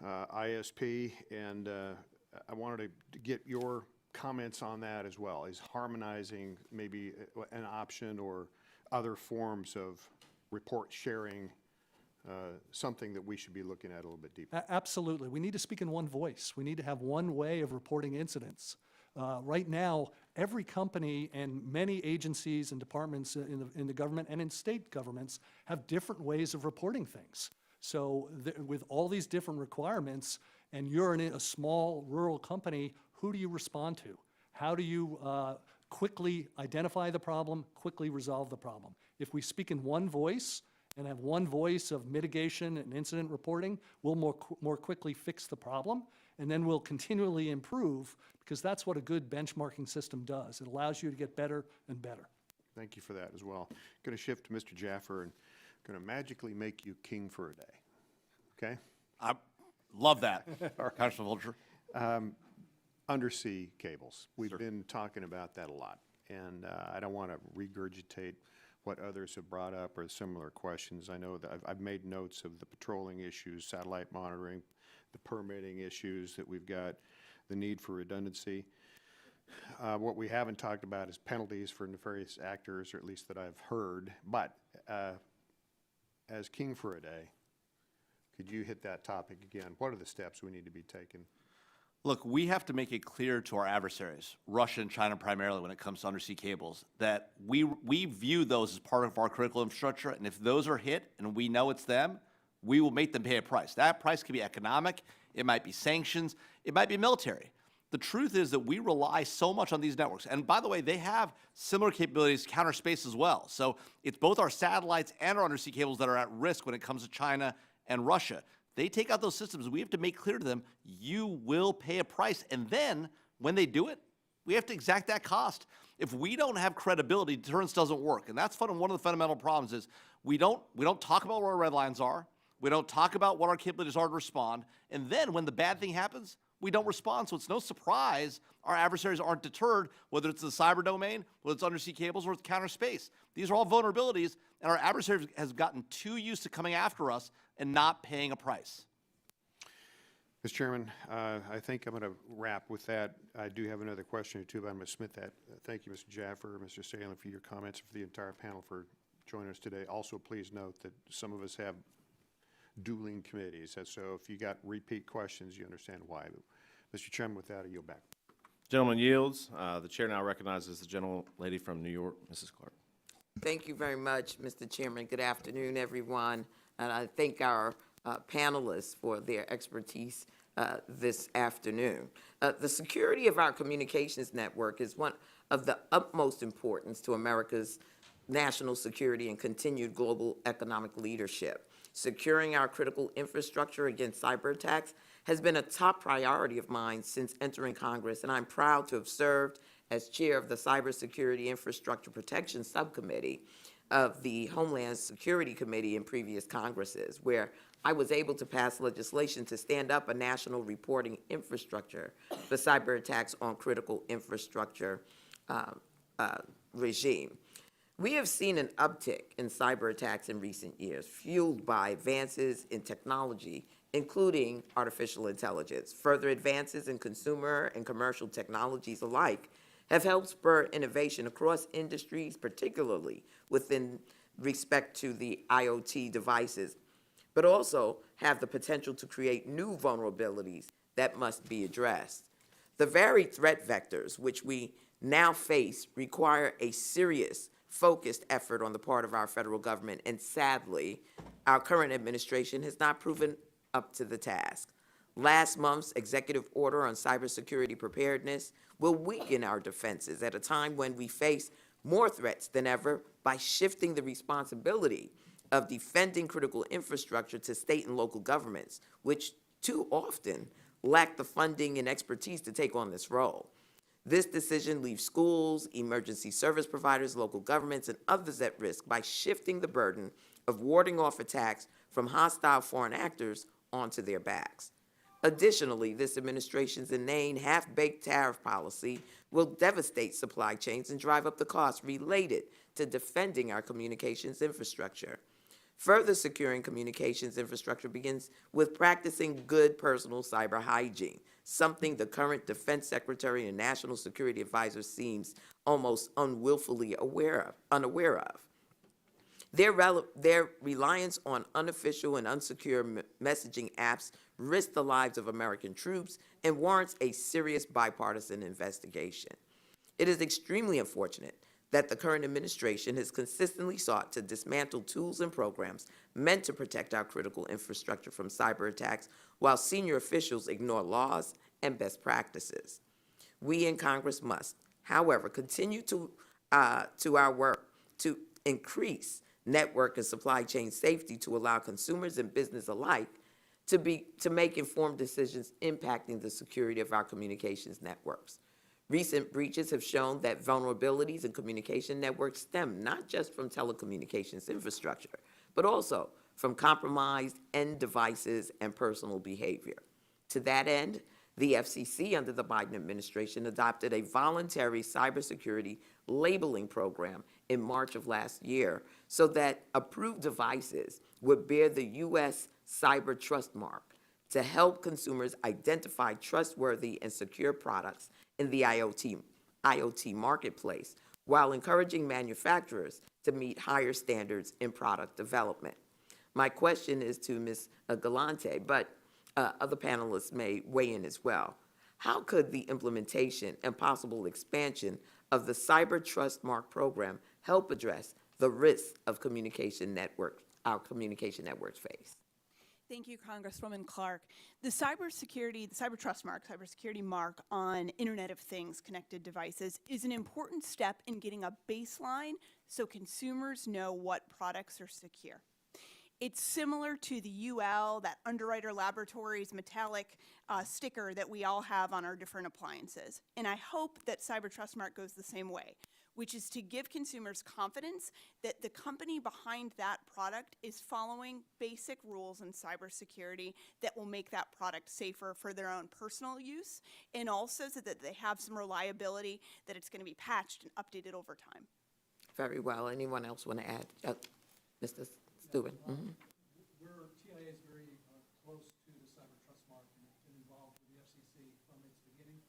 ISP, and I wanted to get your comments on that as well. Is harmonizing maybe an option or other forms of report sharing something that we should be looking at a little bit deeper? Absolutely. We need to speak in one voice. We need to have one way of reporting incidents. Right now, every company and many agencies and departments in the government and in state governments have different ways of reporting things. So with all these different requirements, and you're in a small rural company, who do you respond to? How do you quickly identify the problem, quickly resolve the problem? If we speak in one voice and have one voice of mitigation and incident reporting, we'll more quickly fix the problem, and then we'll continually improve, because that's what a good benchmarking system does. It allows you to get better and better. Thank you for that as well. Going to shift to Mr. Jaffer and going to magically make you king for a day. Okay? I love that, Congressman Vulture. Undersea cables. We've been talking about that a lot, and I don't want to regurgitate what others have brought up or similar questions. I know that I've made notes of the patrolling issues, satellite monitoring, the permitting issues that we've got, the need for redundancy. What we haven't talked about is penalties for nefarious actors, or at least that I've heard. But as king for a day, could you hit that topic again? What are the steps we need to be taking? Look, we have to make it clear to our adversaries, Russia and China primarily when it comes to undersea cables, that we view those as part of our critical infrastructure, and if those are hit and we know it's them, we will make them pay a price. That price could be economic, it might be sanctions, it might be military. The truth is that we rely so much on these networks, and by the way, they have similar capabilities, counter space as well. So it's both our satellites and our undersea cables that are at risk when it comes to China and Russia. They take out those systems. We have to make clear to them, you will pay a price. And then when they do it, we have to exact that cost. If we don't have credibility, deterrence doesn't work. And that's one of the fundamental problems is we don't talk about where our red lines are. We don't talk about what our capabilities are to respond. And then when the bad thing happens, we don't respond. So it's no surprise our adversaries aren't deterred, whether it's the cyber domain, whether it's undersea cables, or it's counter space. These are all vulnerabilities, and our adversaries has gotten too used to coming after us and not paying a price. Mr. Chairman, I think I'm going to wrap with that. I do have another question or two, but I'm going to submit that. Thank you, Mr. Jaffer, Mr. Stehlin, for your comments, for the entire panel for joining us today. Also, please note that some of us have dueling committees, and so if you got repeat questions, you understand why. Mr. Chairman, with that, I yield back. Gentleman yields. The chair now recognizes the gentlelady from New York, Mrs. Clark. Thank you very much, Mr. Chairman. Good afternoon, everyone. And I thank our panelists for their expertise this afternoon. The security of our communications network is one of the utmost importance to America's national security and continued global economic leadership. Securing our critical infrastructure against cyber attacks has been a top priority of mine since entering Congress, and I'm proud to have served as chair of the Cybersecurity Infrastructure Protection Subcommittee of the Homeland Security Committee in previous Congresses, where I was able to pass legislation to stand up a national reporting infrastructure for cyber attacks on critical infrastructure regime. We have seen an uptick in cyber attacks in recent years, fueled by advances in technology, including artificial intelligence. Further advances in consumer and commercial technologies alike have helped spur innovation across industries, particularly within respect to the IoT devices, but also have the potential to create new vulnerabilities that must be addressed. The varied threat vectors which we now face require a serious, focused effort on the part of our federal government, and sadly, our current administration has not proven up to the task. Last month's executive order on cybersecurity preparedness will weaken our defenses at a time when we face more threats than ever by shifting the responsibility of defending critical infrastructure to state and local governments, which too often lack the funding and expertise to take on this role. This decision leaves schools, emergency service providers, local governments, and others at risk by shifting the burden of warding off attacks from hostile foreign actors onto their backs. Additionally, this administration's inane, half-baked tariff policy will devastate supply chains and drive up the costs related to defending our communications infrastructure. Further securing communications infrastructure begins with practicing good personal cyber hygiene, something the current Defense Secretary and National Security Advisor seems almost unwillfully unaware of. Their reliance on unofficial and unsecure messaging apps risks the lives of American troops and warrants a serious bipartisan investigation. It is extremely unfortunate that the current administration has consistently sought to dismantle tools and programs meant to protect our critical infrastructure from cyber attacks, while senior officials ignore laws and best practices. We in Congress must, however, continue to our work to increase network and supply chain safety to allow consumers and business alike to make informed decisions impacting the security of our communications networks. Recent breaches have shown that vulnerabilities in communication networks stem not just from telecommunications infrastructure, but also from compromised end devices and personal behavior. To that end, the FCC under the Biden administration adopted a voluntary cybersecurity labeling program in March of last year so that approved devices would bear the U.S. Cyber Trust Mark to help consumers identify trustworthy and secure products in the IoT marketplace, while encouraging manufacturers to meet higher standards in product development. My question is to Ms. Galante, but other panelists may weigh in as well. How could the implementation and possible expansion of the Cyber Trust Mark program help address the risks of our communication networks face? Thank you, Congresswoman Clark. The Cyber Trust Mark, cybersecurity mark on Internet of Things connected devices is an important step in getting a baseline so consumers know what products are secure. It's similar to the UL, that Underwriter Laboratories metallic sticker that we all have on our different appliances. And I hope that Cyber Trust Mark goes the same way, which is to give consumers confidence that the company behind that product is following basic rules in cybersecurity that will make that product safer for their own personal use, and also so that they have some reliability, that it's going to be patched and updated over time. Very well. Anyone else want to add? Mr. Stehlin. We're, TIA is very close to the Cyber Trust Mark and been involved with the FCC from its beginning.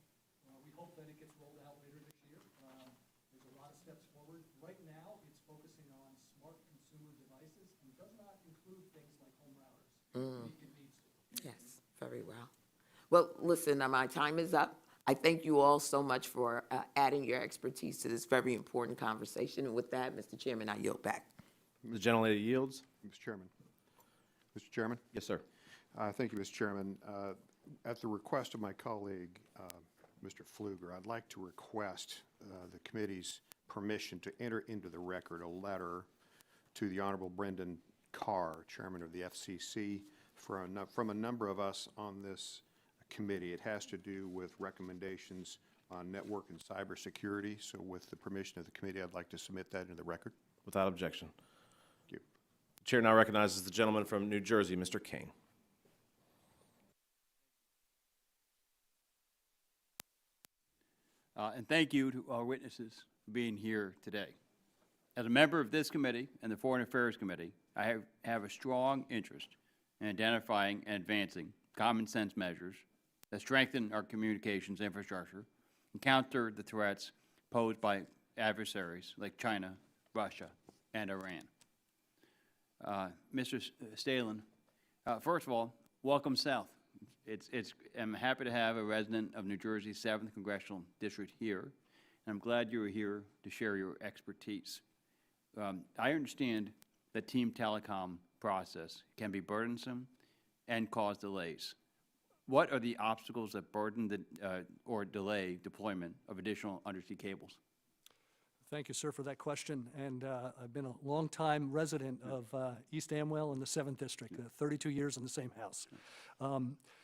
We hope that it gets rolled out later this year. There's a lot of steps forward. Right now, it's focusing on smart consumer devices and does not include things like home routers. It needs to. Yes, very well. Well, listen, my time is up. I thank you all so much for adding your expertise to this very important conversation. And with that, Mr. Chairman, I yield back. The gentlelady yields. Mr. Chairman. Mr. Chairman? Yes, sir. Thank you, Mr. Chairman. At the request of my colleague, Mr. Pfluger, I'd like to request the committee's permission to enter into the record a letter to the Honorable Brendan Carr, Chairman of the FCC, from a number of us on this committee. It has to do with recommendations on network and cybersecurity. So with the permission of the committee, I'd like to submit that into the record. Without objection. Thank you. The chair now recognizes the gentleman from New Jersey, Mr. King. And thank you to our witnesses for being here today. As a member of this committee and the Foreign Affairs Committee, I have a strong interest in identifying and advancing common sense measures that strengthen our communications infrastructure and counter the threats posed by adversaries like China, Russia, and Iran. Mr. Stehlin, first of all, welcome south. I'm happy to have a resident of New Jersey's 7th Congressional District here, and I'm glad you were here to share your expertise. I understand that team telecom process can be burdensome and cause delays. What are the obstacles that burden or delay deployment of additional undersea cables? Thank you, sir, for that question. And I've been a longtime resident of East Amwell in the 7th District, 32 years in the same house.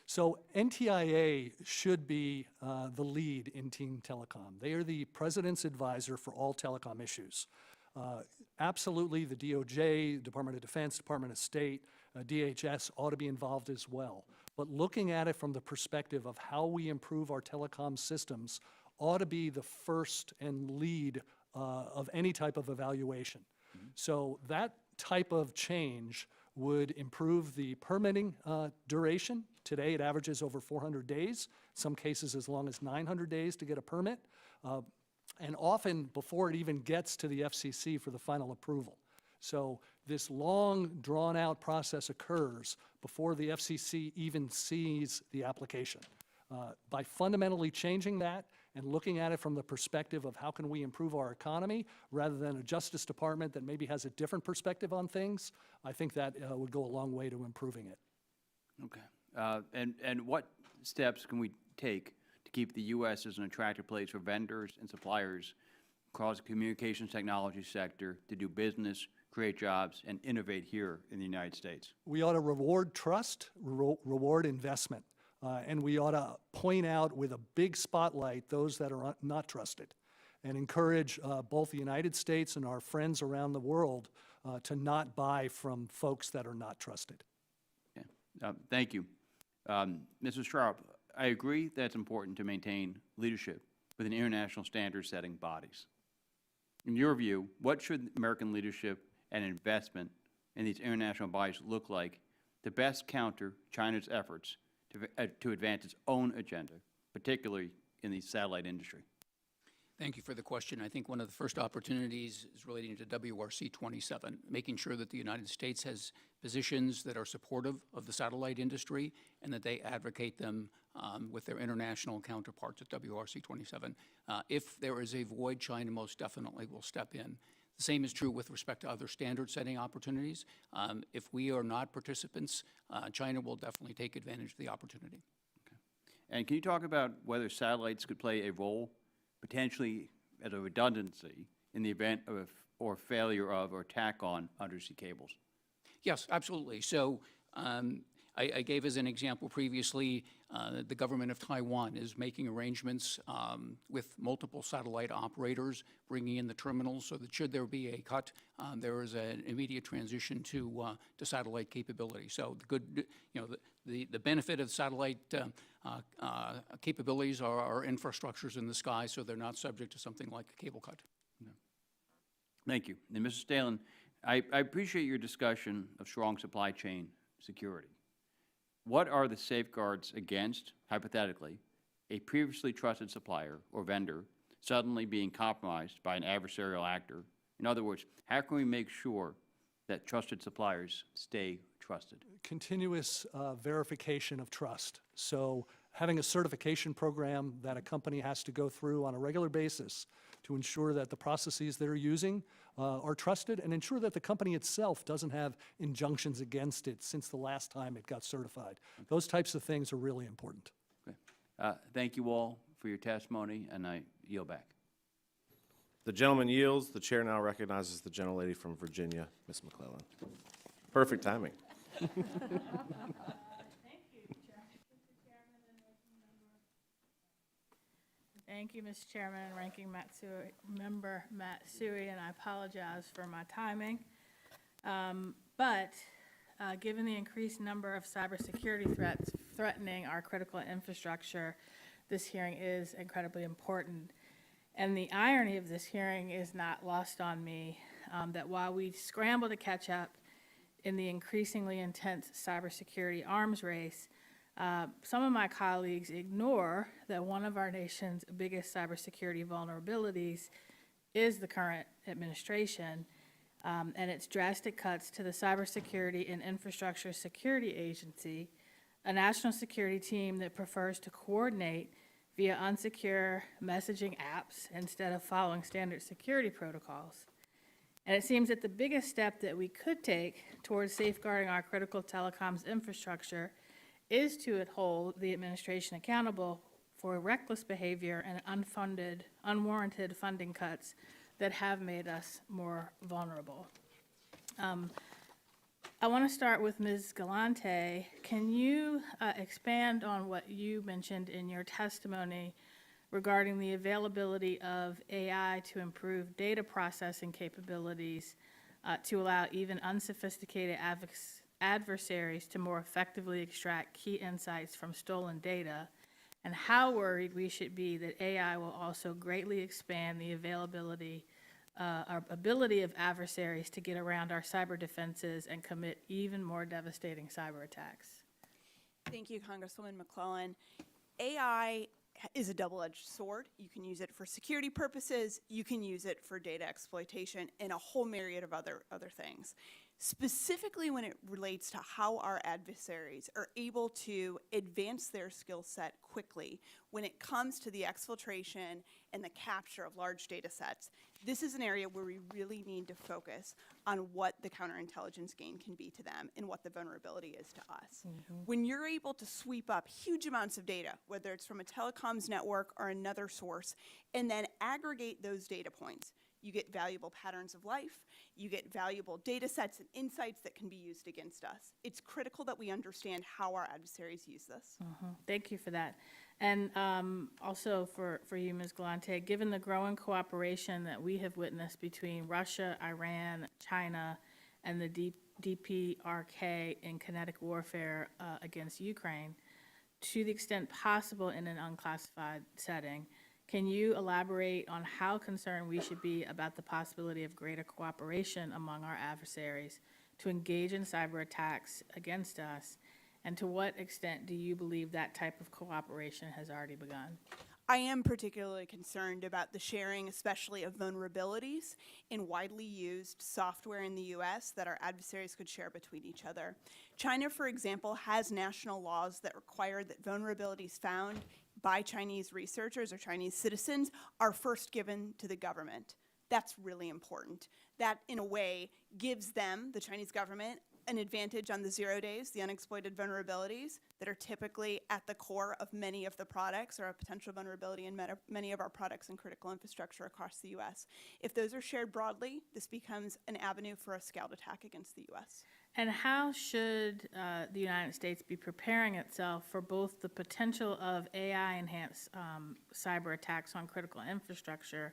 So NTIA should be the lead in team telecom. They are the president's advisor for all telecom issues. Absolutely, the DOJ, Department of Defense, Department of State, DHS ought to be involved as well. But looking at it from the perspective of how we improve our telecom systems ought to be the first and lead of any type of evaluation. So that type of change would improve the permitting duration. Today, it averages over 400 days, some cases as long as 900 days to get a permit, and often before it even gets to the FCC for the final approval. So this long, drawn-out process occurs before the FCC even sees the application. By fundamentally changing that and looking at it from the perspective of how can we improve our economy rather than a Justice Department that maybe has a different perspective on things, I think that would go a long way to improving it. Okay. And what steps can we take to keep the U.S. as an attractive place for vendors and suppliers across the communications technology sector to do business, create jobs, and innovate here in the United States? We ought to reward trust, reward investment. And we ought to point out with a big spotlight those that are not trusted, and encourage both the United States and our friends around the world to not buy from folks that are not trusted. Thank you. Mrs. Stroup, I agree that it's important to maintain leadership within international standard-setting bodies. In your view, what should American leadership and investment in these international bodies look like to best counter China's efforts to advance its own agenda, particularly in the satellite industry? Thank you for the question. I think one of the first opportunities is relating to WRC 27, making sure that the United States has positions that are supportive of the satellite industry and that they advocate them with their international counterparts at WRC 27. If there is a void, China most definitely will step in. The same is true with respect to other standard-setting opportunities. If we are not participants, China will definitely take advantage of the opportunity. And can you talk about whether satellites could play a role, potentially as a redundancy, in the event of or failure of or attack on undersea cables? Yes, absolutely. So I gave as an example previously, the government of Taiwan is making arrangements with multiple satellite operators, bringing in the terminals so that should there be a cut, there is an immediate transition to satellite capability. So the good, the benefit of satellite capabilities are our infrastructures in the sky, so they're not subject to something like a cable cut. Thank you. And Mr. Stehlin, I appreciate your discussion of strong supply chain security. What are the safeguards against, hypothetically, a previously trusted supplier or vendor suddenly being compromised by an adversarial actor? In other words, how can we make sure that trusted suppliers stay trusted? Continuous verification of trust. So having a certification program that a company has to go through on a regular basis to ensure that the processes they're using are trusted, and ensure that the company itself doesn't have injunctions against it since the last time it got certified. Those types of things are really important. Okay. Thank you all for your testimony, and I yield back. The gentleman yields. The chair now recognizes the gentlelady from Virginia, Ms. McClellan. Perfect timing. Thank you, Mr. Chairman and Ranking Member Matsui, and I apologize for my timing. Given the increased number of cybersecurity threats threatening our critical infrastructure, this hearing is incredibly important. And the irony of this hearing is not lost on me, that while we scramble to catch up in the increasingly intense cybersecurity arms race, some of my colleagues ignore that one of our nation's biggest cybersecurity vulnerabilities is the current administration and its drastic cuts to the Cybersecurity and Infrastructure Security Agency, a national security team that prefers to coordinate via unsecure messaging apps instead of following standard security protocols. And it seems that the biggest step that we could take towards safeguarding our critical telecoms infrastructure is to hold the administration accountable for reckless behavior and unfunded, unwarranted funding cuts that have made us more vulnerable. I want to start with Ms. Galante. Can you expand on what you mentioned in your testimony regarding the availability of AI to improve data processing capabilities to allow even unsophisticated adversaries to more effectively extract key insights from stolen data, and how worried we should be that AI will also greatly expand the availability or ability of adversaries to get around our cyber defenses and commit even more devastating cyber attacks? Thank you, Congresswoman McClellan. AI is a double-edged sword. You can use it for security purposes, you can use it for data exploitation, and a whole myriad of other things. Specifically when it relates to how our adversaries are able to advance their skill set quickly when it comes to the exfiltration and the capture of large data sets, this is an area where we really need to focus on what the counterintelligence gain can be to them and what the vulnerability is to us. When you're able to sweep up huge amounts of data, whether it's from a telecoms network or another source, and then aggregate those data points, you get valuable patterns of life, you get valuable data sets and insights that can be used against us. It's critical that we understand how our adversaries use this. Thank you for that. And also for you, Ms. Galante, given the growing cooperation that we have witnessed between Russia, Iran, China, and the DPRK in kinetic warfare against Ukraine, to the extent possible in an unclassified setting, can you elaborate on how concerned we should be about the possibility of greater cooperation among our adversaries to engage in cyber attacks against us? And to what extent do you believe that type of cooperation has already begun? I am particularly concerned about the sharing, especially of vulnerabilities in widely used software in the U.S. that our adversaries could share between each other. China, for example, has national laws that require that vulnerabilities found by Chinese researchers or Chinese citizens are first given to the government. That's really important. That, in a way, gives them, the Chinese government, an advantage on the 0 days, the unexploited vulnerabilities that are typically at the core of many of the products, or a potential vulnerability in many of our products and critical infrastructure across the U.S. If those are shared broadly, this becomes an avenue for a scaled attack against the U.S. And how should the United States be preparing itself for both the potential of AI-enhanced cyber attacks on critical infrastructure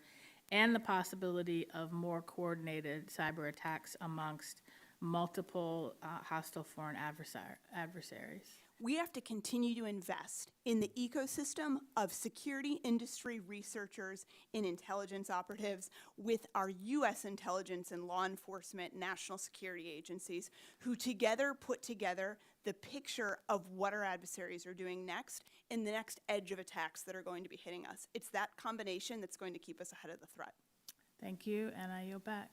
and the possibility of more coordinated cyber attacks amongst multiple hostile foreign adversaries? We have to continue to invest in the ecosystem of security industry researchers and intelligence operatives with our U.S. intelligence and law enforcement national security agencies, who together put together the picture of what our adversaries are doing next and the next edge of attacks that are going to be hitting us. It's that combination that's going to keep us ahead of the threat. Thank you, and I yield back.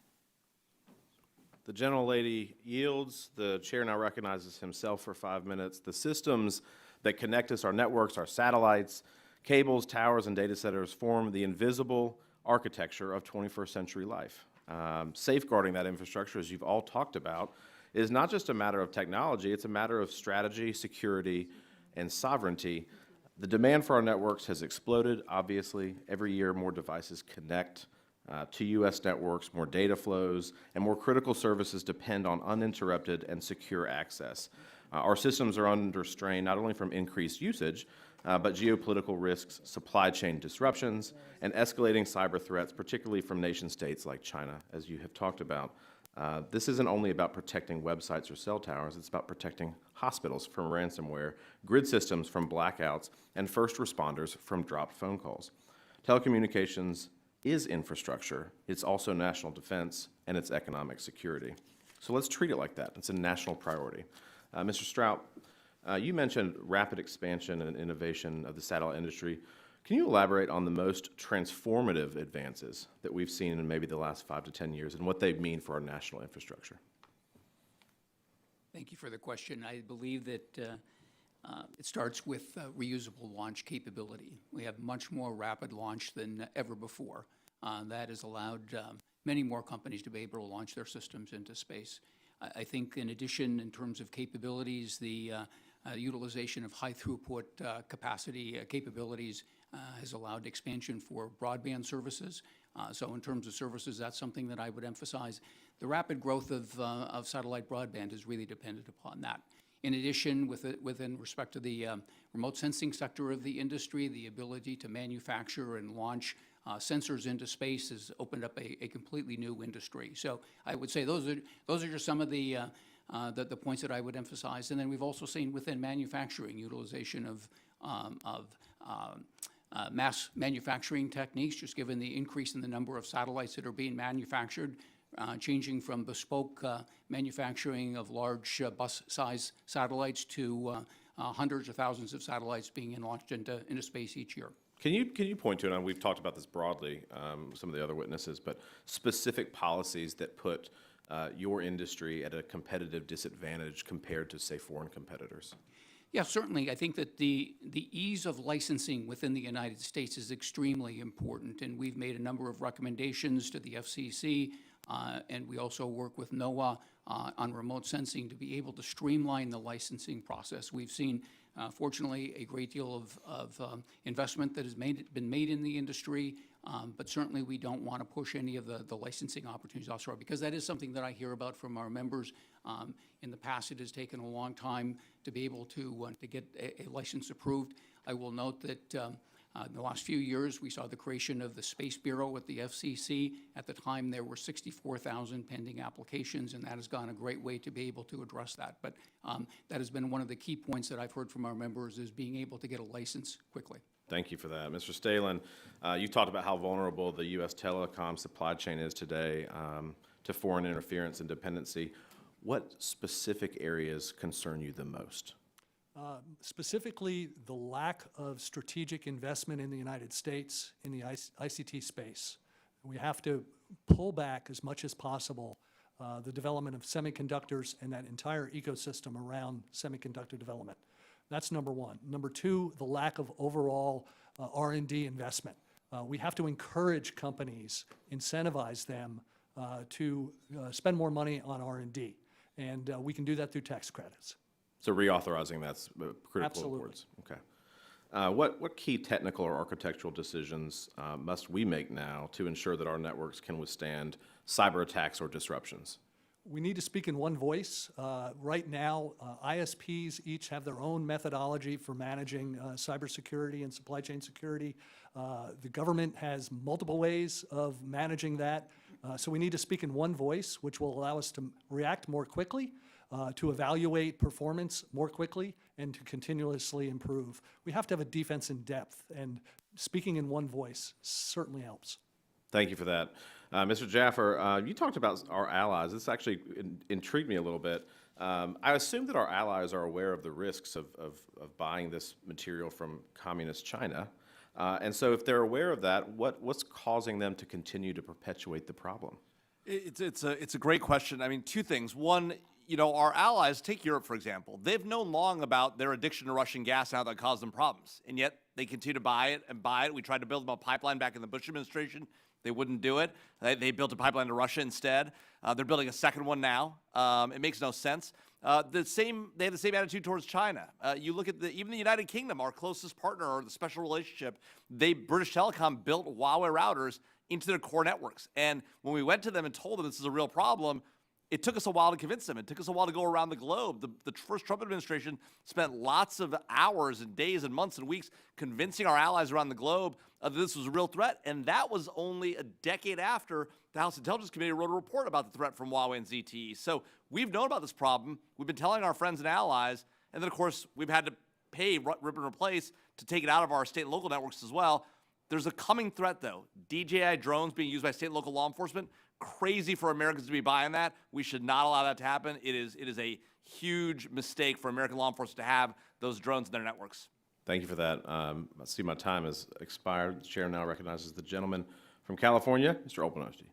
The gentlelady yields. The chair now recognizes himself for 5 minutes. The systems that connect us, our networks, our satellites, cables, towers, and data centers form the invisible architecture of 21st century life. Safeguarding that infrastructure, as you've all talked about, is not just a matter of technology, it's a matter of strategy, security, and sovereignty. The demand for our networks has exploded, obviously. Every year, more devices connect to U.S. networks, more data flows, and more critical services depend on uninterrupted and secure access. Our systems are under strain not only from increased usage, but geopolitical risks, supply chain disruptions, and escalating cyber threats, particularly from nation states like China, as you have talked about. This isn't only about protecting websites or cell towers, it's about protecting hospitals from ransomware, grid systems from blackouts, and first responders from dropped phone calls. Telecommunications is infrastructure, it's also national defense, and it's economic security. So let's treat it like that. It's a national priority. Mr. Stroup, you mentioned rapid expansion and innovation of the satellite industry. Can you elaborate on the most transformative advances that we've seen in maybe the last 5 to 10 years and what they mean for our national infrastructure? Thank you for the question. I believe that it starts with reusable launch capability. We have much more rapid launch than ever before. That has allowed many more companies to be able to launch their systems into space. I think in addition, in terms of capabilities, the utilization of high throughput capacity capabilities has allowed expansion for broadband services. So in terms of services, that's something that I would emphasize. The rapid growth of satellite broadband is really dependent upon that. In addition, within respect to the remote sensing sector of the industry, the ability to manufacture and launch sensors into space has opened up a completely new industry. So I would say those are just some of the points that I would emphasize. And then we've also seen within manufacturing utilization of mass manufacturing techniques, just given the increase in the number of satellites that are being manufactured, changing from bespoke manufacturing of large bus-size satellites to hundreds or thousands of satellites being launched into space each year. Can you point to, and we've talked about this broadly, some of the other witnesses, but specific policies that put your industry at a competitive disadvantage compared to, say, foreign competitors? Yeah, certainly. I think that the ease of licensing within the United States is extremely important, and we've made a number of recommendations to the FCC, and we also work with NOAA on remote sensing to be able to streamline the licensing process. We've seen, fortunately, a great deal of investment that has been made in the industry, But certainly, we don't want to push any of the licensing opportunities offshore, because that is something that I hear about from our members. In the past, it has taken a long time to be able to get a license approved. I will note that in the last few years, we saw the creation of the Space Bureau with the FCC. At the time, there were 64,000 pending applications, and that has gone a great way to be able to address that. But that has been one of the key points that I've heard from our members, is being able to get a license quickly. Thank you for that. Mr. Stehlin, you talked about how vulnerable the U.S. telecom supply chain is today to foreign interference and dependency. What specific areas concern you the most? Specifically, the lack of strategic investment in the United States in the ICT space. We have to pull back as much as possible the development of semiconductors and that entire ecosystem around semiconductor development. That's number one. Number two, the lack of overall R&D investment. We have to encourage companies, incentivize them to spend more money on R&D, and we can do that through tax credits. So reauthorizing that's critical. Absolutely. Words. Okay. What key technical or architectural decisions must we make now to ensure that our networks can withstand cyber attacks or disruptions? We need to speak in one voice. Right now, ISPs each have their own methodology for managing cybersecurity and supply chain security. The government has multiple ways of managing that. So we need to speak in one voice, which will allow us to react more quickly, to evaluate performance more quickly, and to continuously improve. We have to have a defense in depth, and speaking in one voice certainly helps. Thank you for that. Mr. Jaffer, you talked about our allies. This actually intrigued me a little bit. I assume that our allies are aware of the risks of buying this material from communist China. And so if they're aware of that, what's causing them to continue to perpetuate the problem? It's a great question. I mean, two things. One, you know, our allies, take Europe, for example, they've known long about their addiction to Russian gas and how that caused them problems. And yet they continue to buy it and buy it. We tried to build them a pipeline back in the Bush administration. They wouldn't do it. They built a pipeline to Russia instead. They're building a second one now. It makes no sense. They have the same attitude towards China. You look at even the United Kingdom, our closest partner, or the special relationship, British Telecom built Huawei routers into their core networks. And when we went to them and told them this is a real problem, it took us a while to convince them. It took us a while to go around the globe. The first Trump administration spent lots of hours and days and months and weeks convincing our allies around the globe that this was a real threat. And that was only a decade after the House Intelligence Committee wrote a report about the threat from Huawei and ZTE. So we've known about this problem. We've been telling our friends and allies. And then, of course, we've had to pay, rip and replace to take it out of our state and local networks as well. There's a coming threat, though. DJI drones being used by state and local law enforcement. Crazy for Americans to be buying that. We should not allow that to happen. It is a huge mistake for American law enforcement to have those drones in their networks. Thank you for that. I see my time has expired. The chair now recognizes the gentleman from California, Mr. Openoski.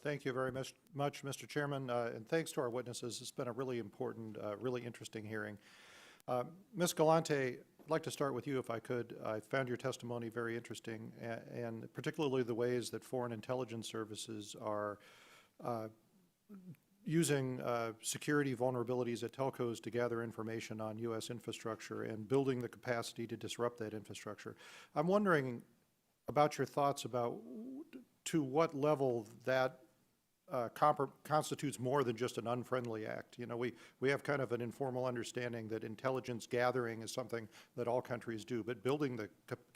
Thank you very much, Mr. Chairman, and thanks to our witnesses. It's been a really important, really interesting hearing. Ms. Galante, I'd like to start with you if I could. I found your testimony very interesting, and particularly the ways that foreign intelligence services are using security vulnerabilities at telcos to gather information on U.S. infrastructure and building the capacity to disrupt that infrastructure. I'm wondering about your thoughts about to what level that constitutes more than just an unfriendly act. You know, we have kind of an informal understanding that intelligence gathering is something that all countries do, but building the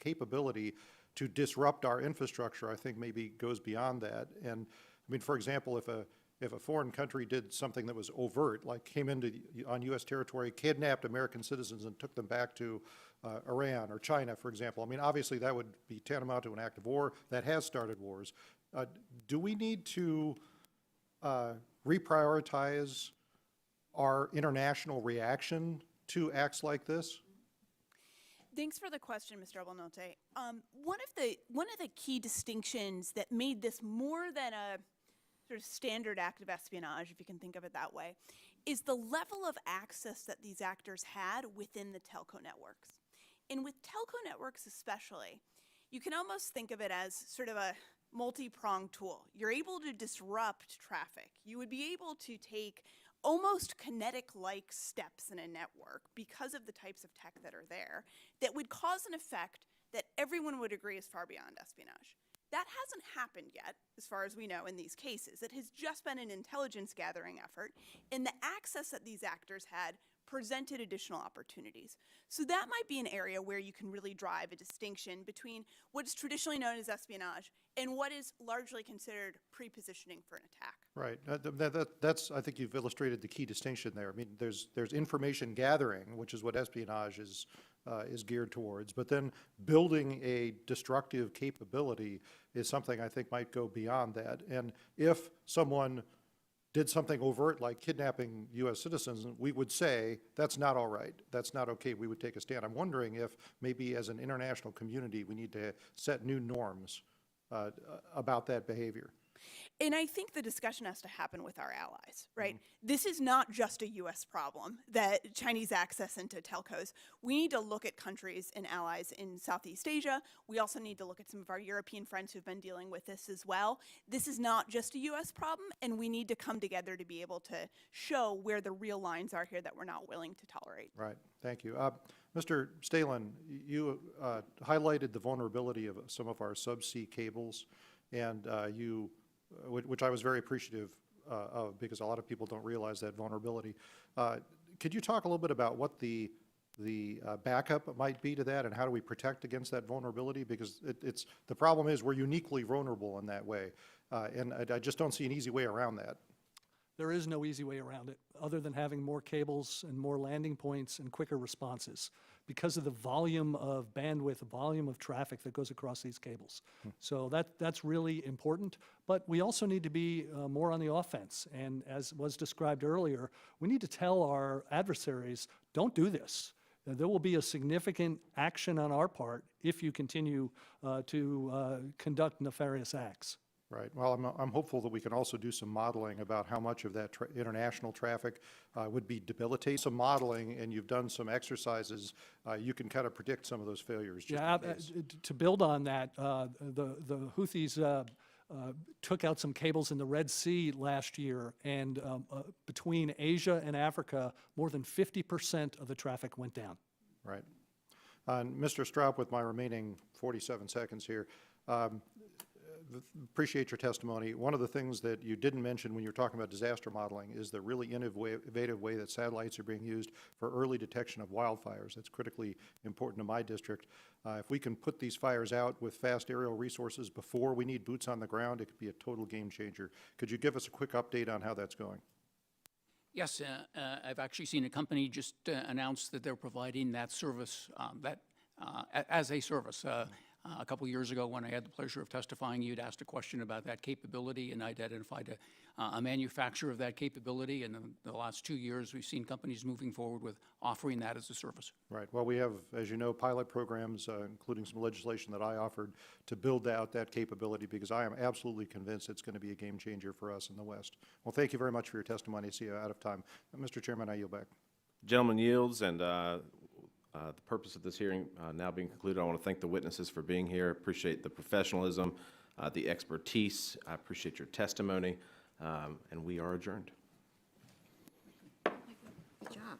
capability to disrupt our infrastructure, I think, maybe goes beyond that. And I mean, for example, if a foreign country did something that was overt, like came on U.S. territory, kidnapped American citizens and took them back to Iran or China, for example, I mean, obviously that would be tantamount to an act of war. That has started wars. Do we need to reprioritize our international reaction to acts like this? Thanks for the question, Mr. Abelnote. One of the key distinctions that made this more than a sort of standard act of espionage, if you can think of it that way, is the level of access that these actors had within the telco networks. And with telco networks especially, you can almost think of it as sort of a multi-pronged tool. You're able to disrupt traffic. You would be able to take almost kinetic-like steps in a network because of the types of tech that are there that would cause an effect that everyone would agree is far beyond espionage. That hasn't happened yet, as far as we know, in these cases. It has just been an intelligence gathering effort, and the access that these actors had presented additional opportunities. So that might be an area where you can really drive a distinction between what is traditionally known as espionage and what is largely considered pre-positioning for an attack. Right. That's, I think you've illustrated the key distinction there. I mean, there's information gathering, which is what espionage is geared towards, but then building a destructive capability is something I think might go beyond that. And if someone did something overt like kidnapping U.S. citizens, we would say, that's not all right, that's not okay, we would take a stand. I'm wondering if maybe as an international community, we need to set new norms about that behavior. And I think the discussion has to happen with our allies, right? This is not just a U.S. problem, that Chinese access into telcos. We need to look at countries and allies in Southeast Asia. We also need to look at some of our European friends who've been dealing with this as well. This is not just a U.S. problem, and we need to come together to be able to show where the real lines are here that we're not willing to tolerate. Right, thank you. Mr. Stehlin, you highlighted the vulnerability of some of our subsea cables, and which I was very appreciative of, because a lot of people don't realize that vulnerability. Could you talk a little bit about what the backup might be to that, and how do we protect against that vulnerability? Because the problem is we're uniquely vulnerable in that way, and I just don't see an easy way around that. There is no easy way around it, other than having more cables and more landing points and quicker responses, because of the volume of bandwidth, the volume of traffic that goes across these cables. So that's really important. But we also need to be more on the offense. And as was described earlier, we need to tell our adversaries, don't do this. There will be a significant action on our part if you continue to conduct nefarious acts. Right. Well, I'm hopeful that we can also do some modeling about how much of that international traffic would be debilitating. Some modeling, and you've done some exercises, you can kind of predict some of those failures. Yeah, to build on that, the Houthis took out some cables in the Red Sea last year, and between Asia and Africa, more than 50% of the traffic went down. Right. Mr. Stroup, with my remaining 47 seconds here, appreciate your testimony. One of the things that you didn't mention when you were talking about disaster modeling is the really innovative way that satellites are being used for early detection of wildfires. That's critically important to my district. If we can put these fires out with fast aerial resources before we need boots on the ground, it could be a total game changer. Could you give us a quick update on how that's going? Yes, I've actually seen a company just announce that they're providing that service as a service. A couple years ago, when I had the pleasure of testifying, you'd asked a question about that capability, and I'd identified a manufacturer of that capability. And in the last 2 years, we've seen companies moving forward with offering that as a service. Right. Well, we have, as you know, pilot programs, including some legislation that I offered to build out that capability, because I am absolutely convinced it's going to be a game changer for us in the West. Well, thank you very much for your testimony. I see you out of time. Mr. Chairman, I yield back. Gentleman yields, and the purpose of this hearing now being concluded, I want to thank the witnesses for being here. Appreciate the professionalism, the expertise. I appreciate your testimony, and we are adjourned. Good job.